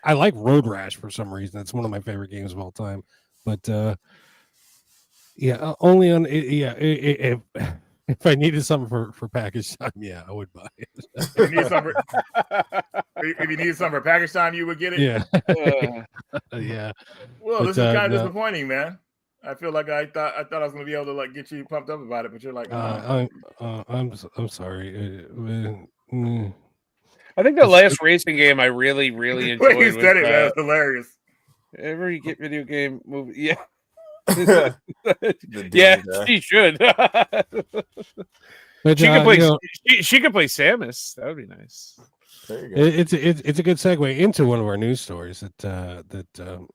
Speaker 1: I like Road Rash for some reason. It's one of my favorite games of all time. But only on if I needed something for package time, yeah, I would buy it.
Speaker 5: If you needed something for package time, you would get it.
Speaker 1: Yeah, yeah.
Speaker 5: Well, this is kind of disappointing, man. I feel like I thought I was going to be able to like get you pumped up about it, but you're like,
Speaker 1: I'm sorry.
Speaker 4: I think the last racing game I really, really enjoyed was
Speaker 5: that's hilarious.
Speaker 4: Every video game movie, yeah. She should.
Speaker 1: But,
Speaker 4: she could play Samus. That would be nice.
Speaker 1: There you go. It's a good segue into one of our news stories that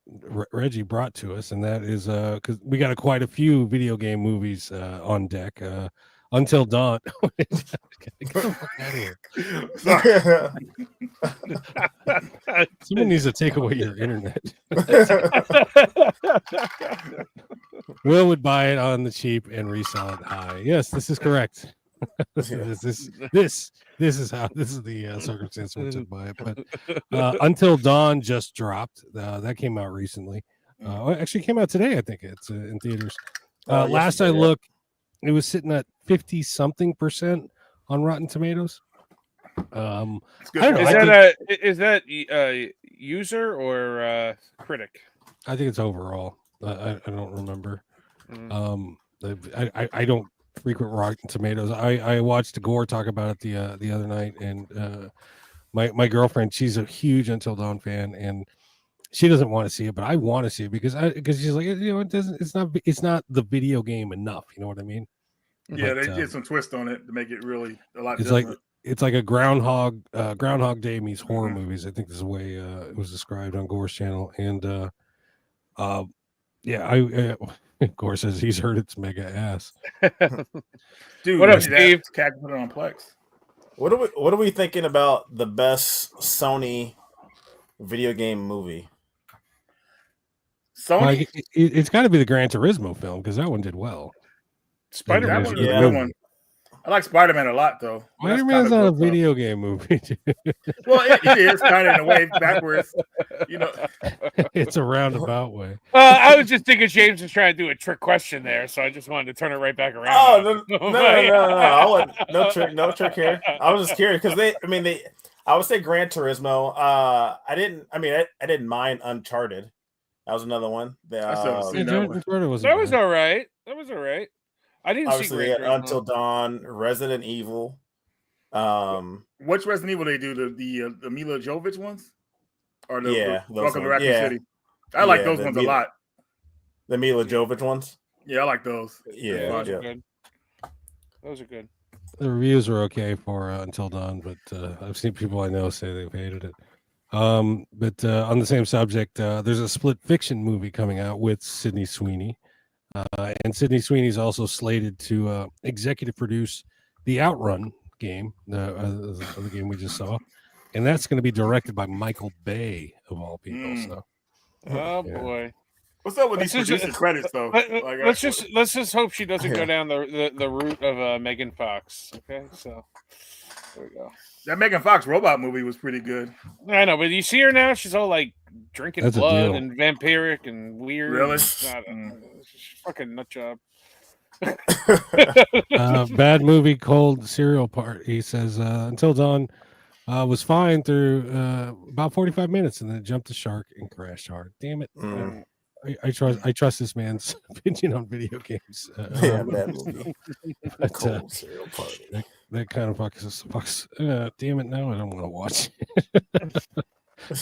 Speaker 1: Reggie brought to us, and that is because we got quite a few video game movies on deck. Until Dawn. Get the fuck out of here. Someone needs to take away your internet. Will would buy it on the cheap and resell it high. Yes, this is correct. This is the circumstance in which I'd buy it. But Until Dawn just dropped. That came out recently. Actually came out today. I think it's in theaters. Last I looked, it was sitting at 50-something% on Rotten Tomatoes. I don't know.
Speaker 4: Is that user or critic?
Speaker 1: I think it's overall. I don't remember. I don't frequent Rotten Tomatoes. I watched Gore talk about it the other night, and my girlfriend, she's a huge Until Dawn fan, and she doesn't want to see it, but I want to see it because she's like, it's not the video game enough. You know what I mean?
Speaker 5: Yeah, they did some twist on it to make it really a lot.
Speaker 1: It's
Speaker 5: different.
Speaker 1: It's like a Groundhog Day meets horror movies. I think this is the way it was described on Gore's channel, and Gore says he's heard it's mega ass.
Speaker 5: Dude,
Speaker 4: what up, Steve?
Speaker 5: Cat put it on Plex.
Speaker 8: What are we thinking about the best Sony video game movie?
Speaker 5: Sony,
Speaker 1: it's got to be the Gran Turismo film because that one did well.
Speaker 5: Spider-Man was a good one. I like Spider-Man a lot, though.
Speaker 1: Spider-Man's not a video game movie.
Speaker 5: Well, it is kind of in a way backwards. You know,
Speaker 1: it's a roundabout way.
Speaker 4: I was just thinking James was trying to do a trick question there, so I just wanted to turn it right back around.
Speaker 8: No. No trick here. I was just curious because I would say Gran Turismo. I didn't mind Uncharted. That was another one.
Speaker 1: That
Speaker 4: was all right. I didn't
Speaker 8: obviously
Speaker 4: see
Speaker 8: Until Dawn, Resident Evil.
Speaker 5: Which Resident Evil they do? The Mila Jovovich ones? Or the Welcome to Raccoon City? I like those ones a lot.
Speaker 8: The Mila Jovovich ones?
Speaker 5: Yeah, I like those.
Speaker 8: Yeah,
Speaker 4: those are good. Those are good.
Speaker 1: The reviews were okay for Until Dawn, but I've seen people I know say they've hated it. But on the same subject, there's a split fiction movie coming out with Sydney Sweeney. And Sydney Sweeney's also slated to executive produce the Outrun game, the game we just saw, and that's going to be directed by Michael Bay of all people. So,
Speaker 4: oh boy,
Speaker 5: what's up with these producer credits though?
Speaker 4: Let's just hope she doesn't go down the route of Megan Fox. Okay, so there we go.
Speaker 5: That Megan Fox robot movie was pretty good.
Speaker 4: I know, but you see her now; she's all like drinking
Speaker 1: That's a
Speaker 4: blood
Speaker 1: deal.
Speaker 4: and vampiric and weird.
Speaker 5: Really?
Speaker 4: She's fucking nut job.
Speaker 1: Bad movie, cold cereal part. He says Until Dawn was fine through about 45 minutes, and then it jumped the shark and crashed hard. Damn it! I trust this man's opinion on video games.
Speaker 8: Bad movie.
Speaker 1: But,
Speaker 8: Cold cereal party.
Speaker 1: That kind of fucks. Damn it! Now I don't want to watch.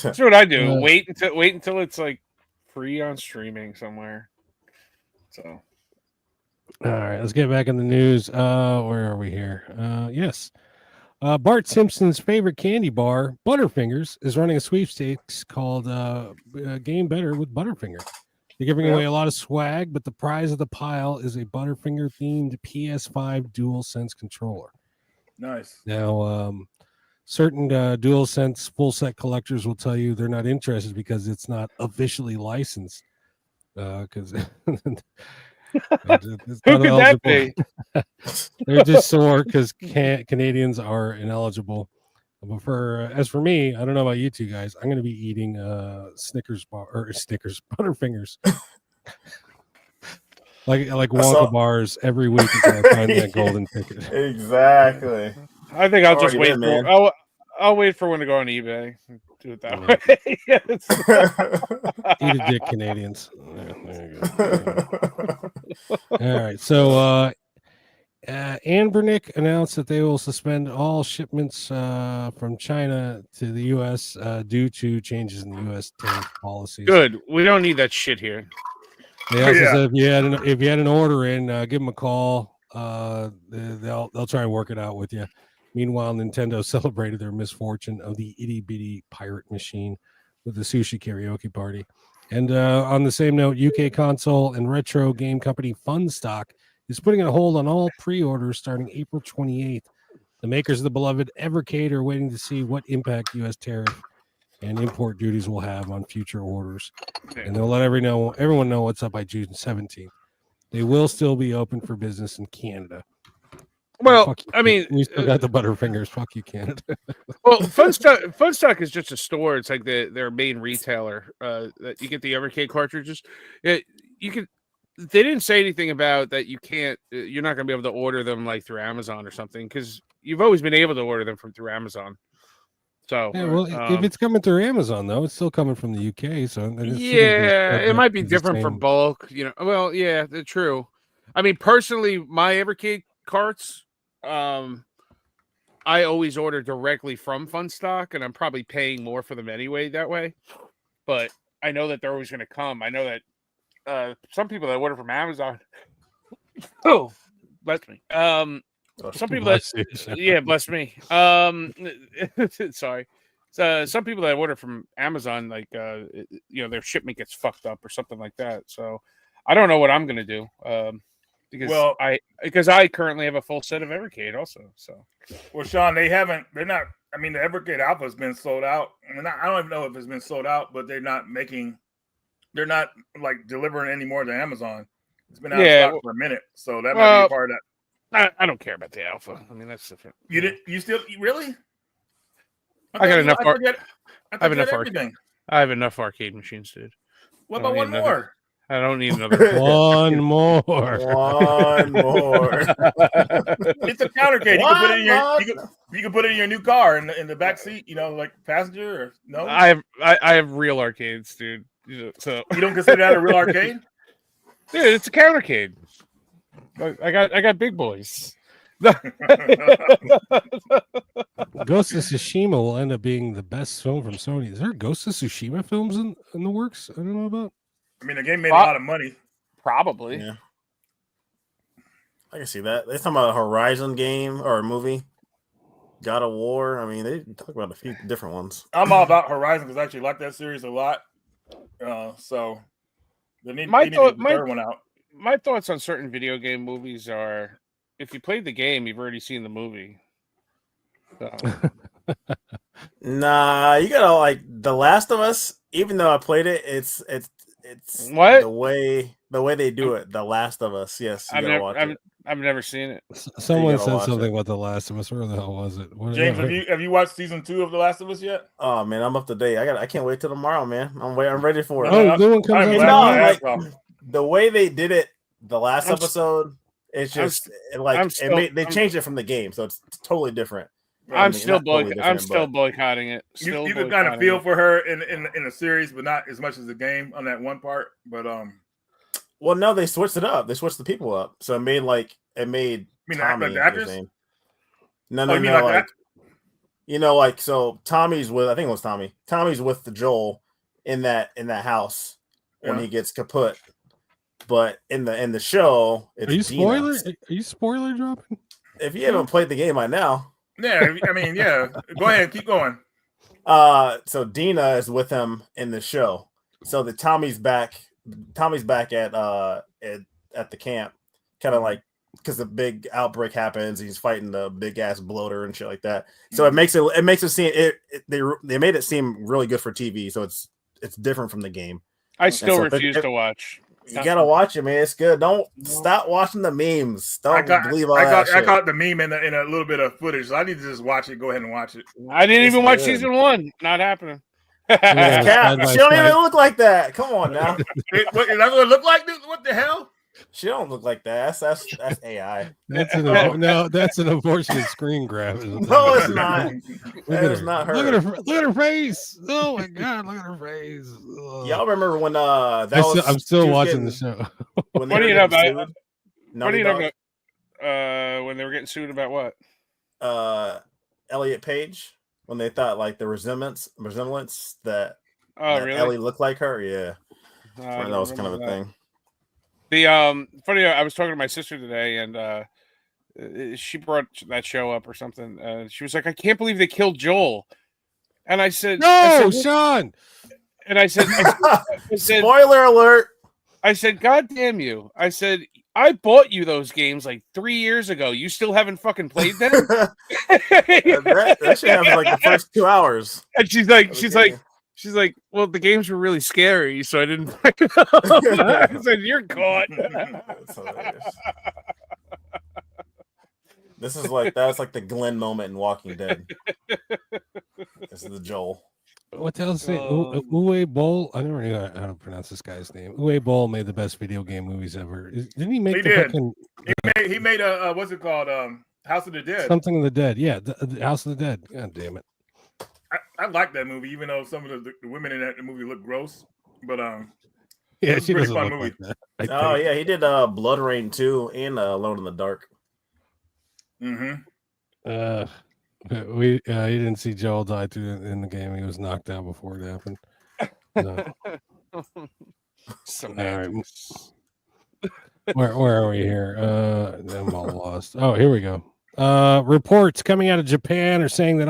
Speaker 4: That's what I do. Wait until it's like free on streaming somewhere. So,
Speaker 1: all right, let's get back in the news. Where are we here? Yes. Bart Simpson's favorite candy bar, Butterfingers, is running a sweepstakes called Game Better with Butterfinger. They're giving away a lot of swag, but the prize of the pile is a Butterfinger themed PS5 DualSense controller.
Speaker 5: Nice.
Speaker 1: Now, certain DualSense full set collectors will tell you they're not interested because it's not officially licensed. Because
Speaker 4: who could that be?
Speaker 1: They're just sore because Canadians are ineligible. But as for me, I don't know about you two guys. I'm going to be eating Snickers Butterfingers, like Wonka bars every week until I find that golden ticket.
Speaker 8: Exactly.
Speaker 4: I think I'll just wait for. I'll wait for when to go on eBay. Do it that way.
Speaker 1: Eat a dick, Canadians. There you go. All right. So Anbernic announced that they will suspend all shipments from China to the U.S. Due to changes in the U.S. tariff policies.
Speaker 4: Good. We don't need that shit here.
Speaker 1: They also said if you had an order in, give them a call. They'll try and work it out with you. Meanwhile, Nintendo celebrated their misfortune of the itty bitty pirate machine with the sushi karaoke party. And on the same note, UK console and retro game company Funstock is putting a hold on all pre-orders starting April 28th. The makers of the beloved Evercade are waiting to see what impact U.S. tariff and import duties will have on future orders. And they'll let everyone know what's up by June 17th. They will still be open for business in Canada.
Speaker 4: Well, I mean,
Speaker 1: we still got the Butterfingers. Fuck you, Canada.
Speaker 4: Well, Funstock is just a store. It's like their main retailer. That you get the Evercade cartridges. You can. They didn't say anything about that. You can't. You're not going to be able to order them like through Amazon or something because you've always been able to order them through Amazon. So,
Speaker 1: if it's coming through Amazon though, it's still coming from the UK. So
Speaker 4: it might be different for bulk. Well, yeah, true. I mean, personally, my Evercade carts. I always order directly from Funstock, and I'm probably paying more for them anyway that way. But I know that they're always going to come. I know that some people that order from Amazon. Oh, bless me. Some people bless me. Sorry. Some people that order from Amazon, like their shipment gets fucked up or something like that. So I don't know what I'm going to do. Because I currently have a full set of Evercade also. So,
Speaker 5: well, Sean, they're not. I mean, the Evercade Alpha has been sold out. I mean, I don't even know if it's been sold out, but they're not like delivering any more than Amazon. It's been out of stock for a minute, so that might be a part of
Speaker 4: that. I don't care about the Alpha. I mean, that's different.
Speaker 5: You still really?
Speaker 4: I got enough.
Speaker 5: I have enough everything.
Speaker 4: I have enough arcade machines, dude.
Speaker 5: What about one more?
Speaker 4: I don't need another.
Speaker 1: One more.
Speaker 8: One more.
Speaker 5: It's a countercade. You can put it in your new car in the back seat. Like passenger or no.
Speaker 4: I have real arcades, dude. So
Speaker 5: you don't consider that a real arcade?
Speaker 4: Dude, it's a countercade. I got big boys.
Speaker 1: Ghost of Tsushima will end up being the best film from Sony. Is there Ghost of Tsushima films in the works? I don't know about.
Speaker 5: I mean, the game made a lot of money.
Speaker 4: Probably.
Speaker 8: Yeah. I can see that. They're talking about a Horizon game or a movie. God of War. I mean, they talk about a few different ones.
Speaker 5: I'm all about Horizon because I actually like that series a lot. So they need to get the third one out.
Speaker 4: my thoughts on certain video game movies are: if you played the game, you've already seen the movie. So.
Speaker 8: Nah, you gotta like The Last of Us. Even though I played it, it's
Speaker 4: what
Speaker 8: the way they do it. The Last of Us. Yes, you gotta watch it.
Speaker 4: I've never seen it.
Speaker 1: Someone said something about The Last of Us. Where the hell was it?
Speaker 5: James, have you watched season 2 of The Last of Us yet?
Speaker 8: Oh man, I'm up to date. I can't wait till tomorrow, man. I'm ready for it.
Speaker 1: Oh, new one comes out.
Speaker 8: The way they did it, the last episode, it's just they changed it from the game, so it's totally different.
Speaker 4: I'm still boycotting it.
Speaker 5: You can kind of feel for her in the series, but not as much as the game on that one part. But
Speaker 8: well, no, they switched it up. They switched the people up, so it made Tommy
Speaker 5: the actors?
Speaker 8: No, so Tommy's with, I think it was Tommy. Tommy's with the Joel in that house when he gets kaput. But in the show, it's
Speaker 1: Are you spoiler dropping?
Speaker 8: If you haven't played the game by now.
Speaker 5: Yeah, I mean, yeah. Go ahead, keep going.
Speaker 8: So Dina is with him in the show. So the Tommy's back at the camp, kind of like because the big outbreak happens. He's fighting the big ass bloater and shit like that. So it makes it seem they made it seem really good for TV. So it's different from the game.
Speaker 4: I still refuse to watch.
Speaker 8: You gotta watch it, man. It's good. Don't stop watching the memes. Don't believe all that shit.
Speaker 5: I caught the meme in a little bit of footage. So I need to just watch it. Go ahead and watch it.
Speaker 4: I didn't even watch season 1. Not happening.
Speaker 8: She don't even look like that. Come on now.
Speaker 5: That's what it look like, dude? What the hell?
Speaker 8: She don't look like that. That's AI.
Speaker 1: That's an unfortunate screen grab.
Speaker 8: No, it's not. It's not her.
Speaker 1: Look at her face. Oh my god, look at her face. Ugh.
Speaker 8: Y'all remember when
Speaker 1: I'm still watching the show.
Speaker 4: What do you know about? What do you know about? When they were getting sued about what?
Speaker 8: Elliot Page, when they thought like the resemblance that
Speaker 4: really?
Speaker 8: Ellie looked like her. Yeah, that was kind of a thing.
Speaker 4: The funny, I was talking to my sister today, and she brought that show up or something. She was like, "I can't believe they killed Joel," and I said,
Speaker 1: "No, Sean."
Speaker 4: And I said,
Speaker 8: "Spoiler alert!"
Speaker 4: I said, "God damn you!" I said, "I bought you those games like 3 years ago. You still haven't fucking played them."
Speaker 8: that should happen like the first 2 hours.
Speaker 4: And she's like, well, the games were really scary, so I didn't play them. I said, "You're caught."
Speaker 8: That's like the Glenn moment in Walking Dead. This is the Joel.
Speaker 1: What the hell is it? Uwe Boll? I never knew how to pronounce this guy's name. Uwe Boll made the best video game movies ever. Didn't he make
Speaker 5: He made a what's it called? House of the Dead.
Speaker 1: Something of the Dead. Yeah, the House of the Dead. God damn it.
Speaker 5: I like that movie, even though some of the women in that movie look gross. But
Speaker 1: yeah, she doesn't look like that.
Speaker 8: Oh yeah, he did Blood Rain 2 and Alone in the Dark.
Speaker 5: Mm-hmm.
Speaker 1: He didn't see Joel die in the game. He was knocked out before it happened. No.
Speaker 4: So
Speaker 1: all right. Where are we here? I'm all lost. Oh, here we go. Reports coming out of Japan are saying that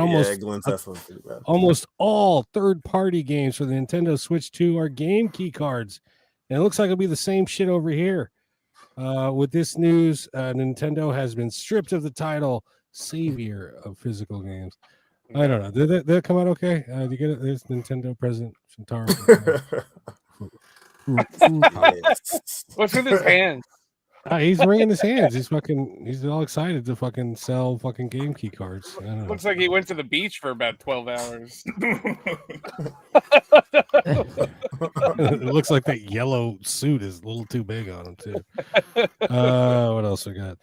Speaker 1: almost all third-party games for the Nintendo Switch 2 are game key cards, and it looks like it'll be the same shit over here. With this news, Nintendo has been stripped of the title savior of physical games. I don't know. Did that come out okay? Do you get it? There's Nintendo President Shintaro.
Speaker 4: What's with his hands?
Speaker 1: He's wringing his hands. He's all excited to fucking sell fucking game key cards.
Speaker 4: Looks like he went to the beach for about 12 hours.
Speaker 1: It looks like that yellow suit is a little too big on him too. What else we got?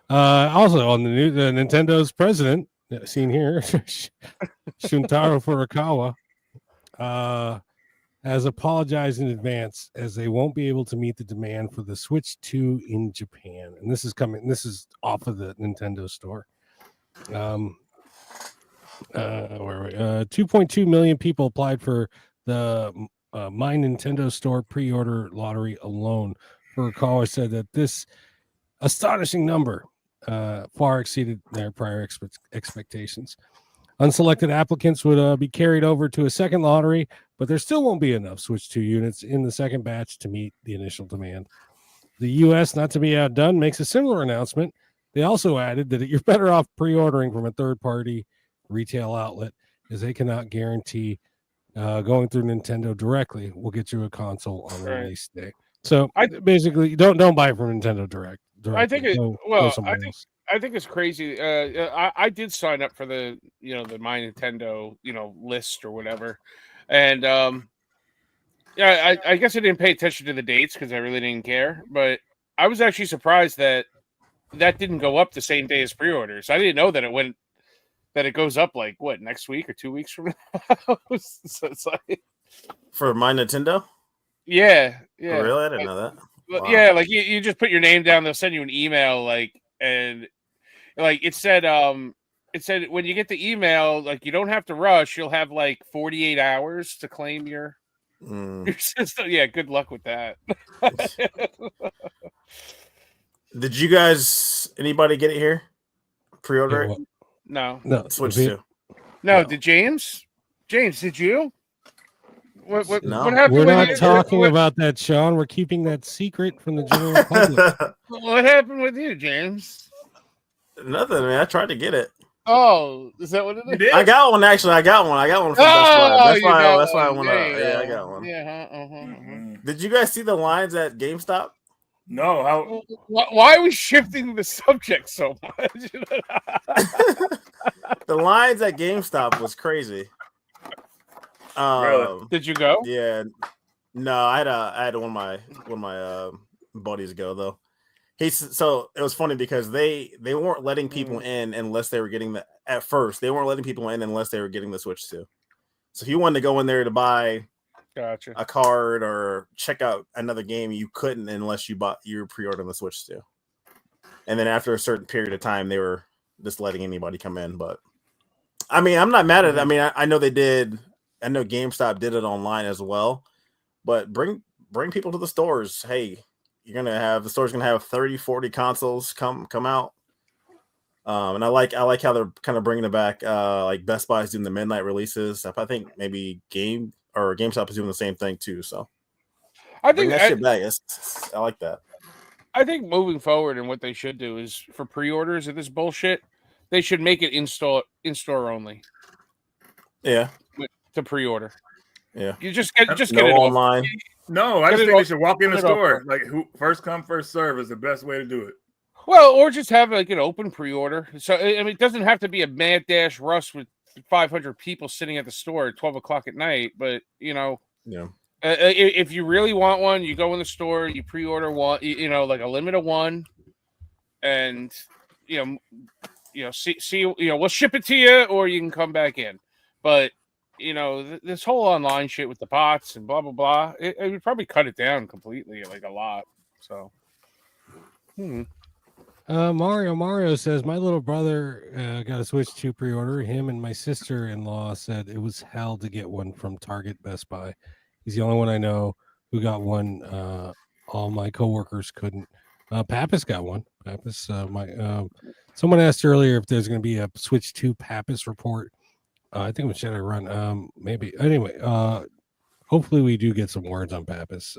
Speaker 1: Also on the Nintendo's president, seen here, Shuntaro Furukawa, has apologized in advance as they won't be able to meet the demand for the Switch 2 in Japan. And this is off of the Nintendo store. Where are we? 2.2 million people applied for the My Nintendo Store pre-order lottery alone. Furukawa said that this astonishing number far exceeded their prior expectations. Unselected applicants would be carried over to a second lottery, but there still won't be enough Switch 2 units in the second batch to meet the initial demand. The U.S., not to be outdone, makes a similar announcement. They also added that you're better off pre-ordering from a third-party retail outlet, as they cannot guarantee going through Nintendo directly will get you a console on release day. So basically, don't buy from Nintendo directly.
Speaker 4: I think it.
Speaker 1: Go somewhere else.
Speaker 4: I think it's crazy. I did sign up for the My Nintendo list or whatever, and yeah, I guess I didn't pay attention to the dates because I really didn't care. But I was actually surprised that didn't go up the same day as pre-orders. I didn't know that it goes up like what, next week or 2 weeks from now. So it's like
Speaker 8: for My Nintendo.
Speaker 4: Yeah.
Speaker 8: Oh, really? I didn't know that.
Speaker 4: Wow. Yeah, like you just put your name down. They'll send you an email, and it said when you get the email, like you don't have to rush. You'll have like 48 hours to claim your system. Yeah, good luck with that.
Speaker 8: Did you guys? Anybody get it here? Pre-order it?
Speaker 4: No.
Speaker 8: Switch to.
Speaker 4: No. Did James? James, did you? What happened?
Speaker 1: We're not talking about that, Sean. We're keeping that secret from the general public.
Speaker 4: What happened with you, James?
Speaker 8: Nothing, man. I tried to get it.
Speaker 4: Oh, is that what it is?
Speaker 5: You did?
Speaker 8: I got one actually. I got one from Best Buy. That's why I went out. Yeah, I got one.
Speaker 4: Yeah.
Speaker 8: Did you guys see the lines at GameStop?
Speaker 5: No. How?
Speaker 4: Why are we shifting the subject so much?
Speaker 8: The lines at GameStop was crazy.
Speaker 4: Really? Did you go?
Speaker 8: Yeah. No, I had one of my buddies go though. So it was funny because they weren't letting people in unless they were getting at first they weren't letting people in unless they were getting the Switch 2. So if you wanted to go in there to buy a card or check out another game, you couldn't unless you were pre-ordering the Switch 2. And then after a certain period of time, they were just letting anybody come in. But I mean, I'm not mad at it. I mean, I know they did. I know GameStop did it online as well. But bring people to the stores. Hey, the store's gonna have 30, 40 consoles come out. And I like how they're kind of bringing it back. Like Best Buy is doing the midnight releases. I think maybe GameStop is doing the same thing too. So I think that shit back. I like that.
Speaker 4: I think moving forward, and what they should do is for pre-orders of this bullshit, they should make it in store only.
Speaker 8: Yeah.
Speaker 4: To pre-order.
Speaker 8: Yeah.
Speaker 4: You just get
Speaker 8: no
Speaker 4: it
Speaker 8: online.
Speaker 5: No, I just think they should walk in the store. Like first come, first serve is the best way to do it.
Speaker 4: Well, or just have like an open pre-order. So I mean, it doesn't have to be a mad dash rush with 500 people sitting at the store at 12 o'clock at night. But
Speaker 8: yeah.
Speaker 4: If you really want one, you go in the store, you pre-order one. Like a limit of one, and see we'll ship it to you, or you can come back in. But this whole online shit with the bots and blah blah blah, it would probably cut it down completely, like a lot. So,
Speaker 1: Mario says my little brother got a Switch 2 pre-order. Him and my sister-in-law said it was hell to get one from Target, Best Buy. He's the only one I know who got one. All my coworkers couldn't. Pappas got one. Pappas, someone asked earlier if there's going to be a Switch 2 Pappas report. I think it was Shadowrun. Maybe. Anyway, hopefully we do get some words on Pappas.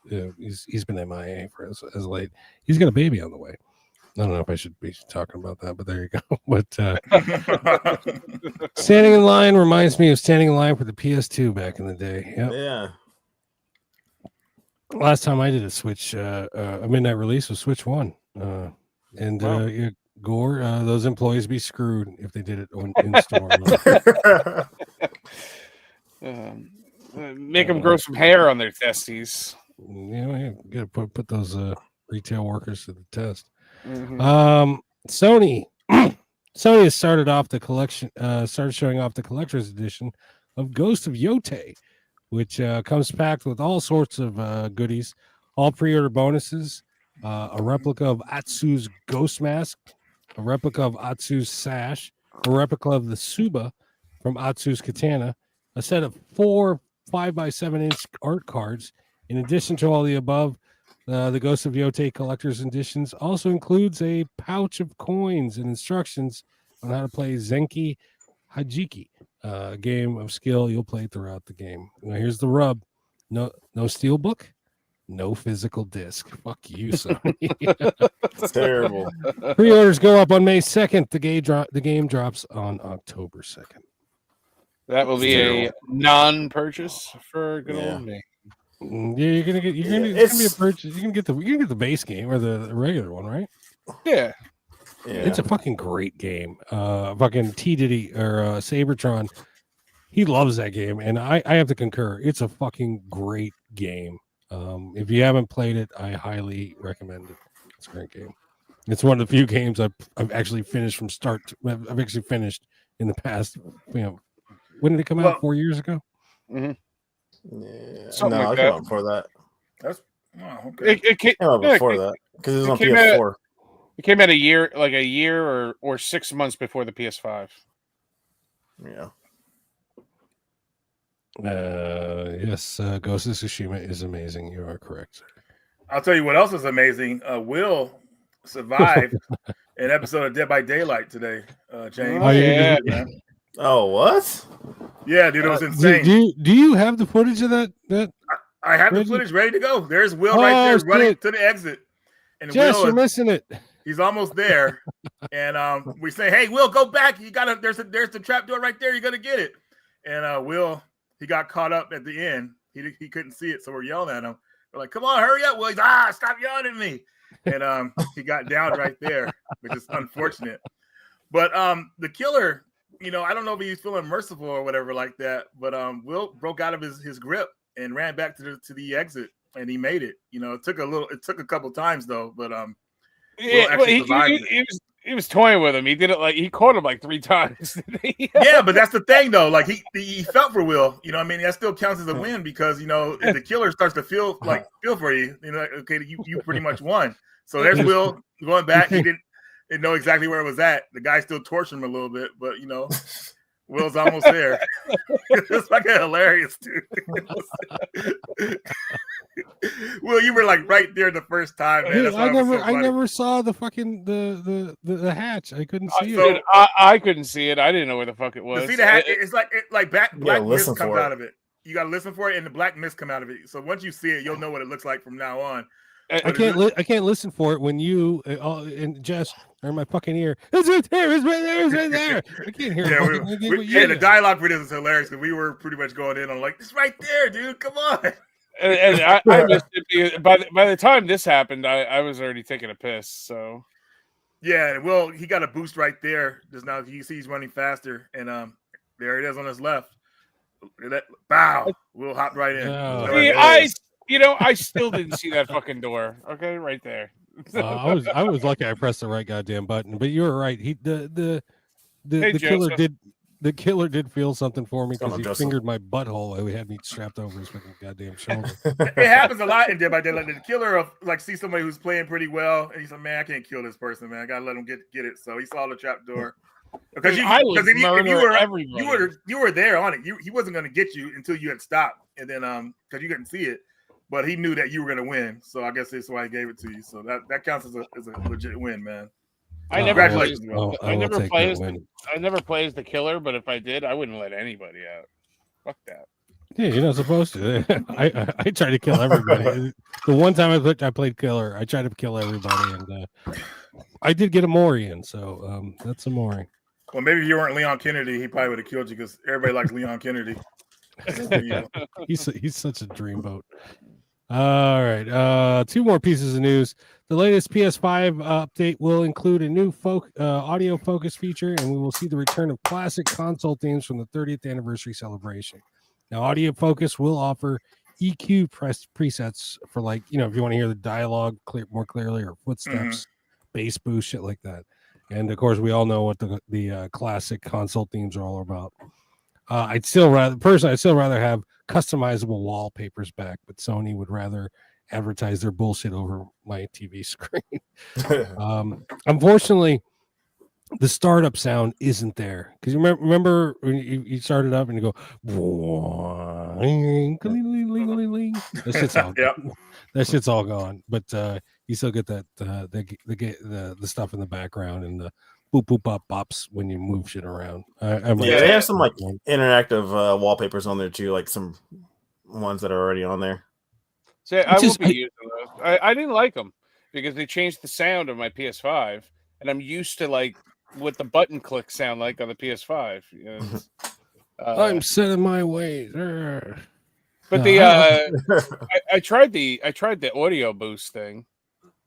Speaker 1: He's been MIA for as late. He's got a baby on the way. I don't know if I should be talking about that, but there you go. But standing in line reminds me of standing in line for the PS2 back in the day. Yep.
Speaker 8: Yeah.
Speaker 1: Last time I did a Switch, a midnight release was Switch 1. Gore, those employees be screwed if they did it in store.
Speaker 4: Make them grow some hair on their testes.
Speaker 1: You got to put those retail workers to the test.
Speaker 4: Mm-hmm.
Speaker 1: Sony has started showing off the collector's edition of Ghost of Yote, which comes packed with all sorts of goodies, all pre-order bonuses, a replica of Atsu's ghost mask, a replica of Atsu's sash, a replica of the Suba from Atsu's katana, a set of 4 5x7-inch art cards. In addition to all the above, the Ghost of Yote collector's editions also includes a pouch of coins and instructions on how to play Zenki Hajiki, a game of skill you'll play throughout the game. Now, here's the rub: no steel book, No physical disc. Fuck you, Sony.
Speaker 8: It's terrible.
Speaker 1: Pre-orders go up on May 2nd. The game drops on October 2nd.
Speaker 4: That will be a non-purchase for good old me.
Speaker 1: Yeah, you're gonna get. It's gonna be a purchase. You can get the base game or the regular one, right?
Speaker 4: Yeah.
Speaker 1: It's a fucking great game. Fucking T Diddy or Sabertron, he loves that game, and I have to concur. It's a fucking great game. If you haven't played it, I highly recommend it. It's a great game. It's one of the few games I've actually finished from start. I've actually finished in the past. When did it come out? 4 years ago.
Speaker 8: Yeah,
Speaker 4: Something
Speaker 8: no,
Speaker 4: like
Speaker 8: I came
Speaker 4: that.
Speaker 8: out before that.
Speaker 5: That's okay.
Speaker 4: It came
Speaker 8: out before that because it was on
Speaker 4: came
Speaker 8: PS4.
Speaker 4: It came out a year or 6 months before the PS5.
Speaker 8: Yeah.
Speaker 1: Yes, Ghost of Tsushima is amazing. You are correct.
Speaker 5: I'll tell you what else is amazing. Will survived an episode of Dead by Daylight today. James.
Speaker 1: Oh, yeah.
Speaker 8: Oh, what?
Speaker 5: Yeah, dude, it was insane.
Speaker 1: Do you have the footage of that?
Speaker 5: I have the footage ready to go. There's Will right there running to the exit. And
Speaker 1: Jess,
Speaker 5: Will
Speaker 1: you're missing it.
Speaker 5: He's almost there. And we say, hey, Will, go back. You gotta there's the trap door right there. You're gonna get it. And Will, he got caught up at the end. He couldn't see it, so we're yelling at him. We're like, come on, hurry up. Will, he's stop yelling at me. And he got down right there, which is unfortunate. But the killer, I don't know if he's feeling merciful or whatever like that, but Will broke out of his grip and ran back to the exit, and he made it. It took a couple times though, but
Speaker 4: he was toying with him. He did it he caught him 3 times.
Speaker 5: Yeah, but that's the thing though. Like he felt for Will. I mean, that still counts as a win because if the killer starts to feel for you. Okay, you pretty much won. So there's Will going back. He didn't know exactly where it was at. The guy still tortured him a little bit, but Will's almost there. It's fucking hilarious, dude. Will, you were right there the first time, man. That's
Speaker 1: I never saw the fucking the hatch. I couldn't see
Speaker 4: it. I couldn't see it. I didn't know where the fuck it was.
Speaker 5: To see the hatch, it's black mist comes out of it. You gotta listen for it, and the black mist come out of it. So once you see it, you'll know what it looks like from now on.
Speaker 1: I can't listen for it when you and Jess are in my fucking ear. It's right there. It's right there. It's right there. I can't hear it.
Speaker 5: The dialogue for this is hilarious because we were pretty much going in on it's right there, dude. Come on.
Speaker 4: And I missed it. By the time this happened, I was already taking a piss. So
Speaker 5: yeah, well, he got a boost right there. Just now, you see he's running faster, and there it is on his left. Bow. Will hop right in.
Speaker 4: I still didn't see that fucking door. Okay, right there.
Speaker 1: I was lucky I pressed the right goddamn button, but you were right. The killer did feel something for me because he fingered my butthole. He had me strapped over his fucking goddamn shoulder.
Speaker 5: It happens a lot in Dead by Daylight. The killer see somebody who's playing pretty well, and he's like, man, I can't kill this person, man. I gotta let him get it. So he saw the trap door. Because you were there on it. He wasn't going to get you until you had stopped, and then because you couldn't see it, but he knew that you were going to win. So I guess that's why he gave it to you. So that counts as a legit win, man. Congratulations.
Speaker 4: I never play as the killer, but if I did, I wouldn't let anybody out. Fuck that.
Speaker 1: Yeah, you're not supposed to. I try to kill everybody. The one time I played killer, I tried to kill everybody, and I did get a Mori in. So that's a Mori.
Speaker 5: Well, maybe if you weren't Leon Kennedy, he probably would have killed you because everybody likes Leon Kennedy.
Speaker 1: He's such a dreamboat. All right, 2 more pieces of news. The latest PS5 update will include a new audio focus feature, and we will see the return of classic console themes from the 30th anniversary celebration. Now, audio focus will offer EQ presets for if you want to hear the dialogue more clearly or footsteps, bass boost, shit like that. And of course, we all know what the classic console themes are all about. I'd still rather have customizable wallpapers back, but Sony would rather advertise their bullshit over my TV screen. Unfortunately, the startup sound isn't there because you remember when you started up and you go, that shit's all gone. That shit's all gone. But you still get that the stuff in the background and the boop boop bop bops when you move shit around.
Speaker 8: They have some interactive wallpapers on there too, like some ones that are already on there.
Speaker 4: So I won't be using those. I didn't like them because they changed the sound of my PS5, and I'm used to like what the button clicks sound like on the PS5. You know,
Speaker 1: I'm set in my ways.
Speaker 4: But I tried the audio boost thing,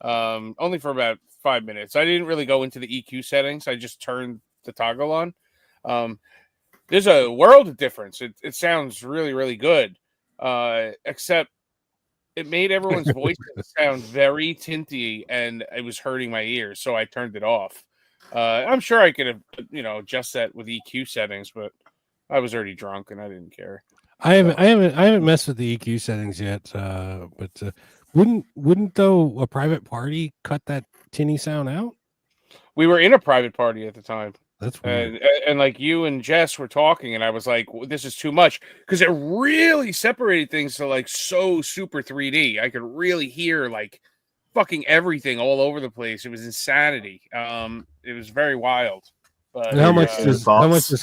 Speaker 4: only for about 5 minutes. I didn't really go into the EQ settings. I just turned the toggle on. There's a world of difference. It sounds really, really good, except it made everyone's voices sound very tinty, and it was hurting my ears. So I turned it off. I'm sure I could have, adjust that with EQ settings, but I was already drunk and I didn't care.
Speaker 1: I haven't messed with the EQ settings yet. But wouldn't though a private party cut that tinny sound out?
Speaker 4: We were in a private party at the time.
Speaker 1: That's weird.
Speaker 4: And like you and Jess were talking, and I was like, "This is too much," because it really separated things to like so super 3D. I could really hear like fucking everything all over the place. It was insanity. It was very wild. But
Speaker 1: And how much does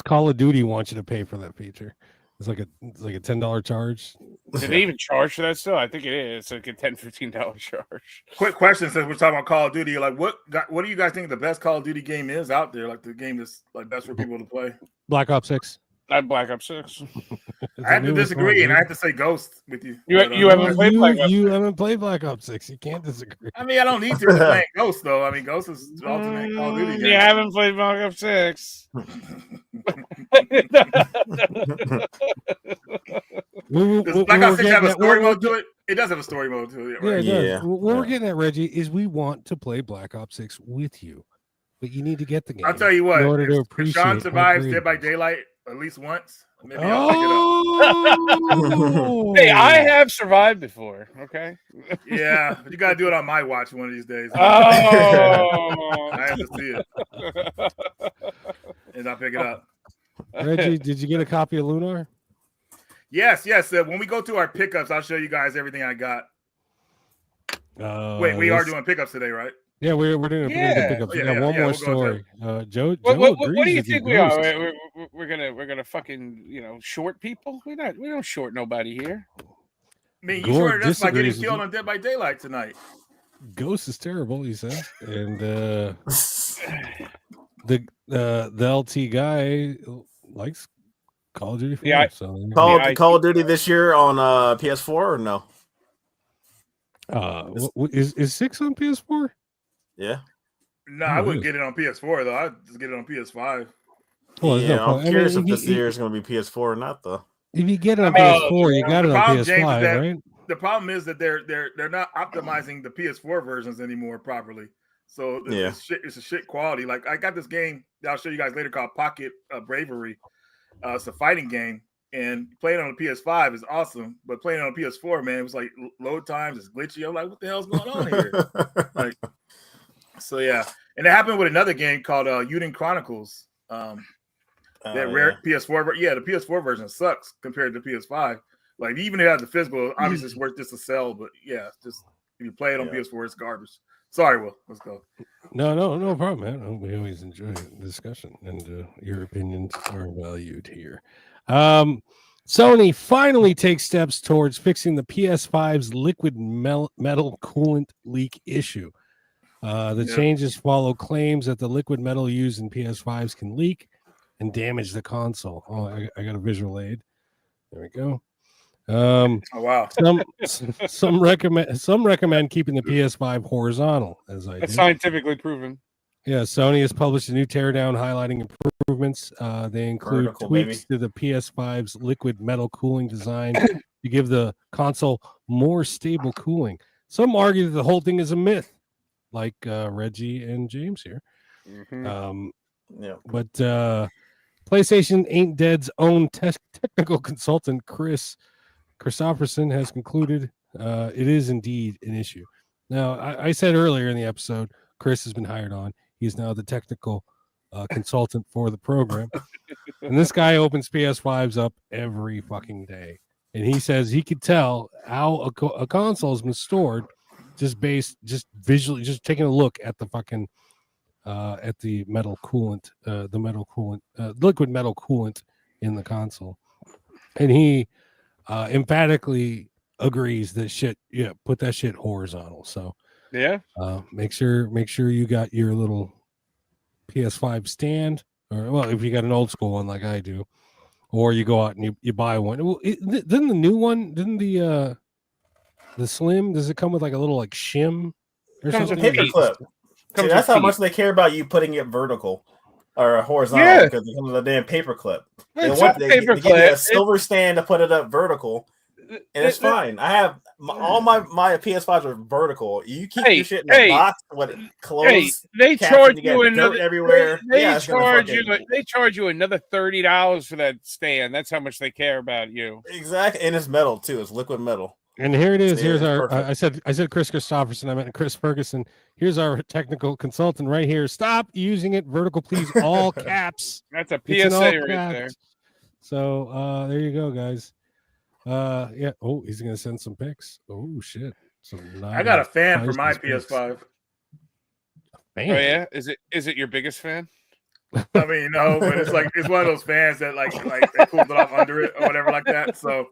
Speaker 1: Call of Duty want you to pay for that feature? It's like a $10 charge.
Speaker 4: Did they even charge for that still? I think it is. It's like a $10-15 charge.
Speaker 5: Quick question, since we're talking about Call of Duty, like what do you guys think the best Call of Duty game is out there? Like the game that's like best for people to play?
Speaker 1: Black Ops 6.
Speaker 4: Black Ops 6.
Speaker 5: I have to disagree, and I have to say Ghost with you.
Speaker 4: You haven't played Black Ops 6.
Speaker 1: You haven't played Black Ops 6. You can't disagree.
Speaker 5: I mean, I don't need to play Ghost though. I mean, Ghost is the ultimate Call of Duty game.
Speaker 4: You haven't played Black Ops 6.
Speaker 5: Does Black Ops 6 have a story mode to it? It does have a story mode to it, right?
Speaker 1: Yeah, it does. What we're getting at, Reggie, is we want to play Black Ops 6 with you, but you need to get the game.
Speaker 5: I'll tell you what.
Speaker 1: In order to
Speaker 5: If
Speaker 1: appreciate
Speaker 5: Sean survives
Speaker 1: how
Speaker 5: Dead by
Speaker 1: great
Speaker 5: Daylight at least once, maybe I'll pick it
Speaker 1: Oh!
Speaker 4: Hey, I have survived before. Okay.
Speaker 5: up. Yeah, but you gotta do it on my watch one of these days.
Speaker 4: Oh.
Speaker 5: I have to see it, and I'll pick it up.
Speaker 1: Reggie, did you get a copy of Lunar?
Speaker 5: Yes. When we go to our pickups, I'll show you guys everything I got. Wait, we are doing pickups today, right?
Speaker 1: Yeah, we're doing pickups. We got one more story. Joe,
Speaker 4: what do you
Speaker 1: agrees
Speaker 4: think
Speaker 1: with
Speaker 4: we
Speaker 1: you.
Speaker 4: are? We're gonna fucking short people? We don't short nobody here.
Speaker 5: I mean, you
Speaker 1: Gore
Speaker 5: shorted us by getting
Speaker 1: disagrees with
Speaker 5: killed
Speaker 1: you.
Speaker 5: on Dead by Daylight tonight.
Speaker 1: Ghost is terrible, he says, and the LT guy likes Call of Duty 4.
Speaker 4: Yeah,
Speaker 1: so
Speaker 8: Call of Duty this year on PS4 or no?
Speaker 1: Is 6 on PS4?
Speaker 8: Yeah.
Speaker 5: No, I wouldn't get it on PS4 though. I'd just get it on PS5.
Speaker 1: Well,
Speaker 8: Yeah, I'm curious if this year is going to be PS4 or not, though.
Speaker 1: If you get it on PS4, you got it on
Speaker 5: problem,
Speaker 1: PS5,
Speaker 5: James, is that
Speaker 1: right?
Speaker 5: The problem is that they're not optimizing the PS4 versions anymore properly. So it's a shit quality. Like I got this game that I'll show you guys later called Pocket Bravery. It's a fighting game, and playing on the PS5 is awesome, but playing on the PS4, man, it was like load times, it's glitchy. I'm like, what the hell's going on here? Like, so yeah, and it happened with another game called Yote Chronicles. Rare PS4, the PS4 version sucks compared to PS5. Like even if it has the physical, obviously it's worth just to sell, but yeah, just if you play it on PS4, it's garbage. Sorry, Will. Let's go.
Speaker 1: No problem, man. We always enjoy the discussion, and your opinions are valued here. Sony finally takes steps towards fixing the PS5's liquid metal coolant leak issue. The changes follow claims that the liquid metal used in PS5s can leak and damage the console. Oh, I got a visual aid. There we go.
Speaker 5: Oh wow.
Speaker 1: Some recommend keeping the PS5 horizontal, as I
Speaker 4: It's
Speaker 1: did.
Speaker 4: scientifically proven.
Speaker 1: Yeah, Sony has published a new teardown highlighting improvements. They include
Speaker 8: Vertical,
Speaker 1: tweaks to the PS5's liquid metal cooling design to give the console more stable cooling. Some argue that the whole thing is a myth, like Reggie and James here. But PlayStation Ain't Dead's own technical consultant, Chris Christopherson, has concluded it is indeed an issue. Now, I said earlier in the episode, Chris has been hired on. He's now the technical consultant for the program. And this guy opens PS5s up every fucking day. And he says he could tell how a console has been stored just visually, just taking a look at the fucking at the metal coolant, liquid metal coolant in the console. And he emphatically agrees that shit. Yeah, put that shit horizontal. So
Speaker 4: Yeah.
Speaker 1: make sure you got your little PS5 stand, or well, if you got an old school one like I do, or you go out and you buy one. Well, didn't the new one? Didn't the Slim? Does it come with like a little like shim or
Speaker 4: Comes
Speaker 1: something?
Speaker 4: with
Speaker 8: Paper
Speaker 4: feet.
Speaker 8: clip. See,
Speaker 4: Comes
Speaker 8: that's
Speaker 4: with
Speaker 8: how much
Speaker 4: feet.
Speaker 8: they care about you putting it vertical or horizontal
Speaker 4: Yeah.
Speaker 8: because it comes with a damn paper clip. They
Speaker 4: It's
Speaker 8: want
Speaker 4: a
Speaker 8: they
Speaker 4: paper
Speaker 8: give you
Speaker 4: clip.
Speaker 8: a silver stand to put it up vertical, and it's fine. I have all my PS5s are vertical. You keep your shit in a box with closed.
Speaker 4: They
Speaker 8: caps
Speaker 4: charge
Speaker 8: and you
Speaker 4: you
Speaker 8: get
Speaker 4: another.
Speaker 8: dirt everywhere.
Speaker 4: They
Speaker 8: It's gonna
Speaker 4: charge you.
Speaker 8: fucking
Speaker 4: They charge you another $30 for that stand. That's how much they care about you.
Speaker 8: exactly, and it's metal too. It's liquid metal.
Speaker 1: And here it is.
Speaker 8: Yeah,
Speaker 1: Here's
Speaker 8: it's
Speaker 1: our.
Speaker 8: perfect.
Speaker 1: I said Chris Christopherson. I meant Chris Ferguson. Here's our technical consultant right here. Stop using it vertical, please. All caps.
Speaker 4: That's a
Speaker 1: It's in all
Speaker 4: PSA right
Speaker 1: caps.
Speaker 4: there.
Speaker 1: So there you go, guys. Yeah. Oh, he's gonna send some pics. Oh shit.
Speaker 5: I got a fan for my PS5.
Speaker 1: Man.
Speaker 4: Oh yeah, is it your biggest fan?
Speaker 5: I mean, no, but it's like it's one of those fans that like they pulled it off under it or whatever like that. So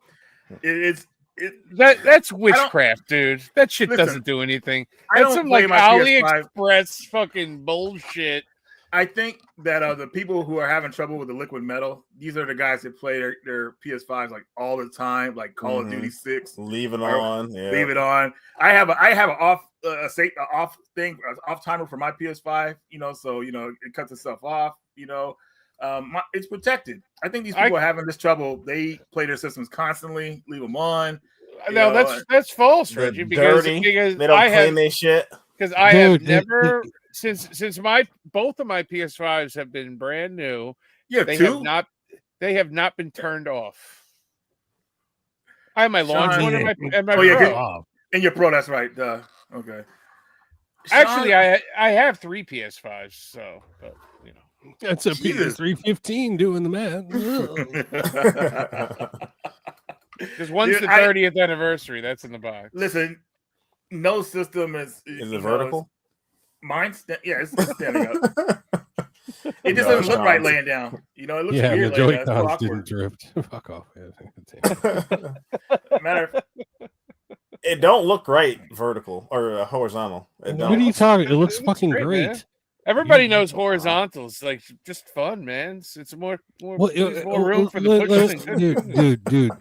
Speaker 4: that's witchcraft, dude. That shit doesn't do anything. That's some like AliExpress fucking bullshit.
Speaker 5: I think that the people who are having trouble with the liquid metal, these are the guys that play their PS5s like all the time, like Call of Duty 6.
Speaker 8: Leave it on. Yeah.
Speaker 5: Leave it on. I have an off timer for my PS5, so it cuts itself off, it's protected. I think these people are having this trouble. They play their systems constantly, leave them on.
Speaker 4: No, that's false, Reggie, because they don't
Speaker 8: clean their shit.
Speaker 4: Because I have never since both of my PS5s have been brand new.
Speaker 5: Yeah,
Speaker 4: they have not been turned off. I have my launch one and my
Speaker 5: Pro. And your Pro, that's right. Okay.
Speaker 4: Actually, I have 3 PS5s, so but
Speaker 1: that's a PS315 doing the math.
Speaker 4: Because one's the 30th anniversary. That's in the box.
Speaker 5: Listen, no system is
Speaker 8: it vertical?
Speaker 5: Mine's it's standing up. It just doesn't look right laying down. It looks weird.
Speaker 1: The Joy-Cons didn't drift. Fuck off.
Speaker 5: Matter.
Speaker 8: It don't look right vertical or horizontal.
Speaker 1: What are you talking? It looks fucking great.
Speaker 4: Everybody knows horizontals, like just fun, man. It's more room for the
Speaker 1: dude.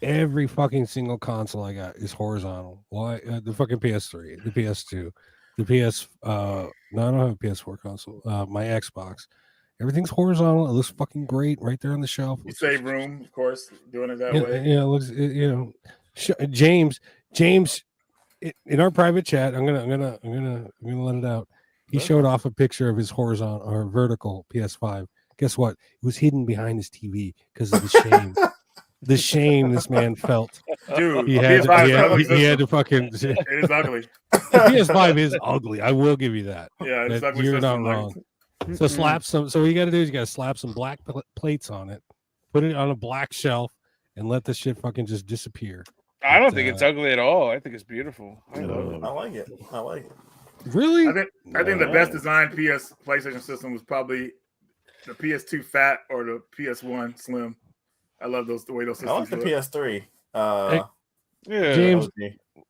Speaker 1: Every fucking single console I got is horizontal. Why? The fucking PS3, the PS2, the PS. No, I don't have a PS4 console. My Xbox. Everything's horizontal. It looks fucking great right there on the shelf.
Speaker 5: You save room, of course, doing it that way.
Speaker 1: Yeah, it looks. James. In our private chat, I'm gonna let it out. He showed off a picture of his horizontal or vertical PS5. Guess what? It was hidden behind his TV because of the shame. The shame this man felt.
Speaker 5: Dude,
Speaker 1: he had to fucking.
Speaker 5: It is ugly.
Speaker 1: The PS5 is ugly. I will give you that.
Speaker 5: Yeah, it's ugly.
Speaker 1: You're not wrong. So slap some. So what you got to do is you got to slap some black plates on it, put it on a black shelf, and let this shit fucking just disappear.
Speaker 4: I don't think it's ugly at all. I think it's beautiful. I
Speaker 8: like it.
Speaker 1: Really?
Speaker 5: I think the best designed PlayStation system was probably the PS2 Fat or the PS1 Slim. I love the way those systems
Speaker 8: I like the PS3.
Speaker 1: James,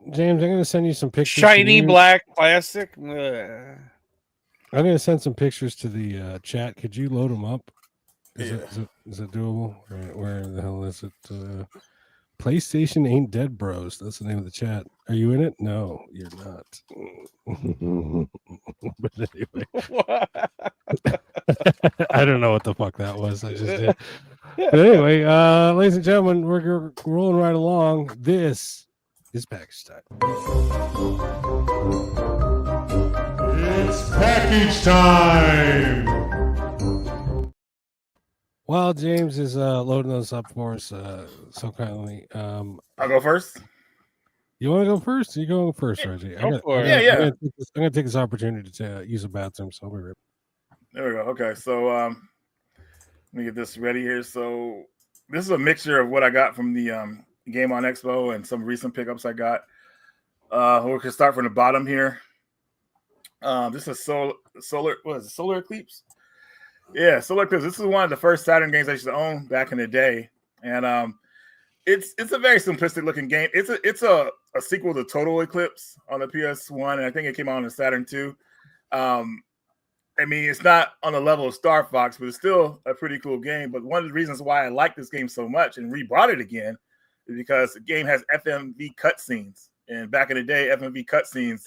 Speaker 1: I'm going to send you some pictures.
Speaker 4: Shiny black plastic.
Speaker 1: I'm going to send some pictures to the chat. Could you load them up? Is it doable? Where the hell is it? PlayStation ain't dead, bros. That's the name of the chat. Are you in it? No, you're not. But anyway, I don't know what the fuck that was. I just did. But anyway, ladies and gentlemen, we're rolling right along. This is package time.
Speaker 3: It's package time.
Speaker 1: While James is loading those up for us so kindly,
Speaker 5: I'll go first.
Speaker 1: You want to go first? You go first, Reggie. I'm going to take this opportunity to use a bathroom, so I'll be right back.
Speaker 5: There we go. Okay, so let me get this ready here. So this is a mixture of what I got from the Game On Expo and some recent pickups I got. We can start from the bottom here. This is Solar Eclipse? Yeah, Solar Eclipse. This is one of the first Saturn games I used to own back in the day. And It's a very simplistic looking game. It's a sequel to Total Eclipse on the PS1, and I think it came out on the Saturn too. I mean, it's not on the level of Star Fox, but it's still a pretty cool game. But one of the reasons why I like this game so much and rebought it again is because the game has FMV cutscenes. And back in the day, FMV cutscenes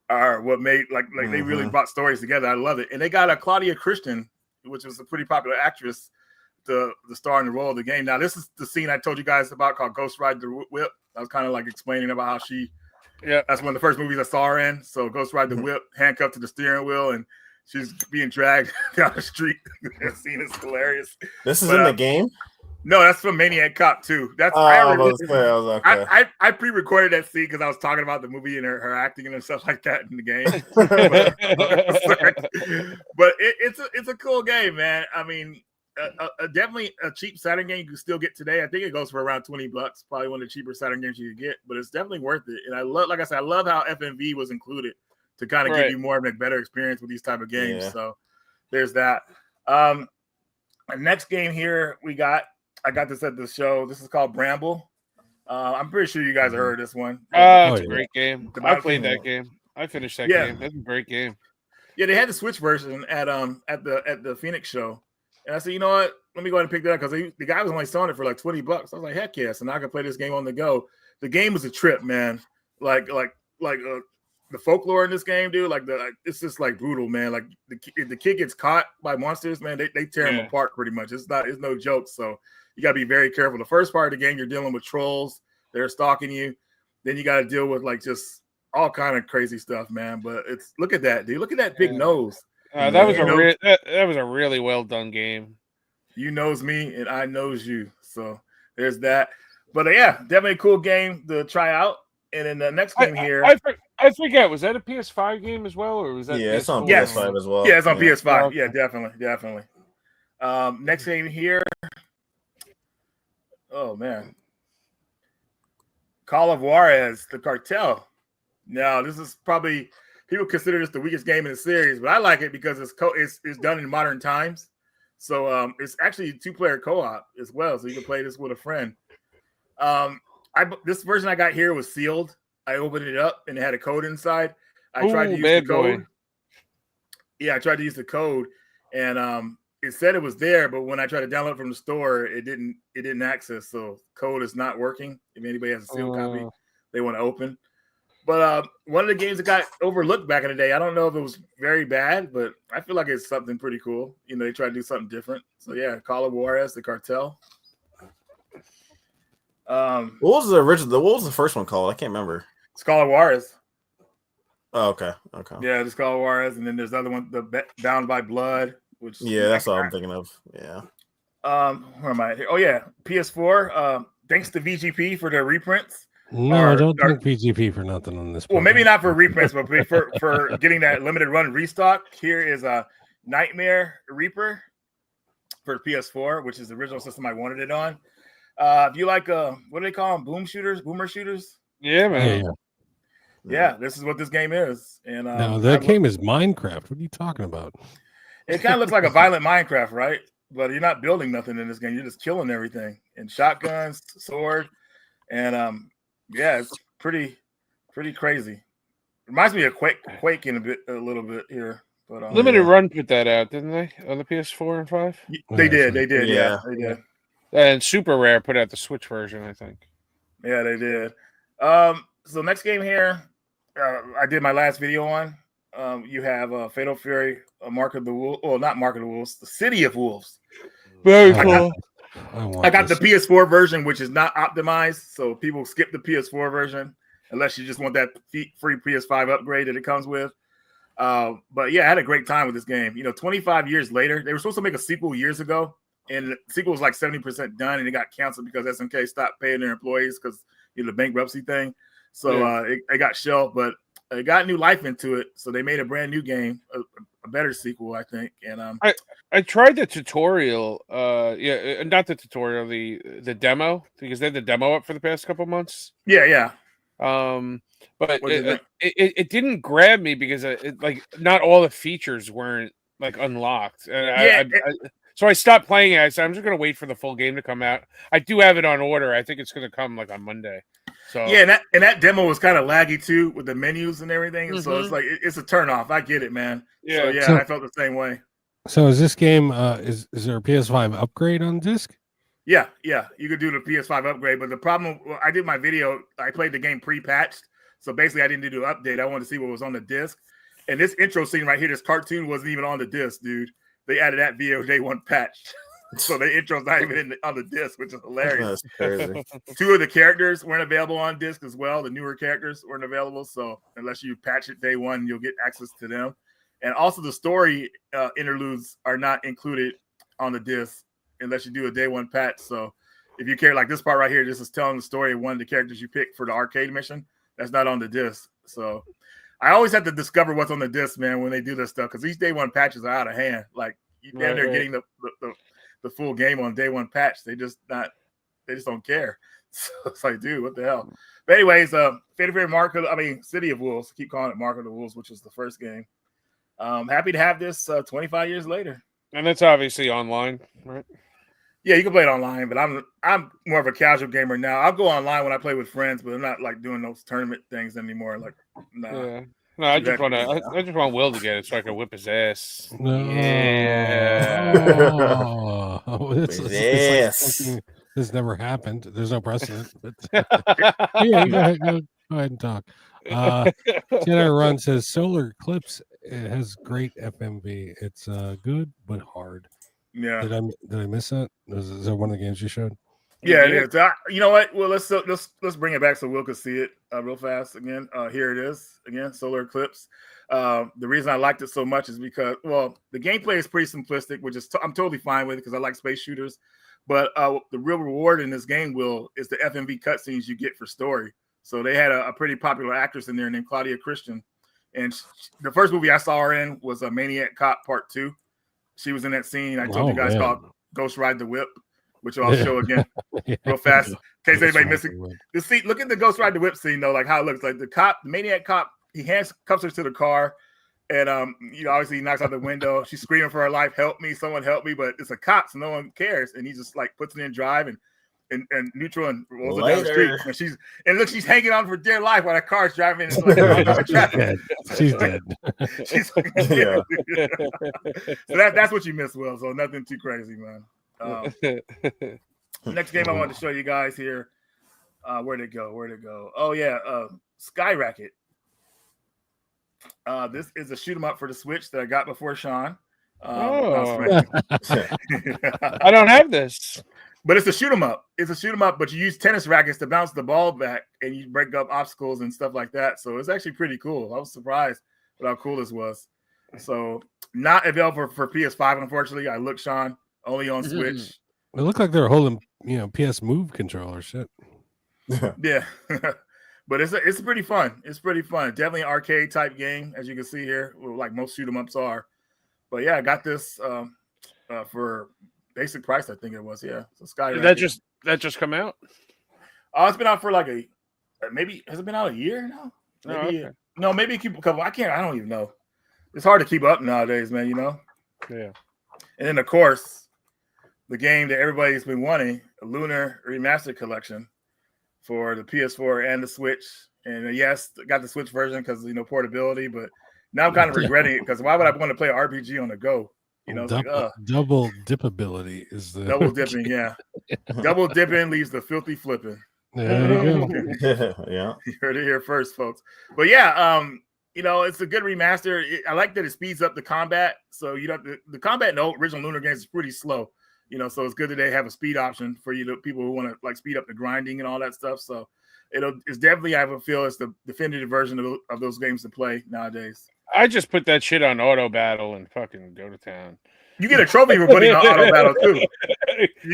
Speaker 5: are what made like they really brought stories together. I love it. And they got a Claudia Christian, which was a pretty popular actress, the star in the role of the game. Now, this is the scene I told you guys about called Ghost Ride the Whip. I was kind of like explaining about how that's one of the first movies I saw her in. So Ghost Ride the Whip, handcuffed to the steering wheel, and she's being dragged down the street. That scene is hilarious.
Speaker 8: This is in the game?
Speaker 5: No, that's from Maniac Cop 2. That's I pre-recorded that scene because I was talking about the movie and her acting and stuff like that in the game. but it's a cool game, man. I mean, definitely a cheap Saturn game you can still get today. I think it goes for around $20. Probably one of the cheaper Saturn games you could get, but it's definitely worth it. And I love, like I said, I love how FMV was included to kind of give you more of a better experience with these type of games. So there's that. Next game here I got this at the show. This is called Bramble. I'm pretty sure you guys have heard this one.
Speaker 4: It's a great game. I played that game. I finished that game. That's a great game.
Speaker 5: Yeah, they had the Switch version at the Phoenix show. And I said, you know what? Let me go ahead and pick that up because the guy was only selling it for like $20. I was like, heck yes. And I can play this game on the go. The game was a trip, man. Like the folklore in this game, dude, it's just like brutal, man. Like the kid gets caught by monsters, man, they tear him apart pretty much. It's no joke. So you gotta be very careful. The first part of the game, you're dealing with trolls, they're stalking you. Then you gotta deal with like just all kind of crazy stuff, man. But look at that, dude. Look at that big nose.
Speaker 4: That was a really well done game.
Speaker 5: You knows me and I knows you. So there's that. But yeah, definitely a cool game to try out. And in the next game here,
Speaker 4: I forget, was that a PS5 game as well, or was that?
Speaker 8: Yeah, it's on PS5 as well.
Speaker 5: Yeah, it's on PS5. Yeah, definitely. Next game here. Oh man, Call of Juarez, the Cartel. Now, this is probably people consider this the weakest game in the series, but I like it because it's done in modern times. So it's actually 2-player co-op as well, so you can play this with a friend. This version I got here was sealed. I opened it up and it had a code inside. I tried to use the code. Yeah, I tried to use the code, and it said it was there, but when I tried to download it from the store, it didn't access. So code is not working. If anybody has a sealed copy, they want to open. But one of the games that got overlooked back in the day, I don't know if it was very bad, but I feel like it's something pretty cool. You know, they try to do something different. So yeah, Call of Juarez, the Cartel.
Speaker 8: What was the original? What was the first one called? I can't remember.
Speaker 5: It's Call of Juarez.
Speaker 8: Oh, okay.
Speaker 5: Yeah, it's Call of Juarez, and then there's the other one, the Bound by Blood, which
Speaker 8: that's all I'm thinking of. Yeah.
Speaker 5: Where am I here? Oh yeah, PS4. Thanks to VGP for their reprints.
Speaker 1: No, I don't think VGP for nothing on this.
Speaker 5: Well, maybe not for reprints, but for getting that limited run restock. Here is a Nightmare Reaper for PS4, which is the original system I wanted it on. If you like what do they call them? Boomer shooters?
Speaker 4: Yeah, man.
Speaker 5: Yeah, this is what this game is. And
Speaker 1: no, that game is Minecraft. What are you talking about?
Speaker 5: It kind of looks like a violent Minecraft, right? But you're not building nothing in this game. You're just killing everything. And shotguns, sword, and yeah, it's pretty crazy. Reminds me of Quake in a little bit here. But
Speaker 4: Limited Run put that out, didn't they, on the PS4 and 5?
Speaker 5: They did. Yeah, they did.
Speaker 4: And Super Rare put out the Switch version, I think.
Speaker 5: Yeah, they did. So next game here, I did my last video on. You have Fatal Fury, Mark of the Wolves. Well, not Mark of the Wolves, the City of Wolves.
Speaker 4: Very cool.
Speaker 5: I got the PS4 version, which is not optimized, so people skip the PS4 version unless you just want that free PS5 upgrade that it comes with. But yeah, I had a great time with this game. 25 years later, they were supposed to make a sequel years ago, and the sequel was like 70% done, and it got canceled because SNK stopped paying their employees because the bankruptcy thing. So it got shelved, but it got new life into it. So they made a brand new game, a better sequel, I think. And
Speaker 4: I tried the tutorial. Not the tutorial, the demo, because they had the demo up for the past couple months.
Speaker 5: Yeah.
Speaker 4: But it didn't grab me because not all the features weren't like unlocked. And So I stopped playing it. I said I'm just gonna wait for the full game to come out. I do have it on order. I think it's gonna come like on Monday. So
Speaker 5: yeah, and that demo was kind of laggy too with the menus and everything. So it's like it's a turnoff. I get it, man.
Speaker 4: Yeah.
Speaker 5: So yeah,
Speaker 1: So-
Speaker 5: I felt the same way.
Speaker 1: So is this game? Is there a PS5 upgrade on disc?
Speaker 5: Yeah, you could do the PS5 upgrade, but the problem, I did my video, I played the game pre-patched, so basically I didn't do the update. I wanted to see what was on the disc, and this intro scene right here, this cartoon wasn't even on the disc, dude. They added that video day one patch, so the intro's not even on the disc, which is hilarious.
Speaker 8: That's crazy.
Speaker 5: 2 of the characters weren't available on disc as well. The newer characters weren't available, so unless you patch it day one, you'll get access to them. And also the story interludes are not included on the disc unless you do a day one patch. So if you care, like this part right here, this is telling the story of one of the characters you picked for the arcade mission. That's not on the disc. So I always have to discover what's on the disc, man, when they do this stuff, because these day one patches are out of hand. Like they're getting the full game on day one patch. They just don't care. So it's like, dude, what the hell? But anyways, favorite City of Wolves. I keep calling it Mark of the Wolves, which was the first game. Happy to have this 25 years later.
Speaker 4: And it's obviously online, right?
Speaker 5: Yeah, you can play it online, but I'm more of a casual gamer now. I'll go online when I play with friends, but I'm not like doing those tournament things anymore. Like, nah.
Speaker 4: Yeah. No, I just want Will to get it so I can whip his ass.
Speaker 1: No.
Speaker 4: Yeah.
Speaker 1: Oh, it's like something this never happened. There's no precedent. But yeah, go ahead and talk. Jedi Run says Solar Eclipse, it has great FMV. It's good but hard.
Speaker 5: Yeah.
Speaker 1: Did I miss that? Is that one of the games you showed?
Speaker 5: Yeah, it is. You know what? Well, let's bring it back so Will can see it real fast again. Here it is again, Solar Eclipse. The reason I liked it so much is because, well, the gameplay is pretty simplistic, which is I'm totally fine with it because I like space shooters. But the real reward in this game, Will, is the FMV cutscenes you get for story. So they had a pretty popular actress in there named Claudia Christian, and the first movie I saw her in was a Maniac Cop Part 2. She was in that scene I told you guys called Ghost Ride the Whip, which I'll show again real fast in case anybody missing the scene. Look at the Ghost Ride the Whip scene though, like how it looks. Like the Maniac Cop, he handcuffs her to the car, and obviously he knocks out the window. She's screaming for her life, "Help me, someone help me!" But it's a cop, so no one cares, and he just like puts it in drive and neutral and rolls it down the street. And she's hanging on for dear life while the car's driving. And like,
Speaker 1: she's dead.
Speaker 5: She's dead. So that's what you missed, Will. So nothing too crazy, man. Next game I wanted to show you guys here. Where'd it go? Oh yeah, Skyrocket. This is a shoot 'em up for the Switch that I got before Sean.
Speaker 4: I don't have this.
Speaker 5: But it's a shoot 'em up. It's a shoot 'em up, but you use tennis rackets to bounce the ball back and you break up obstacles and stuff like that. So it's actually pretty cool. I was surprised at how cool this was. So not available for PS5, unfortunately. I looked, Sean, only on Switch.
Speaker 1: It looked like they were holding, PS Move controller shit.
Speaker 5: Yeah. But it's pretty fun. It's pretty fun. Definitely an arcade type game, as you can see here, like most shoot 'em ups are. But yeah, I got this for basic price, I think it was. Yeah. So
Speaker 4: Did that just come out?
Speaker 5: It's been out for like maybe has it been out a year now? Maybe maybe keep a couple. I don't even know. It's hard to keep up nowadays, man,
Speaker 4: Yeah.
Speaker 5: And then of course, the game that everybody's been wanting, a Lunar Remaster collection for the PS4 and the Switch. And yes, got the Switch version because portability, but now I'm kind of regretting it because why would I want to play an RPG on the go?
Speaker 1: Double dipability is the
Speaker 5: double dipping, yeah. Double dipping leaves the filthy flipping.
Speaker 1: There you
Speaker 8: go. Yeah.
Speaker 5: You heard it here first, folks. But yeah, it's a good remaster. I like that it speeds up the combat. So the combat in the original Lunar games is pretty slow. So it's good that they have a speed option for people who want to like speed up the grinding and all that stuff. So it's definitely, I feel, it's the definitive version of those games to play nowadays.
Speaker 4: I just put that shit on auto battle and fucking go to town.
Speaker 5: You get a trophy for putting on auto battle too.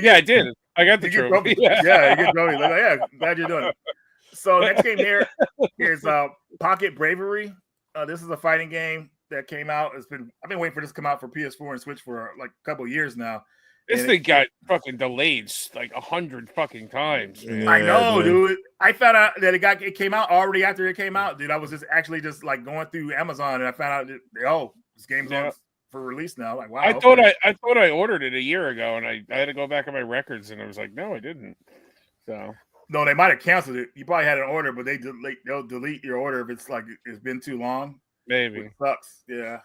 Speaker 4: Yeah, I did. I got the trophy.
Speaker 5: Yeah, you get trophy. Yeah, glad you're doing it. So next game here is Pocket Bravery. This is a fighting game that came out. I've been waiting for this to come out for PS4 and Switch for like a couple of years now.
Speaker 4: This thing got fucking delayed like 100 fucking times. Man.
Speaker 5: I know, dude. I found out that it came out already after it came out, dude. I was just like going through Amazon and I found out that this game's for release now. Like, wow.
Speaker 4: I thought I ordered it a year ago, and I had to go back on my records, and I was like, no, I didn't. So
Speaker 5: no, they might have canceled it. You probably had an order, but they'll delete your order if it's like it's been too long.
Speaker 4: Maybe
Speaker 5: which sucks. Yeah,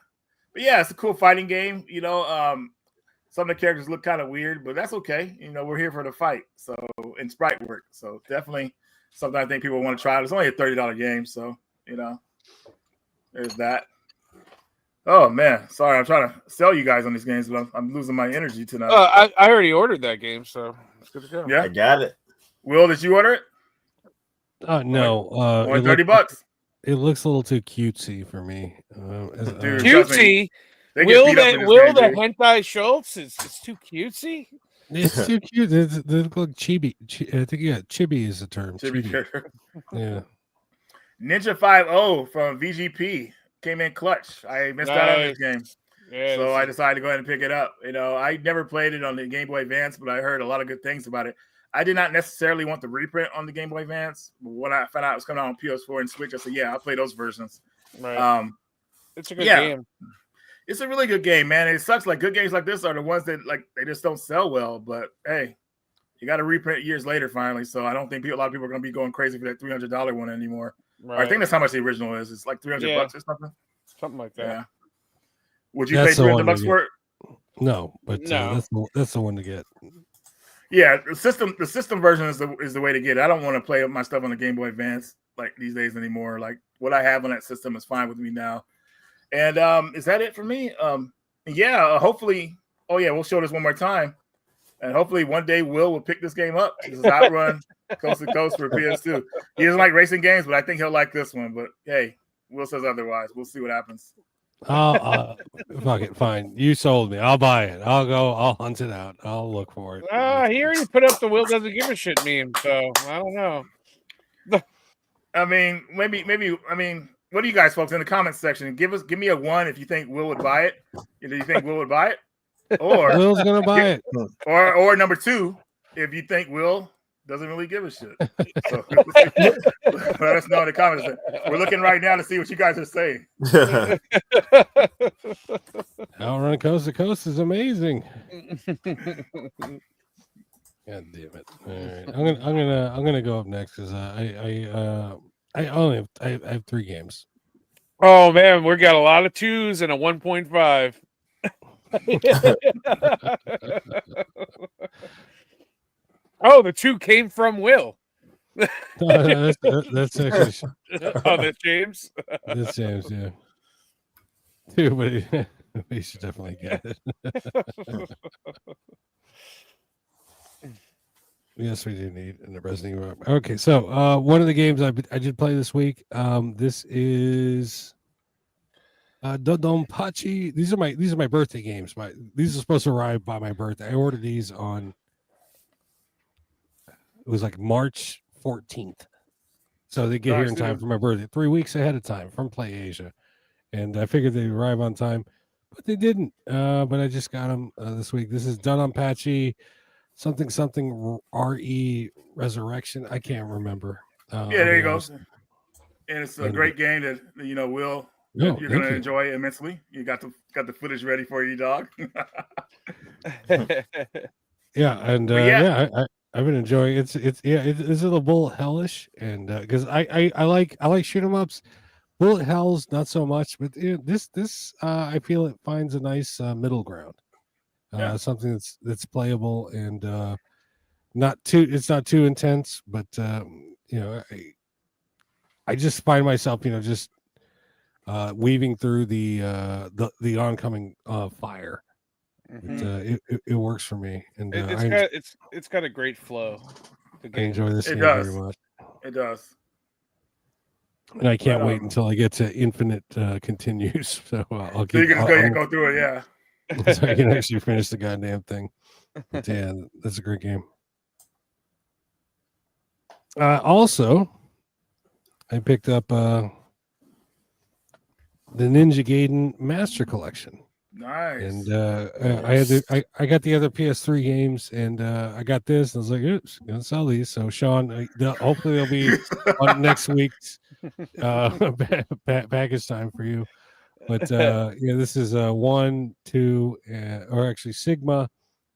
Speaker 5: but yeah, it's a cool fighting game. You know, some of the characters look kind of weird, but that's okay. You know, we're here for the fight, so and sprite work. So definitely something I think people want to try. It's only a $30 game, so you know, there's that. Oh man, sorry, I'm trying to sell you guys on these games, but I'm losing my energy tonight.
Speaker 4: I already ordered that game, so it's good to go.
Speaker 5: Yeah,
Speaker 8: I got it.
Speaker 5: Will, did you order it?
Speaker 1: No,
Speaker 5: only $30.
Speaker 1: It looks a little too cutesy for me.
Speaker 5: Dude,
Speaker 4: Cutesy. Will the hentai Schultz? It's too cutesy.
Speaker 1: It's too cute. They look like chibi. I think chibi is the term.
Speaker 5: Chibi.
Speaker 1: Yeah.
Speaker 5: Ninja 5.0 from VGP came in clutch. I missed out on this game.
Speaker 4: Yeah,
Speaker 5: so I decided to go ahead and pick it up. You know, I never played it on the Game Boy Advance, but I heard a lot of good things about it. I did not necessarily want the reprint on the Game Boy Advance. But when I found out it was coming out on PS4 and Switch, I said, yeah, I'll play those versions.
Speaker 4: Right. It's a good game.
Speaker 5: It's a really good game, man. It sucks. Like good games like this are the ones that like they just don't sell well. But hey, you got to reprint years later finally. So I don't think a lot of people are going to be going crazy for that $300 one anymore. Right. I think that's how much the original is. It's like $300 or something.
Speaker 4: Something like that.
Speaker 5: Yeah. Would you pay $300 for it?
Speaker 1: No, but
Speaker 4: no.
Speaker 1: That's the one to get.
Speaker 5: Yeah, the system version is the way to get it. I don't want to play my stuff on the Game Boy Advance like these days anymore. Like what I have on that system is fine with me now. And is that it for me? Yeah, hopefully. Oh yeah, we'll show this one more time, and hopefully one day Will pick this game up. This is Outrun Coast to Coast for PS2. He doesn't like racing games, but I think he'll like this one. But hey, Will says otherwise. We'll see what happens.
Speaker 1: Fuck it, fine. You sold me. I'll buy it. I'll hunt it out. I'll look for it.
Speaker 4: He already put up the Will doesn't give a shit meme, so I don't know.
Speaker 5: I mean, maybe. I mean, what do you guys, folks, in the comments section? Give me a 1 if you think Will would buy it. Do you think Will would buy it? Or
Speaker 1: Will's gonna buy it.
Speaker 5: Or number 2, if you think Will doesn't really give a shit. So, let us know in the comments. We're looking right now to see what you guys are saying.
Speaker 1: Outrun Coast to Coast is amazing. God damn it! All right, I'm gonna go up next because I have 3 games.
Speaker 4: Oh man, we got a lot of 2s and a 1.5. Oh, the 2 came from Will.
Speaker 1: That's actually.
Speaker 4: Oh, that's James.
Speaker 1: That's James, yeah. 2, but we should definitely get it. Yes, we do need an Resident Evil. Okay, so one of the games I did play this week. This is Dodonpachi. These are my birthday games. These are supposed to arrive by my birthday. I ordered these on. It was like March 14th, so they get here in time for my birthday. 3 weeks ahead of time from Play Asia, and I figured they'd arrive on time, but they didn't. But I just got them this week. This is Dodonpachi. Something RE Resurrection. I can't remember.
Speaker 5: Yeah, there you go. And it's a great game that Will. You're gonna enjoy it immensely. You got the footage ready for you, dog.
Speaker 1: Yeah, and I've been enjoying it. It's a little bullet hellish, and because I like shoot 'em ups. Bullet hells not so much, but this I feel it finds a nice middle ground. Something that's playable and it's not too intense, but I just find myself just weaving through the oncoming fire. Mm-hmm. It works for me, and
Speaker 4: it's got a great flow.
Speaker 1: I enjoy this game very much.
Speaker 5: It does.
Speaker 1: And I can't wait until I get to infinite continues. So I'll keep.
Speaker 5: So you can just go through it, yeah.
Speaker 1: So I can actually finish the goddamn thing. But yeah, that's a great game. Also, I picked up the Ninja Gaiden Master Collection.
Speaker 5: Nice.
Speaker 1: And I got the other PS3 games, and I got this. And I was like, oops, gonna sell these. So Sean, hopefully they'll be on next week's package time for you. But yeah, this is 1, 2, or actually Sigma,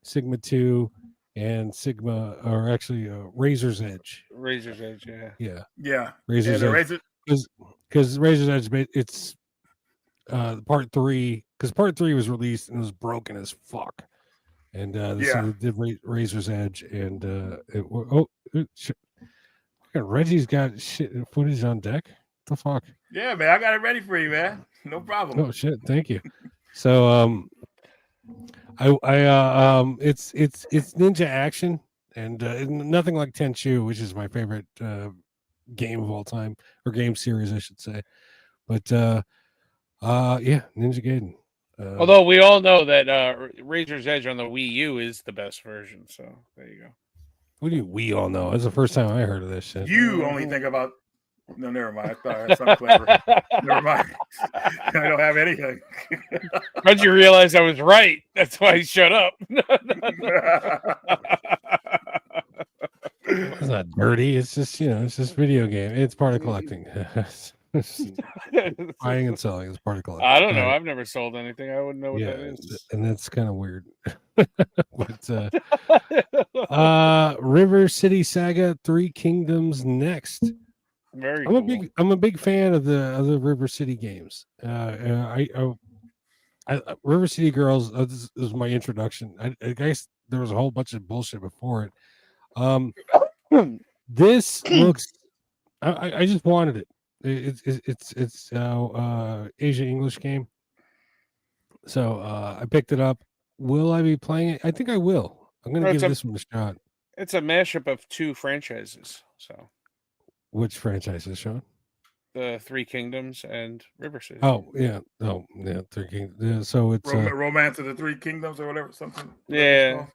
Speaker 1: Sigma 2, and Sigma, or actually Razor's Edge.
Speaker 4: Razor's Edge, yeah.
Speaker 1: Yeah,
Speaker 5: Yeah.
Speaker 1: Razor's
Speaker 5: the
Speaker 1: Edge. Because Razor's Edge, it's part 3. Because part 3 was released and it was broken as fuck. And so they did Razor's Edge, and Reggie's got shit footage on deck. What the fuck?
Speaker 5: Yeah, man, I got it ready for you, man. No problem.
Speaker 1: Oh shit! Thank you. So it's ninja action, and nothing like Tenchu, which is my favorite game of all time, or game series, I should say. But yeah, Ninja Gaiden.
Speaker 4: Although we all know that Razor's Edge on the Wii U is the best version, so there you go.
Speaker 1: What do you? We all know. That's the first time I heard of this shit.
Speaker 5: You only think about. No, never mind. I thought that's not clever. Never mind. I don't have anything.
Speaker 4: How'd you realize I was right? That's why he shut up.
Speaker 1: It's not dirty. It's just it's just video game. It's part of collecting. Buying and selling is part of collecting.
Speaker 4: I don't know. I've never sold anything. I wouldn't know what that is.
Speaker 1: And that's kind of weird. But River City Saga 3 Kingdoms Next.
Speaker 4: Very cool.
Speaker 1: I'm a big fan of the River City games. River City Girls, this was my introduction. I guess there was a whole bunch of bullshit before it. This looks I just wanted it. It's Asia English game. So I picked it up. Will I be playing it? I think I will. I'm gonna give this one a shot.
Speaker 4: It's a mashup of 2 franchises. So
Speaker 1: which franchises, Sean?
Speaker 4: The 3 Kingdoms and River City.
Speaker 1: Oh yeah. Oh yeah, 3 Kingdoms. Yeah, so it's
Speaker 5: Romance of the 3 Kingdoms or whatever, something.
Speaker 4: Yeah.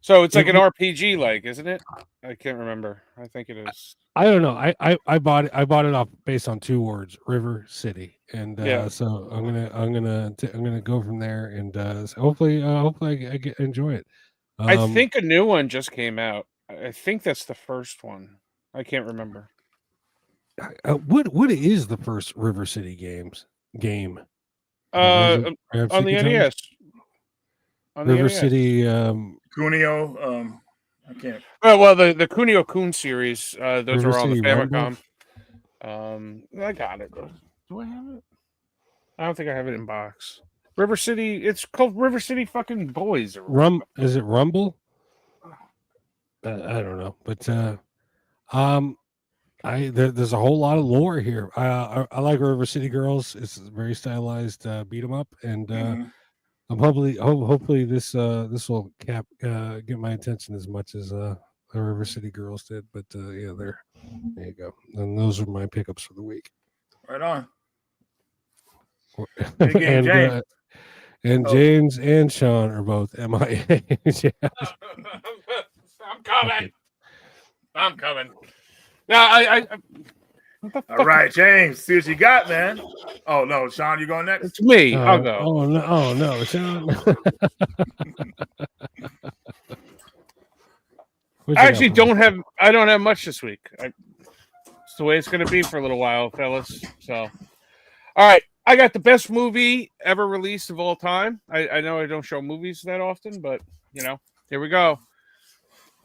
Speaker 4: So it's like an RPG, like, isn't it? I can't remember. I think it is.
Speaker 1: I don't know. I bought it off based on 2 words, River City, and so I'm gonna go from there, and so hopefully I enjoy it.
Speaker 4: I think a new one just came out. I think that's the first one. I can't remember.
Speaker 1: What is the first River City game?
Speaker 4: On the NES.
Speaker 1: River City.
Speaker 5: Kunio. I can't.
Speaker 4: Well, the Kunio-kun series. Those
Speaker 1: River
Speaker 4: are all
Speaker 1: City
Speaker 4: the Famicom. I got it. Do I have it? I don't think I have it in box. River City. It's called River City fucking Boys.
Speaker 1: Is it Rumble? I don't know, but there's a whole lot of lore here. I like River City Girls. It's very stylized beat 'em up, and I'm hopefully this will get my attention as much as the River City Girls did. But yeah, there you go. And those are my pickups for the week.
Speaker 5: Right on.
Speaker 1: And James and Sean are both MIA. Yeah.
Speaker 4: I'm coming. I'm coming. Now,
Speaker 5: all right, James. See what you got, man. Oh no, Sean, you going next?
Speaker 4: It's me. I'll go.
Speaker 1: Oh no, Sean.
Speaker 4: I actually don't have much this week. It's the way it's going to be for a little while, fellas. So, all right. I got the best movie ever released of all time. I know I don't show movies that often, but here we go.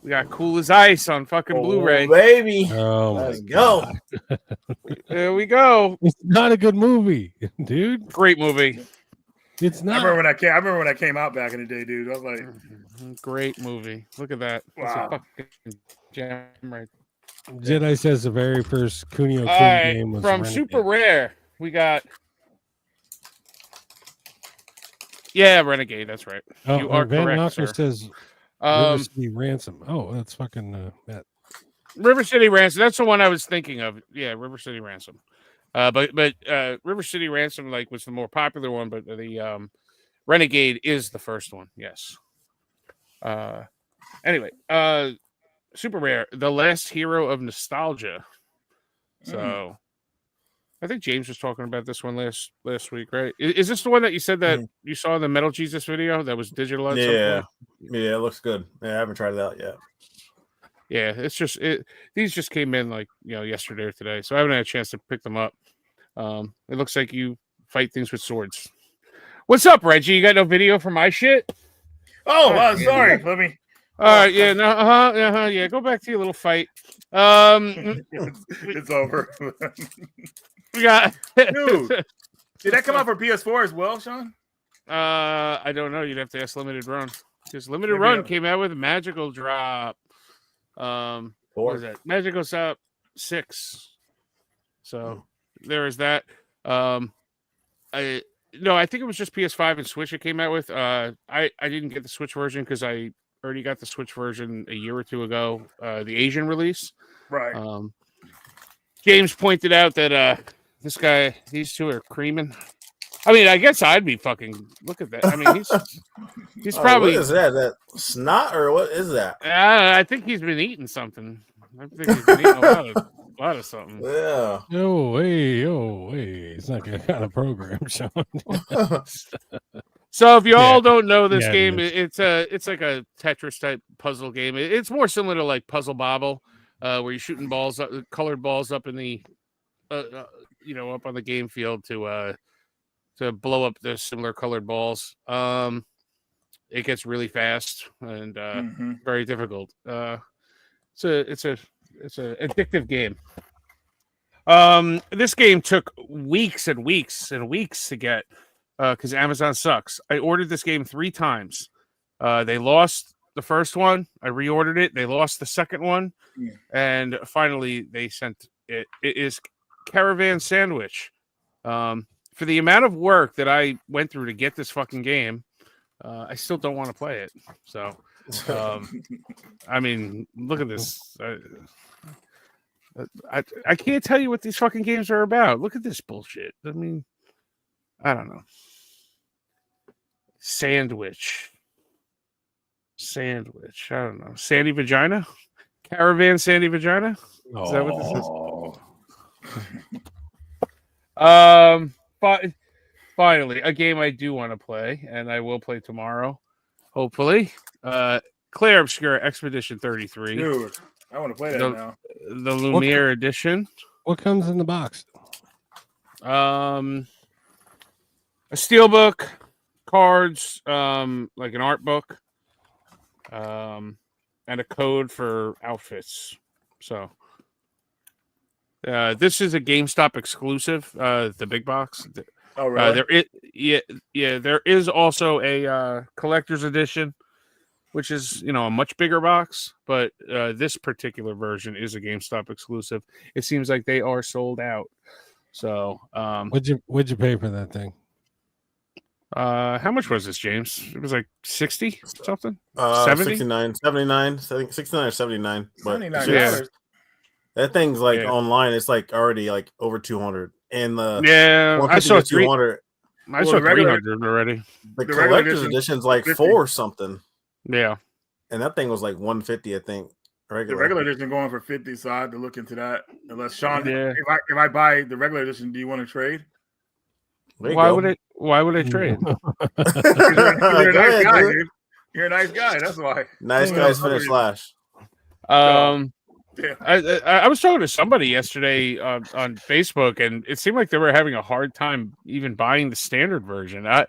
Speaker 4: We got Cool as Ice on fucking Blu-ray,
Speaker 8: baby.
Speaker 1: Let's
Speaker 8: go.
Speaker 4: There we go.
Speaker 1: It's not a good movie, dude.
Speaker 4: Great movie.
Speaker 1: It's not.
Speaker 5: I remember when I came out back in the day, dude. I was like,
Speaker 4: great movie. Look at that.
Speaker 5: Wow.
Speaker 4: That's a fucking gem right.
Speaker 1: Jedi says the very first Kunio game was
Speaker 4: from
Speaker 1: Renegade.
Speaker 4: Super Rare. We got. Yeah, Renegade. That's right. You are
Speaker 1: Van
Speaker 4: correct,
Speaker 1: Knocker
Speaker 4: sir.
Speaker 1: says River City Ransom. Oh, that's fucking Matt.
Speaker 4: River City Ransom. That's the one I was thinking of. Yeah, River City Ransom. But River City Ransom was the more popular one, but the Renegade is the first one. Yes. Anyway, Super Rare, the last hero of nostalgia. So. I think James was talking about this one last week, right? Is this the one that you said that you saw in the Metal Jesus video that was digital?
Speaker 8: Yeah, it looks good. Yeah, I haven't tried it out yet.
Speaker 4: Yeah, it's just these just came in yesterday or today, so I haven't had a chance to pick them up. It looks like you fight things with swords. What's up, Reggie? You got no video for my shit?
Speaker 5: Oh, sorry. Let me.
Speaker 4: Yeah, no, yeah. Go back to your little fight.
Speaker 5: It's over.
Speaker 4: We got
Speaker 5: Dude. Did that come out for PS4 as well, Sean?
Speaker 4: I don't know. You'd have to ask Limited Run. Because Limited Run came out with a Magical Drop. What is that? Magical Drop 6. So there is that. I think it was just PS5 and Switch it came out with. I didn't get the Switch version because I already got the Switch version a year or two ago, the Asian release.
Speaker 5: Right.
Speaker 4: James pointed out that these two are creaming. I mean, I guess I'd be fucking. Look at that. I mean, he's probably.
Speaker 8: What is that? That snot or what is that?
Speaker 4: I think he's been eating something. I think he's been eating a lot of something.
Speaker 8: Yeah.
Speaker 1: Oh, hey. It's not that kind of program, Sean.
Speaker 4: So if you all don't know this game, it's like a Tetris type puzzle game. It's more similar to like Puzzle Bobble, where you're shooting balls, colored balls up in the, up on the game field to blow up the similar colored balls. It gets really fast and very difficult. It's an addictive game. This game took weeks and weeks and weeks to get because Amazon sucks. I ordered this game 3 times. They lost the first one. I reordered it. They lost the second one, and finally they sent it. It is Caravan Sandwich. For the amount of work that I went through to get this fucking game, I still don't want to play it. So, I mean, look at this. I can't tell you what these fucking games are about. Look at this bullshit. I mean, I don't know. Sandwich. I don't know. Sandy Vagina? Caravan Sandy Vagina? Is that what this is? But finally, a game I do want to play, and I will play tomorrow, hopefully. Claire Obscura Expedition 33.
Speaker 5: Dude, I want to play that now.
Speaker 4: The Lumiere edition.
Speaker 1: What comes in the box?
Speaker 4: A steelbook, cards, like an art book, and a code for outfits. So this is a GameStop exclusive, the big box.
Speaker 5: Oh, really?
Speaker 4: There is also a collector's edition, which is a much bigger box, but this particular version is a GameStop exclusive. It seems like they are sold out. So,
Speaker 1: what'd you pay for that thing?
Speaker 8: How much was this, James? It was like 60 something?
Speaker 4: 70?
Speaker 8: 69, 79, I think 69 or 79. But
Speaker 5: $79.
Speaker 8: yeah. That thing's like online, it's like already like over 200. And
Speaker 4: I saw
Speaker 8: 200.
Speaker 4: I saw 300 already.
Speaker 8: The collector's edition's like 4 something.
Speaker 4: Yeah.
Speaker 8: And that thing was like 150, I think.
Speaker 5: The regular edition going for 50, so I had to look into that. Unless Sean, if I buy the regular edition, do you want to trade?
Speaker 4: Why would I trade?
Speaker 5: You're a nice guy, dude. You're a nice guy. That's why.
Speaker 8: Nice guys finish last.
Speaker 4: I was talking to somebody yesterday on Facebook, and it seemed like they were having a hard time even buying the standard version. I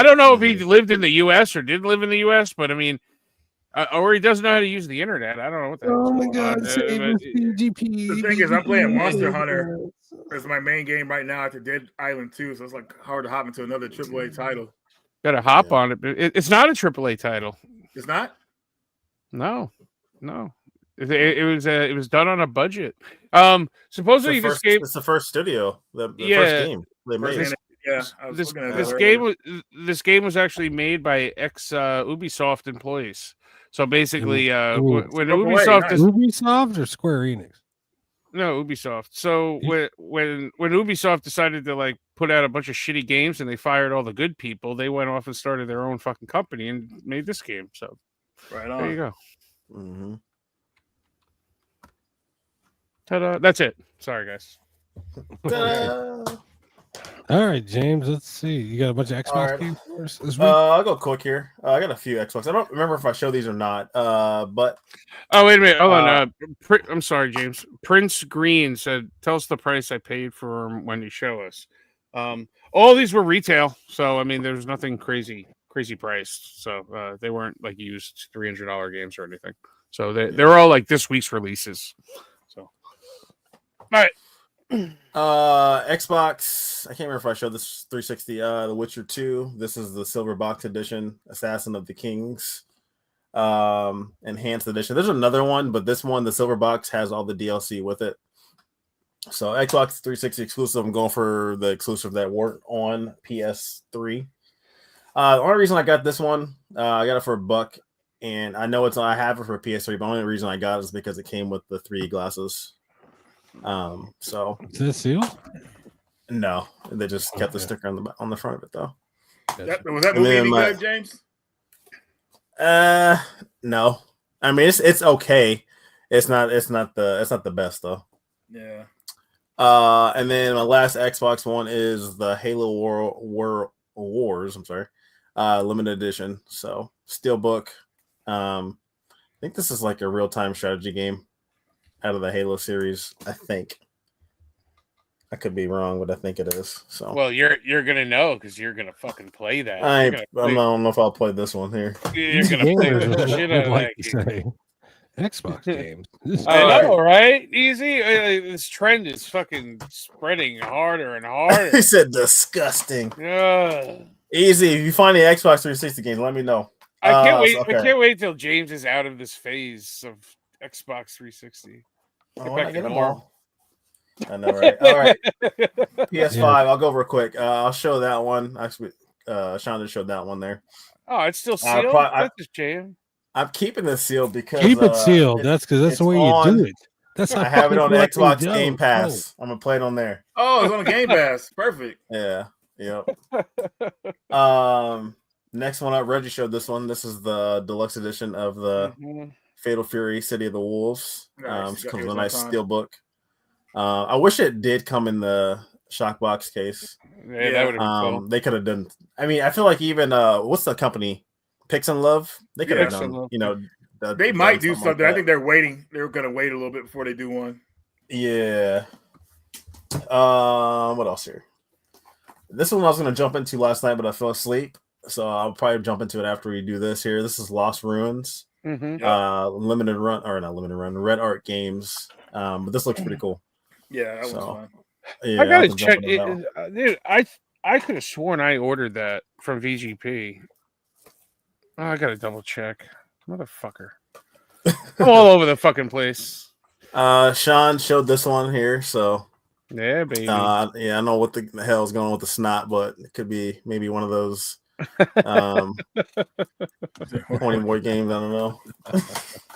Speaker 4: don't know if he lived in the U.S. or didn't live in the U.S., but I mean, or he doesn't know how to use the internet. I don't know what the hell.
Speaker 1: Oh my god!
Speaker 5: The thing is, I'm playing Monster Hunter as my main game right now after Dead Island 2, so it's like hard to hop into another AAA title.
Speaker 4: Got to hop on it, but it's not a AAA title.
Speaker 5: It's not.
Speaker 4: No. It was done on a budget. Supposedly
Speaker 8: it's the first studio, the first game they made.
Speaker 4: This game was actually made by ex Ubisoft employees. So basically, when
Speaker 1: Ubisoft or Square Enix?
Speaker 4: No, Ubisoft. So when Ubisoft decided to like put out a bunch of shitty games and they fired all the good people, they went off and started their own fucking company and made this game. So
Speaker 5: right on.
Speaker 4: There you go.
Speaker 8: Mm-hmm.
Speaker 4: Ta-da. That's it. Sorry, guys.
Speaker 1: All right, James. Let's see. You got a bunch of Xbox games for us this week?
Speaker 8: I'll go quick here. I got a few Xbox. I don't remember if I show these or not. But
Speaker 4: wait a minute. Hold on. I'm sorry, James. Prince Green said, "Tell us the price I paid for them when you show us." All these were retail, so I mean, there's nothing crazy priced. So they weren't like used $300 games or anything. So they're all like this week's releases. So, all right.
Speaker 8: Xbox. I can't remember if I showed this 360. The Witcher 2. This is the silver box edition, Assassin of the Kings, enhanced edition. There's another one, but this one, the silver box, has all the DLC with it. So Xbox 360 exclusive. I'm going for the exclusive that weren't on PS3. The only reason I got this one, I got it for $1, and I know I have it for PS3, but the only reason I got it is because it came with the 3 glasses. So
Speaker 1: is it sealed?
Speaker 8: No, they just kept the sticker on the front of it though.
Speaker 5: Was that movie any good, James?
Speaker 8: No. I mean, it's okay. It's not the best though.
Speaker 5: Yeah.
Speaker 8: And then my last Xbox One is the Halo Wars. I'm sorry, limited edition. So steelbook. I think this is like a real-time strategy game out of the Halo series. I think. I could be wrong, but I think it is. So
Speaker 4: well, you're gonna know because you're gonna fucking play that.
Speaker 8: I don't know if I'll play this one here.
Speaker 4: You're gonna play the shit out of that game.
Speaker 1: Xbox games.
Speaker 4: I know, right? Easy. This trend is fucking spreading harder and harder.
Speaker 8: He said disgusting.
Speaker 4: Yeah.
Speaker 8: Easy. If you find the Xbox 360 games, let me know.
Speaker 4: I can't wait.
Speaker 8: Okay.
Speaker 4: I can't wait till James is out of this phase of Xbox 360.
Speaker 8: I get them all. I know, right? All right. PS5. I'll go real quick. I'll show that one. Actually, Sean just showed that one there.
Speaker 4: Oh, it's still sealed. That's a shame.
Speaker 8: I'm keeping this sealed because
Speaker 1: keep it sealed. That's the way you do it. That's
Speaker 8: I have it on the Xbox Game Pass. I'm gonna play it on there.
Speaker 5: Oh, it's on the Game Pass. Perfect.
Speaker 8: Yeah. Yep. Next one up, Reggie showed this one. This is the deluxe edition of the Fatal Fury: City of the Wolves. Comes with a nice steel book. I wish it did come in the Shockbox case.
Speaker 4: Yeah, that would have been cool.
Speaker 8: They could have done. I mean, I feel like even what's the company? Pix and Love. They could have done. You know,
Speaker 5: they might do something. I think they're waiting. They're going to wait a little bit before they do one.
Speaker 8: Yeah. What else here? This one I was going to jump into last night, but I fell asleep, so I'll probably jump into it after we do this here. This is Lost Ruins. Limited run, or not limited run, Red Art Games. But this looks pretty cool.
Speaker 5: Yeah, that was fun.
Speaker 4: Yeah, I gotta check it, dude. I could have sworn I ordered that from VGP. Oh, I gotta double check, motherfucker. I'm all over the fucking place.
Speaker 8: Sean showed this one here, so
Speaker 4: yeah, baby.
Speaker 8: Yeah, I know what the hell is going on with the snot, but it could be maybe one of those horny boy games. I don't know.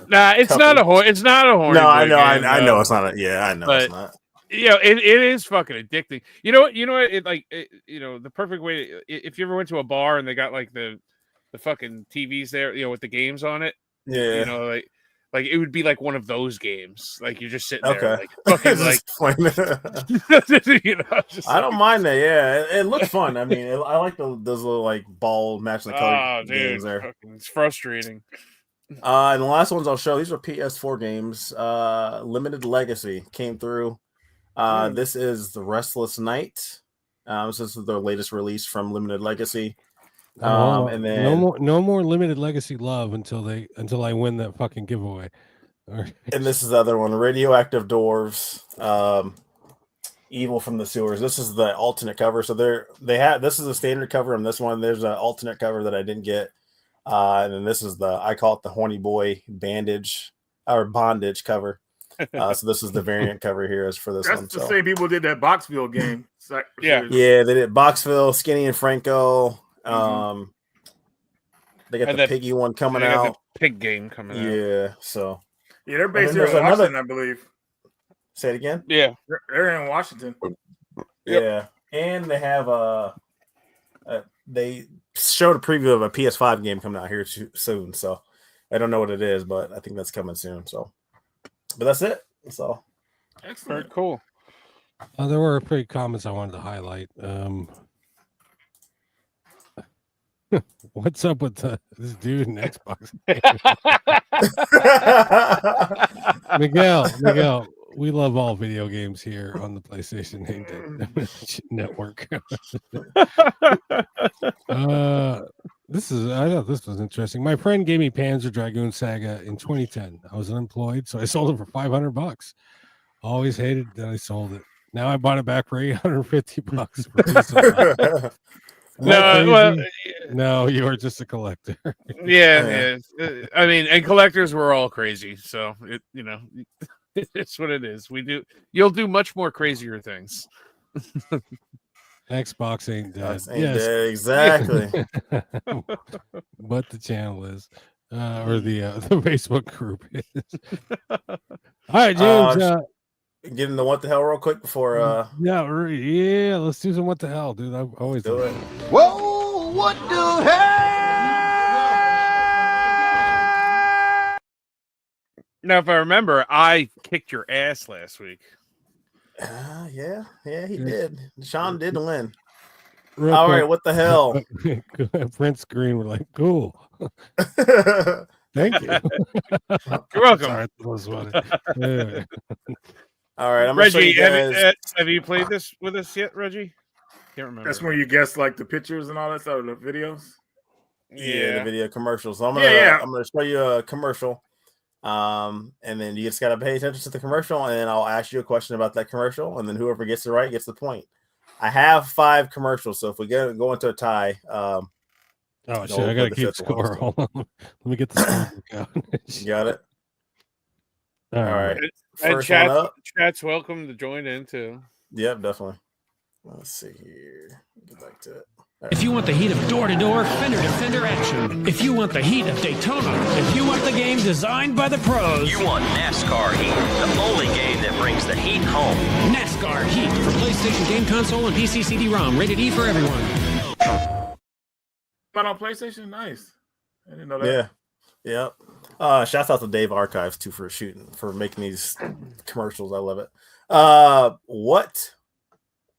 Speaker 4: Nah, it's not a horny. It's not a horny.
Speaker 8: No, I know.
Speaker 4: Game,
Speaker 8: I know it's not. I know
Speaker 4: but,
Speaker 8: it's not.
Speaker 4: Yeah, it is fucking addicting. You know what? The perfect way. If you ever went to a bar and they got like the fucking TVs there, with the games on it.
Speaker 8: Yeah.
Speaker 4: Like it would be like one of those games. Like you're just sitting there,
Speaker 8: okay.
Speaker 4: fucking
Speaker 8: I don't mind that. Yeah, it looks fun. I mean, I like those little like ball match the color games there.
Speaker 4: It's frustrating.
Speaker 8: And the last ones I'll show. These are PS4 games. Limited Legacy came through. This is The Restless Night. This is their latest release from Limited Legacy. And then
Speaker 1: no more Limited Legacy love until I win that fucking giveaway.
Speaker 8: And this is the other one, Radioactive Dwarves, Evil from the Sewers. This is the alternate cover. So this is the standard cover on this one. There's an alternate cover that I didn't get. And then this is I call it the Horny Boy Bondage cover. So this is the variant cover here is for this one.
Speaker 5: That's the same people did that Boxville game.
Speaker 8: Yeah, they did Boxville, Skinny and Franco. They got the Piggy one coming out.
Speaker 4: The pig game coming out.
Speaker 8: Yeah, so
Speaker 5: they're based here in Washington, I believe.
Speaker 8: Say it again.
Speaker 4: Yeah,
Speaker 5: they're in Washington.
Speaker 8: Yeah, and they have they showed a preview of a PS5 game coming out here soon. So I don't know what it is, but I think that's coming soon. So, but that's it. So
Speaker 4: excellent, very cool.
Speaker 1: There were pretty comments I wanted to highlight. What's up with this dude in Xbox? Miguel, we love all video games here on the PlayStation Network. I thought this was interesting. My friend gave me Panzer Dragoon Saga in 2010. I was unemployed, so I sold it for $500. Always hated that I sold it. Now I bought it back for $850 for peace of mind. No, you are just a collector.
Speaker 4: Yeah. I mean, and collectors were all crazy, so it's what it is. You'll do much more crazier things.
Speaker 1: Xbox ain't dead.
Speaker 8: Dead, exactly.
Speaker 1: But the channel is, or the Facebook group is. All right, James.
Speaker 8: Get into what the hell real quick before.
Speaker 1: Yeah. Let's do some what the hell, dude. I always do it.
Speaker 3: Whoa, what the hell?
Speaker 4: Now, if I remember, I kicked your ass last week.
Speaker 8: Yeah, he did. Sean did win.
Speaker 1: Real
Speaker 8: All
Speaker 1: quick.
Speaker 8: right, what the hell?
Speaker 1: Prince Green were like, cool. Thank you.
Speaker 4: You're welcome.
Speaker 1: Sorry, that was funny. Yeah.
Speaker 8: All right, I'm
Speaker 4: Reggie,
Speaker 8: gonna show you guys.
Speaker 4: have you played this with us yet, Reggie? Can't remember.
Speaker 5: That's where you guess like the pictures and all that stuff, the videos.
Speaker 8: Yeah, the video commercials. So I'm gonna show you a commercial. And then you just gotta pay attention to the commercial, and then I'll ask you a question about that commercial, and then whoever gets it right gets the point. I have 5 commercials, so if we go into a tie,
Speaker 1: oh shit, I gotta keep score. Hold on. Let me get the score out.
Speaker 8: You got it.
Speaker 1: All right.
Speaker 8: First
Speaker 4: and
Speaker 8: one up.
Speaker 4: chat's welcome to join in too.
Speaker 8: Yep, definitely. Let's see here. Get back to it.
Speaker 10: If you want the heat of door-to-door, fender-to-fender action. If you want the heat of Daytona. If you want the game designed by the pros.
Speaker 11: You want NASCAR Heat, the only game that brings the heat home.
Speaker 10: NASCAR Heat for PlayStation Game Console and PC CD-ROM. Rated E for everyone.
Speaker 5: But on PlayStation, nice. I didn't know that.
Speaker 8: Yeah. Shouts out to Dave Archives too for making these commercials. I love it. What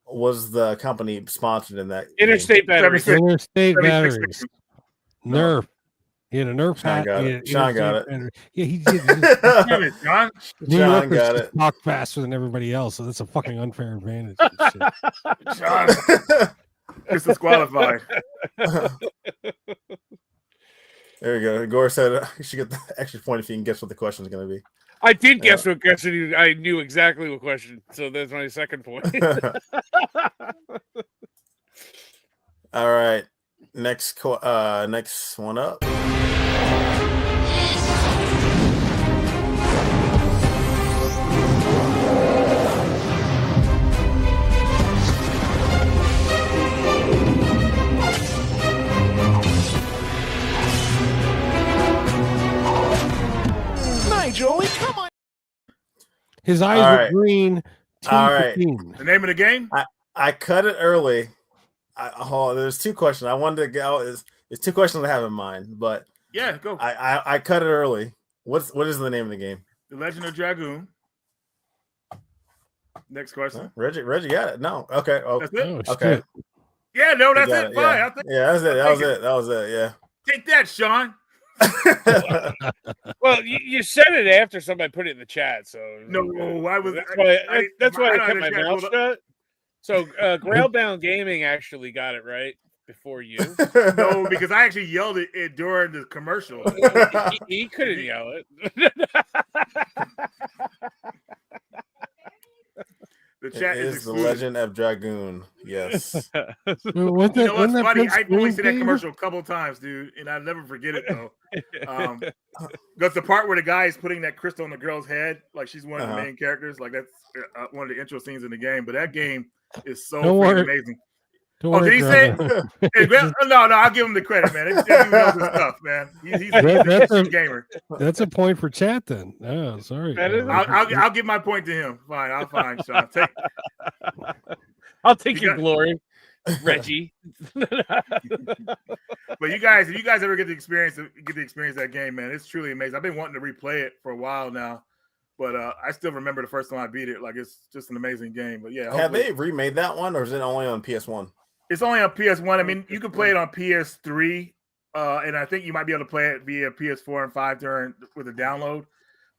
Speaker 8: was the company sponsored in that?
Speaker 4: Interstate Batteries.
Speaker 1: Interstate Batteries. Nerf. He had a Nerf hat.
Speaker 8: Sean got it.
Speaker 1: Yeah, he did.
Speaker 5: John
Speaker 8: got it.
Speaker 1: Talk faster than everybody else, so that's a fucking unfair advantage.
Speaker 5: John is disqualified.
Speaker 8: There we go. Gore said you should get the extra point if you can guess what the question is going to be.
Speaker 4: I did guess what question. I knew exactly what question, so that's my second point.
Speaker 8: All right, next one up.
Speaker 3: Joey, come on.
Speaker 1: His eyes were green.
Speaker 8: All right.
Speaker 5: The name of the game?
Speaker 8: I cut it early. There's 2 questions. I wanted to go. There's 2 questions I have in mind, but
Speaker 5: yeah, go.
Speaker 8: I cut it early. What is the name of the game?
Speaker 5: The Legend of Dragoon. Next question.
Speaker 8: Reggie got it. No. Okay. Oh,
Speaker 5: that's it.
Speaker 1: Oh,
Speaker 8: okay.
Speaker 1: shit.
Speaker 5: Yeah, no, that's it. Fine.
Speaker 8: Yeah, that was it. Yeah.
Speaker 5: Take that, Sean.
Speaker 4: Well, you said it after somebody put it in the chat, so
Speaker 5: no, I was.
Speaker 4: That's why I kept my mouth shut. So, Grailbound Gaming actually got it right before you.
Speaker 5: No, because I actually yelled it during the commercial.
Speaker 4: He couldn't yell it.
Speaker 5: The chat
Speaker 8: is the Legend of Dragoon. Yes.
Speaker 5: What's funny? I've only seen that commercial a couple times, dude, and I'll never forget it though. Because the part where the guy is putting that crystal on the girl's head, like she's one of the main characters, like that's one of the intro scenes in the game. But that game is so amazing. Did he say? No, I'll give him the credit, man. He knows his stuff, man. He's a gamer.
Speaker 1: That's a point for chat, then. Oh, sorry.
Speaker 5: I'll give my point to him. Fine, I'll find Sean.
Speaker 4: I'll take your glory, Reggie.
Speaker 5: But you guys, if you guys ever get to experience that game, man, it's truly amazing. I've been wanting to replay it for a while now, but I still remember the first time I beat it. Like it's just an amazing game. But yeah,
Speaker 8: have they remade that one, or is it only on PS1?
Speaker 5: It's only on PS1. I mean, you can play it on PS3, and I think you might be able to play it via PS4 and 5 with a download.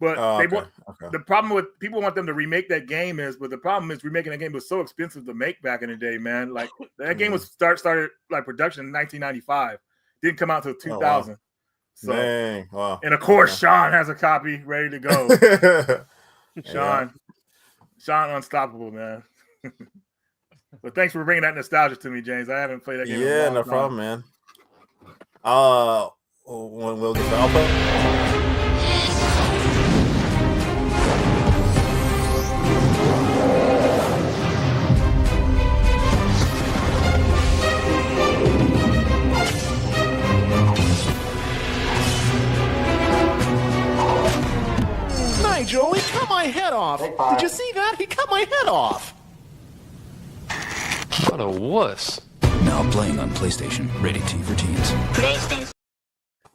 Speaker 5: But
Speaker 8: Okay.
Speaker 5: the problem with people want them to remake that game but the problem is remaking that game was so expensive to make back in the day, man. Like that game was started like production in 1995, didn't come out until 2000.
Speaker 8: Wow.
Speaker 5: So,
Speaker 8: dang, wow.
Speaker 5: And of course, Sean has a copy ready to go. Sean unstoppable, man. But thanks for bringing that nostalgia to me, James. I haven't played that game.
Speaker 8: Yeah, no problem, man. When we'll get the alpha.
Speaker 9: Nigel, he cut my head off. Did you see that? He cut my head off.
Speaker 12: What a wuss. Now playing on PlayStation. Rated T for teens.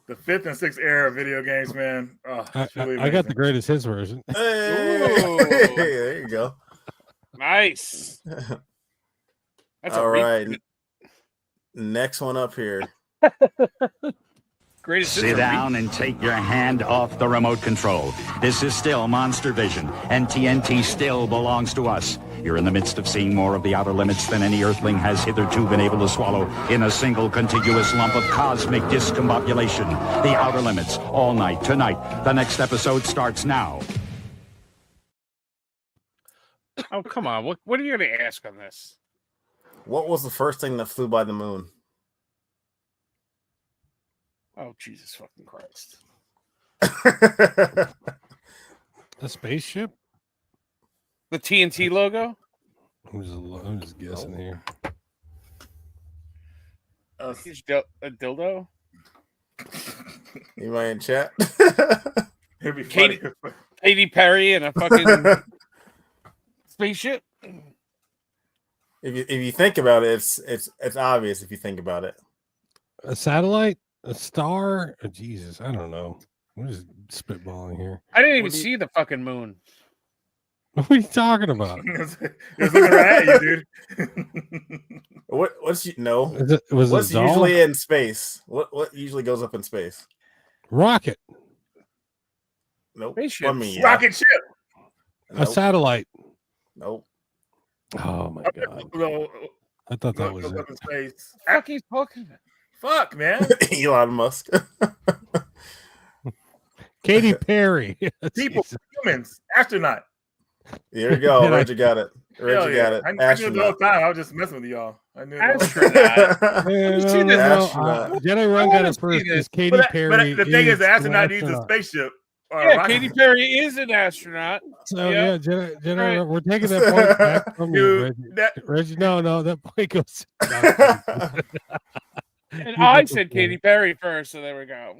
Speaker 5: The 5th and 6th era of video games, man. Oh,
Speaker 1: I got the greatest hits version.
Speaker 8: Hey, there you go.
Speaker 4: Nice. That's
Speaker 8: all right. Next one up here.
Speaker 13: Sit down and take your hand off the remote control. This is still Monster Vision, and TNT still belongs to us. You're in the midst of seeing more of the outer limits than any Earthling has hitherto been able to swallow in a single contiguous lump of cosmic discombobulation. The outer limits, all night, tonight. The next episode starts now.
Speaker 4: Oh, come on. What are you going to ask on this?
Speaker 8: What was the first thing that flew by the moon?
Speaker 4: Oh, Jesus fucking Christ.
Speaker 1: A spaceship?
Speaker 4: The TNT logo?
Speaker 1: I'm just guessing here.
Speaker 4: A dildo?
Speaker 8: You might in chat?
Speaker 5: It'd be funny.
Speaker 4: Katy Perry and a fucking spaceship?
Speaker 8: If you think about it, it's obvious if you think about it.
Speaker 1: A satellite? A star? Oh, Jesus, I don't know. I'm just spitballing here.
Speaker 4: I didn't even see the fucking moon.
Speaker 1: What are you talking about?
Speaker 5: It's looking right at you, dude.
Speaker 8: What's
Speaker 1: Was
Speaker 8: what's
Speaker 1: it a doll?
Speaker 8: usually in space? What usually goes up in space?
Speaker 1: Rocket.
Speaker 8: Nope.
Speaker 4: Spaceship.
Speaker 5: Rocket ship.
Speaker 1: A satellite.
Speaker 8: Nope.
Speaker 1: Oh my god. I thought that was
Speaker 5: up in
Speaker 1: it.
Speaker 5: space.
Speaker 4: Fuck, he's talking.
Speaker 5: Fuck, man.
Speaker 8: Elon Musk.
Speaker 1: Katy Perry.
Speaker 5: People, humans, astronaut.
Speaker 8: There you go. Reggie got it. Reggie got it.
Speaker 5: I knew it the whole time. I was just messing with y'all. I knew
Speaker 1: Jedi Run got it first. It's Katy Perry.
Speaker 5: But the thing is, the astronaut needs a spaceship.
Speaker 4: Yeah, Katy Perry is an astronaut.
Speaker 1: So yeah, Jedi Run, we're taking that point back from you, Reggie. Reggie, no, that point goes.
Speaker 4: And I said Katy Perry first, so there we go.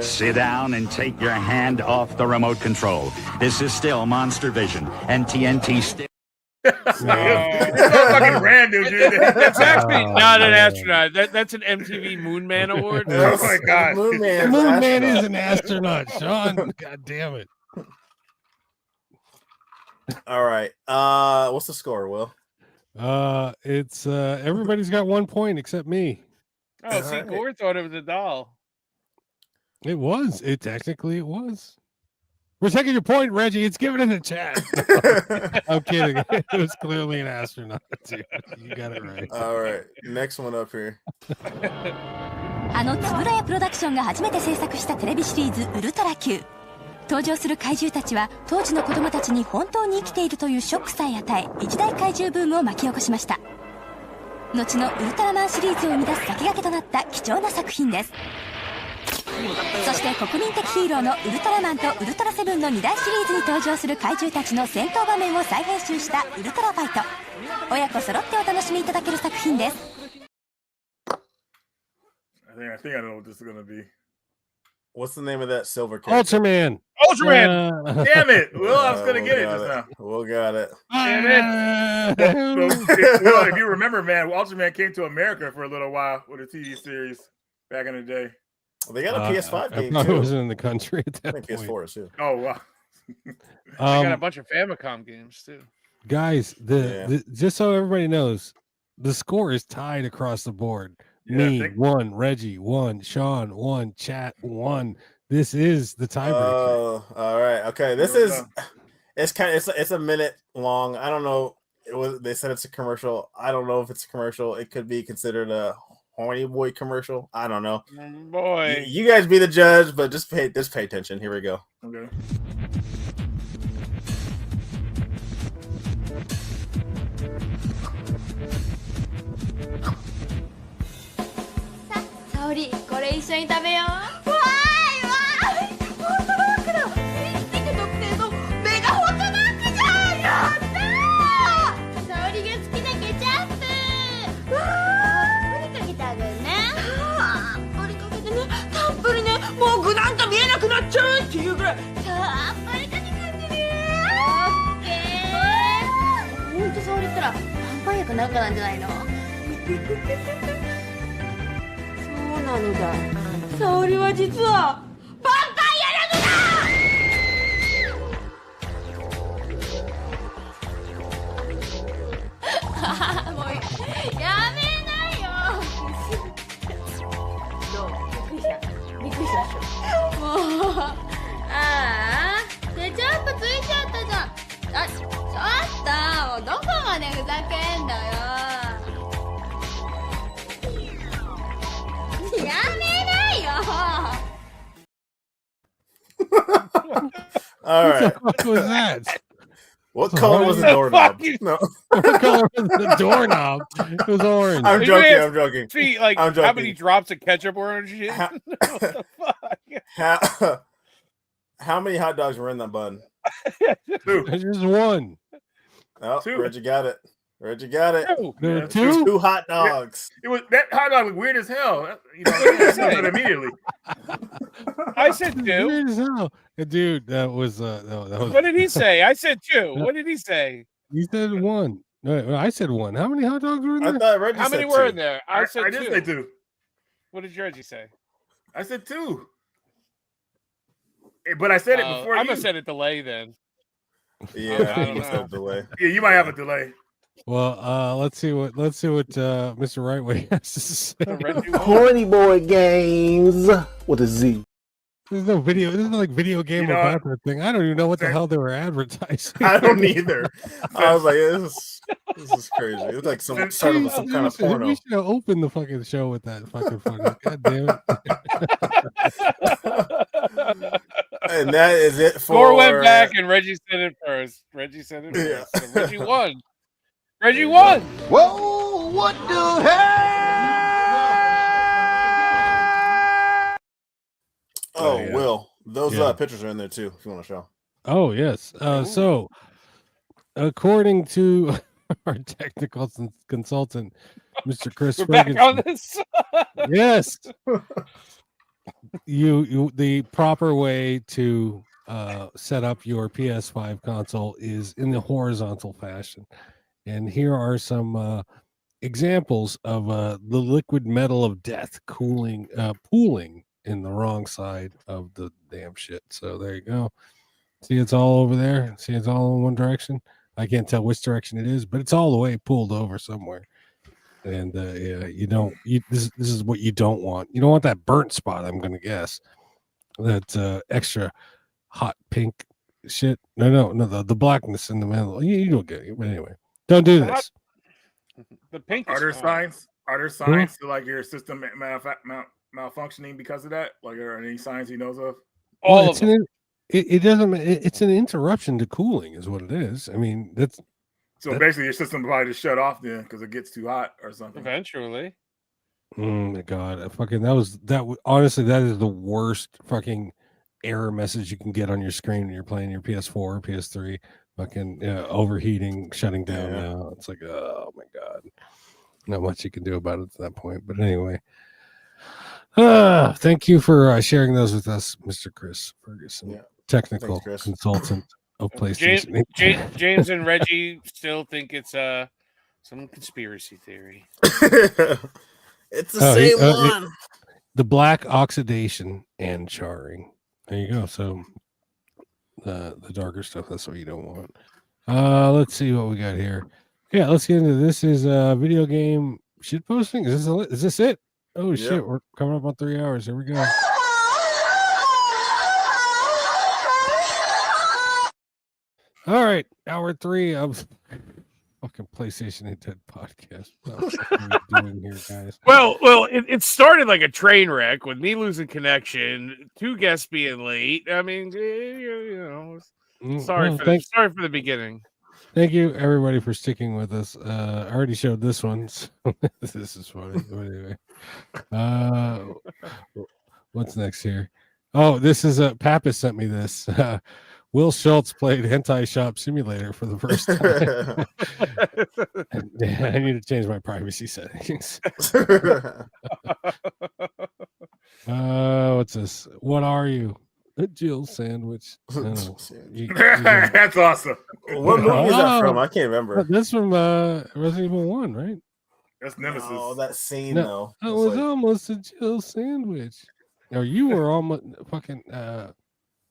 Speaker 13: Sit down and take your hand off the remote control. This is still Monster Vision, and TNT still.
Speaker 5: It's all fucking random, dude.
Speaker 4: That's actually not an astronaut. That's an MTV Moon Man Award.
Speaker 5: Oh my god,
Speaker 1: Moon Man is an astronaut, Sean. God damn it.
Speaker 8: All right. What's the score, Will?
Speaker 1: It's everybody's got 1 point except me.
Speaker 4: Oh, see, Gore thought it was a doll.
Speaker 1: It was. It was. We're taking your point, Reggie. It's given in the chat. I'm kidding. It was clearly an astronaut. Too. You got it right.
Speaker 8: All right. Next one up here.
Speaker 14: つぶらやプロダクションが初めて制作したテレビシリーズウルトラ Q。登場する怪獣たちは当時の子供たちに本当に生きているというショックさえ与え、一大怪獣ブームを巻き起こしました。後のウルトラマンシリーズを生み出す先駆けとなった貴重な作品です。そして国民的ヒーローのウルトラマンとウルトラセブンの2大シリーズに登場する怪獣たちの戦闘場面を再編集したウルトラファイト。親子揃ってお楽しみいただける作品です。
Speaker 5: I think I know what this is gonna be.
Speaker 8: What's the name of that silver character?
Speaker 1: Ultraman.
Speaker 5: Damn it! Well, I was gonna get it just now.
Speaker 8: Will got it.
Speaker 5: Damn it! Well, if you remember, man, Ultraman came to America for a little while with a TV series back in the day.
Speaker 8: Well, they got a PS5 game
Speaker 1: I
Speaker 8: too.
Speaker 1: wasn't in the country at that point.
Speaker 8: PS4 too.
Speaker 5: Oh wow!
Speaker 4: I got a bunch of Famicom games too.
Speaker 1: Guys, just so everybody knows, the score is tied across the board. Me 1, Reggie 1, Sean 1, chat 1. This is the tiebreaker.
Speaker 8: Oh, all right. Okay. This is it's a minute long. I don't know. They said it's a commercial. I don't know if it's a commercial. It could be considered a horny boy commercial. I don't know.
Speaker 4: Boy.
Speaker 8: You guys be the judge, but just pay attention. Here we go.
Speaker 5: Okay.
Speaker 15: Saori, これ一緒に食べよう。わーいわーい。ホットドッグだ。スイーツティック特製のメガホットドッグじゃん。やったー。沙織が好きなケチャップ。わー。たっぷりかけてあげるね。たっぷりかけてね。たっぷりね。もう具なんか見えなくなっちゃうっていうぐらい。たっぷりかけてあげる。オッケー。ほんと沙織ったらパンパン薬なんかなんじゃないの？そうなのだ。沙織は実はパンパンやなのだ。もうやめないよ。どう？びっくりしたでしょ。もうああケチャップついちゃったじゃん。ちょっとどこまでふざけんだよ。やめないよ。
Speaker 8: All right.
Speaker 1: What the fuck was that?
Speaker 8: What color was the doorknob? No.
Speaker 1: What color was the doorknob? It was orange.
Speaker 8: I'm joking.
Speaker 4: See, like,
Speaker 8: I'm joking.
Speaker 4: how many drops of ketchup were on shit? What the fuck?
Speaker 8: How many hot dogs were in that bun?
Speaker 1: Just one.
Speaker 8: Oh, Reggie got it.
Speaker 1: There were
Speaker 8: two hot dogs.
Speaker 5: It was that hot dog was weird as hell. You know, it immediately.
Speaker 4: I said two.
Speaker 1: Weird as hell. Dude, that was that was.
Speaker 4: What did he say? I said two. What did he say?
Speaker 1: You said one. No, I said one. How many hot dogs were in there?
Speaker 8: I thought Reggie
Speaker 4: How
Speaker 8: said
Speaker 4: many were
Speaker 8: two.
Speaker 4: in there? I said
Speaker 5: I
Speaker 4: two.
Speaker 5: did say two.
Speaker 4: What did Reggie say?
Speaker 5: I said two. But I said it before
Speaker 4: I'm
Speaker 5: you.
Speaker 4: gonna set a delay then.
Speaker 8: Yeah,
Speaker 4: I don't
Speaker 8: he said
Speaker 4: know.
Speaker 8: delay.
Speaker 5: Yeah, you might have a delay.
Speaker 1: Well, let's see what Mr. Rightway has to say.
Speaker 9: Horny boy games with a Z.
Speaker 1: There's no video. This is like video game about that thing. I don't even know what the hell they were advertising.
Speaker 8: I don't either. I was like, this is crazy. It's like some kind of porno.
Speaker 1: We should have opened the fucking show with that fucking footage. God damn it.
Speaker 8: And that is it for.
Speaker 4: Gore went back and Reggie said it first. So Reggie won. Reggie won.
Speaker 9: Whoa, what the hell?
Speaker 8: Oh, Will, those pictures are in there too. If you want to show.
Speaker 1: Oh yes. So, according to our technical consultant, Mr. Chris
Speaker 4: We're back on this.
Speaker 1: Yes. The proper way to set up your PS5 console is in the horizontal fashion. And here are some examples of the liquid metal of death pooling in the wrong side of the damn shit. So there you go. See, it's all over there. See, it's all in one direction. I can't tell which direction it is, but it's all the way pulled over somewhere. And this is what you don't want. You don't want that burnt spot, I'm gonna guess. That extra hot pink shit. No, the blackness in the middle. You don't get it. But anyway, don't do this.
Speaker 4: The pink.
Speaker 5: Are there signs? Are there signs to like your system malfunctioning because of that? Like, are there any signs he knows of?
Speaker 4: All of them.
Speaker 1: It doesn't. It's an interruption to cooling, is what it is. I mean,
Speaker 5: So basically, your system probably just shut off then because it gets too hot or something.
Speaker 4: Eventually.
Speaker 1: Oh my god! Honestly, that is the worst fucking error message you can get on your screen when you're playing your PS4 or PS3. Fucking overheating, shutting down. Now it's like, oh my god, not much you can do about it at that point. But anyway, thank you for sharing those with us, Mr. Chris Ferguson, technical consultant of PlayStation.
Speaker 4: James and Reggie still think it's some conspiracy theory.
Speaker 8: It's the same one.
Speaker 1: The black oxidation and charring. There you go. So the darker stuff, that's what you don't want. Let's see what we got here. Yeah, let's get into this. Is video game shitposting? Is this it? Oh shit, we're coming up on 3 hours. Here we go. All right, hour 3 of fucking PlayStation Ain't Dead podcast. What are we doing here, guys?
Speaker 4: Well, it started like a train wreck with me losing connection, 2 guests being late. I mean, sorry for the beginning.
Speaker 1: Thank you, everybody, for sticking with us. I already showed this one. So this is funny. Anyway, what's next here? Oh, this is Pappas sent me this. Will Schultz played Hentai Shop Simulator for the first time. I need to change my privacy settings. What's this? What are you? A Jill sandwich. Oh,
Speaker 5: That's awesome.
Speaker 8: What movie is that from? I can't remember.
Speaker 1: That's from Resident Evil 1, right?
Speaker 5: That's Nemesis.
Speaker 8: Oh, that scene
Speaker 1: No,
Speaker 8: though.
Speaker 1: it was almost a Jill sandwich. Or you were almost fucking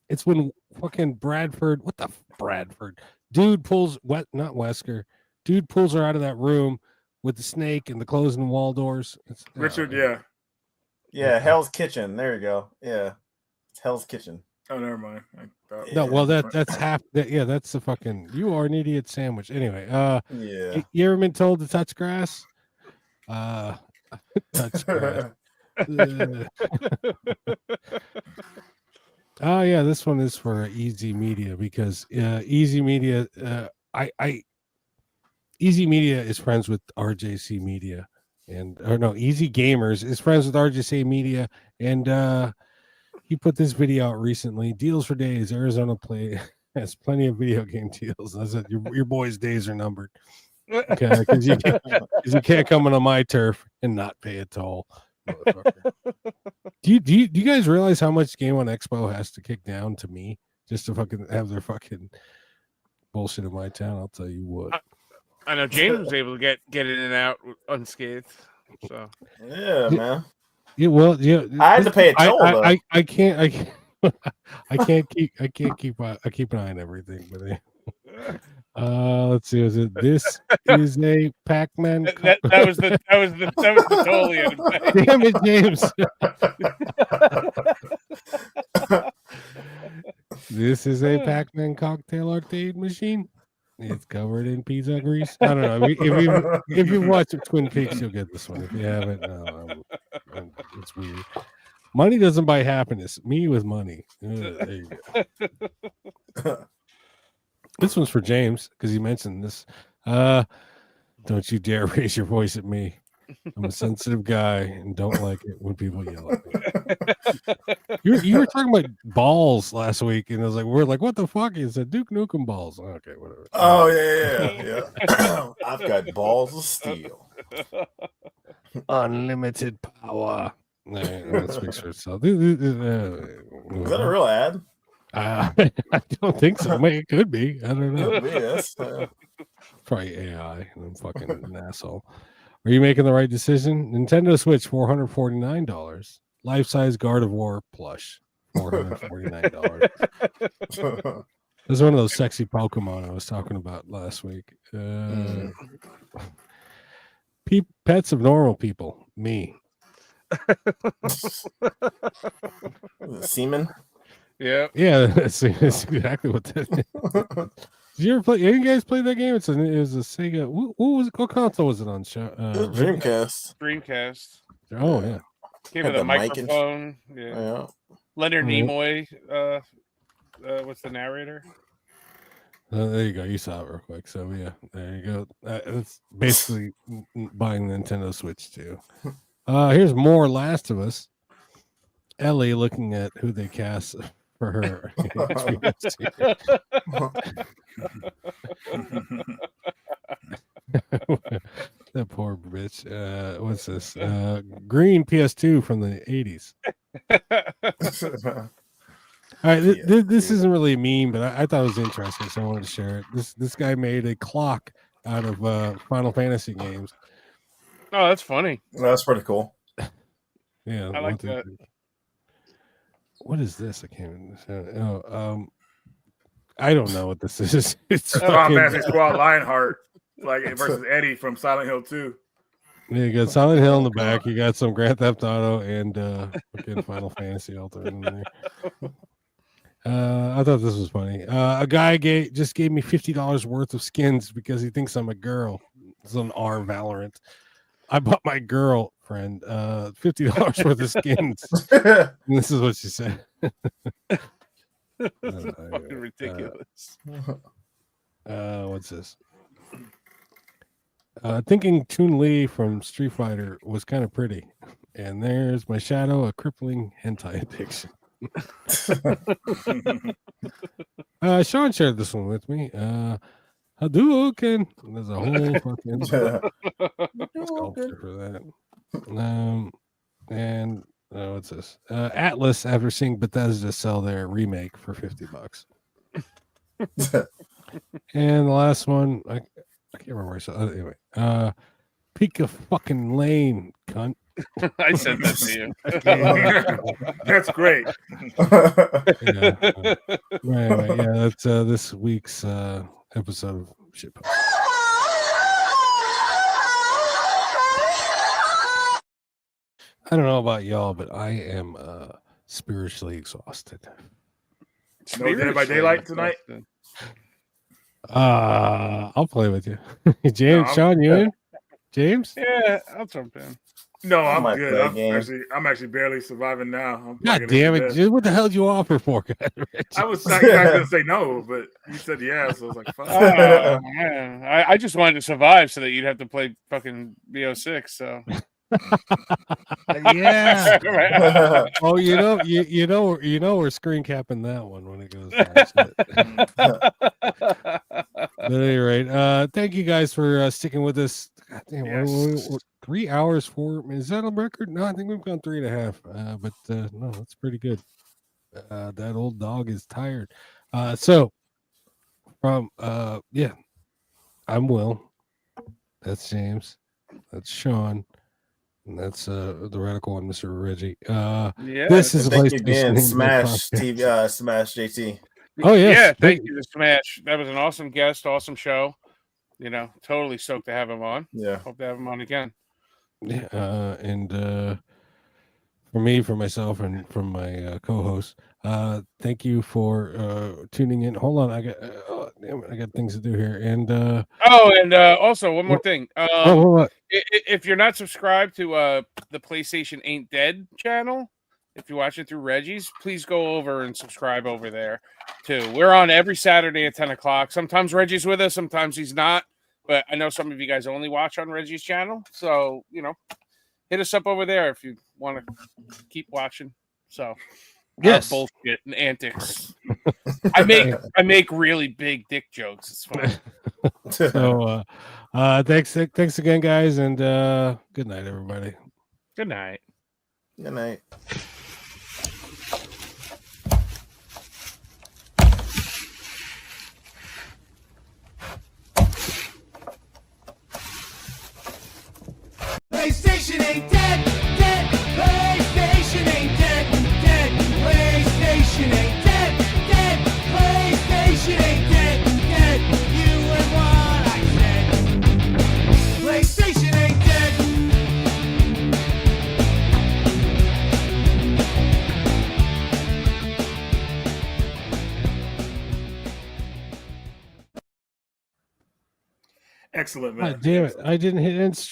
Speaker 1: it's when fucking Bradford, what the Bradford? Dude pulls not Wesker. Dude pulls her out of that room with the snake and the closing wall doors. It's
Speaker 5: Richard,
Speaker 8: yeah, Hell's Kitchen. There you go. Yeah, it's Hell's Kitchen.
Speaker 5: Oh, never mind.
Speaker 1: No, well that's half. Yeah, that's the fucking. You are an idiot sandwich. Anyway,
Speaker 8: yeah.
Speaker 1: You ever been told to touch grass? Touch grass. Oh yeah, this one is for Easy Media because Easy Media, Easy Media is friends with RJC Media, Easy Gamers is friends with RJC Media, and he put this video out recently. Deals for days. Arizona Play has plenty of video game deals. I said your boys' days are numbered. Okay, because you can't come on my turf and not pay a toll. Do you guys realize how much Game On Expo has to kick down to me just to fucking have their fucking bullshit in my town? I'll tell you what.
Speaker 4: I know James was able to get in and out unscathed. So
Speaker 8: yeah, man.
Speaker 1: Yeah, well, yeah.
Speaker 8: I had to pay a toll.
Speaker 1: I can't keep an eye on everything, but. Let's see. This is a Pac-Man.
Speaker 4: That was the Tolian.
Speaker 1: Damn it, James. This is a Pac-Man cocktail arcade machine. It's covered in pizza grease. I don't know. If you watch Twin Peaks, you'll get this one. If you haven't, no, it's weird. Money doesn't buy happiness. Me with money. There you go. This one's for James because he mentioned this. Don't you dare raise your voice at me. I'm a sensitive guy and don't like it when people yell at me. You were talking about balls last week, and I was like, we're like, what the fuck? He said Duke Nukem balls. Okay, whatever.
Speaker 8: Oh yeah. I've got balls of steel.
Speaker 1: Unlimited power. That speaks for itself.
Speaker 8: Is that a real ad?
Speaker 1: I don't think so. Maybe it could be. I don't know.
Speaker 8: Could be, yes.
Speaker 1: Probably AI, and I'm fucking an asshole. Are you making the right decision? Nintendo Switch, $449. Life-size God of War plush, $449. This is one of those sexy Pokemon I was talking about last week. Pets of normal people, me.
Speaker 8: Semen.
Speaker 4: Yeah,
Speaker 1: that's exactly what that is. Did you ever play? Any guys play that game? It was a Sega. What console was it on?
Speaker 8: Dreamcast.
Speaker 1: Oh yeah.
Speaker 4: Came with a microphone. Yeah. Leonard Nimoy. What's the narrator?
Speaker 1: There you go. You saw it real quick. So yeah, there you go. It's basically buying the Nintendo Switch too. Here's more Last of Us. Ellie looking at who they cast for her. That poor bitch. What's this? Green PS2 from the 80s. All right, this isn't really a meme, but I thought it was interesting, so I wanted to share it. This guy made a clock out of Final Fantasy games.
Speaker 4: Oh, that's funny.
Speaker 8: That's pretty cool.
Speaker 1: Yeah,
Speaker 4: I like that.
Speaker 1: What is this? I can't. I don't know what this is. It's
Speaker 5: Fantasy Squad Lionheart, like versus Eddie from Silent Hill 2.
Speaker 1: Yeah, you got Silent Hill in the back. You got some Grand Theft Auto and fucking Final Fantasy all thrown in there. I thought this was funny. A guy just gave me $50 worth of skins because he thinks I'm a girl. It's on R Valorant. I bought my girlfriend $50 worth of skins. And this is what she said.
Speaker 4: Fucking ridiculous.
Speaker 1: What's this? Thinking Chun Li from Street Fighter was kind of pretty. And there's my shadow, a crippling hentai addiction. Sean shared this one with me. Hadouken. There's a whole fucking sculpture for that. And what's this? Atlas, after seeing Bethesda sell their remake for $50. And the last one, I can't remember where I saw. Anyway, Pika fucking Lane, cunt.
Speaker 4: I said that to you.
Speaker 5: That's great.
Speaker 1: Anyway, yeah, that's this week's episode of Shitposting. I don't know about y'all, but I am spiritually exhausted.
Speaker 5: No Dead by Daylight tonight?
Speaker 1: I'll play with you. James, no, Sean, you in? James?
Speaker 4: Yeah, I'll jump in.
Speaker 5: No, I'm good. I'm actually barely surviving now.
Speaker 1: God damn it. What the hell did you offer for?
Speaker 5: I was not going to say no, but you said yeah, so I was like, fuck.
Speaker 4: Oh, man. I just wanted to survive so that you'd have to play fucking BO6, so.
Speaker 1: Yeah. Oh, you know we're screen capping that one when it goes down. But at any rate, thank you guys for sticking with us. God damn, we're 3 hours, 4. Is that a record? No, I think we've gone 3.5. But no, that's pretty good. That old dog is tired. So from yeah, I'm Will. That's James. That's Sean. And that's the radical one, Mr. Reggie.
Speaker 8: Yeah,
Speaker 1: this is a place
Speaker 8: again, Smash TV, Smash JT.
Speaker 1: Oh yes.
Speaker 4: Yeah, thank you to Smash. That was an awesome guest, awesome show. You know, totally stoked to have him on.
Speaker 8: Yeah,
Speaker 4: hope to have him on again.
Speaker 1: Yeah, and for me, for myself, and from my co-host, thank you for tuning in. Hold on, I got things to do here, and
Speaker 4: also one more thing.
Speaker 1: What?
Speaker 4: If you're not subscribed to the PlayStation Ain't Dead channel, if you're watching through Reggie's, please go over and subscribe over there too. We're on every Saturday at 10 o'clock. Sometimes Reggie's with us, sometimes he's not. But I know some of you guys only watch on Reggie's channel, so hit us up over there if you want to keep watching. So,
Speaker 1: yes,
Speaker 4: bullshit and antics. I make really big dick jokes. It's fun.
Speaker 1: So, thanks again, guys, and good night, everybody.
Speaker 4: Good night.
Speaker 8: Good night.
Speaker 3: PlayStation ain't dead, dead. PlayStation ain't dead, dead. PlayStation ain't dead, dead. PlayStation ain't dead, dead. You and what I said. PlayStation ain't dead.
Speaker 5: Excellent, man.
Speaker 1: God damn it! I didn't hit end stream.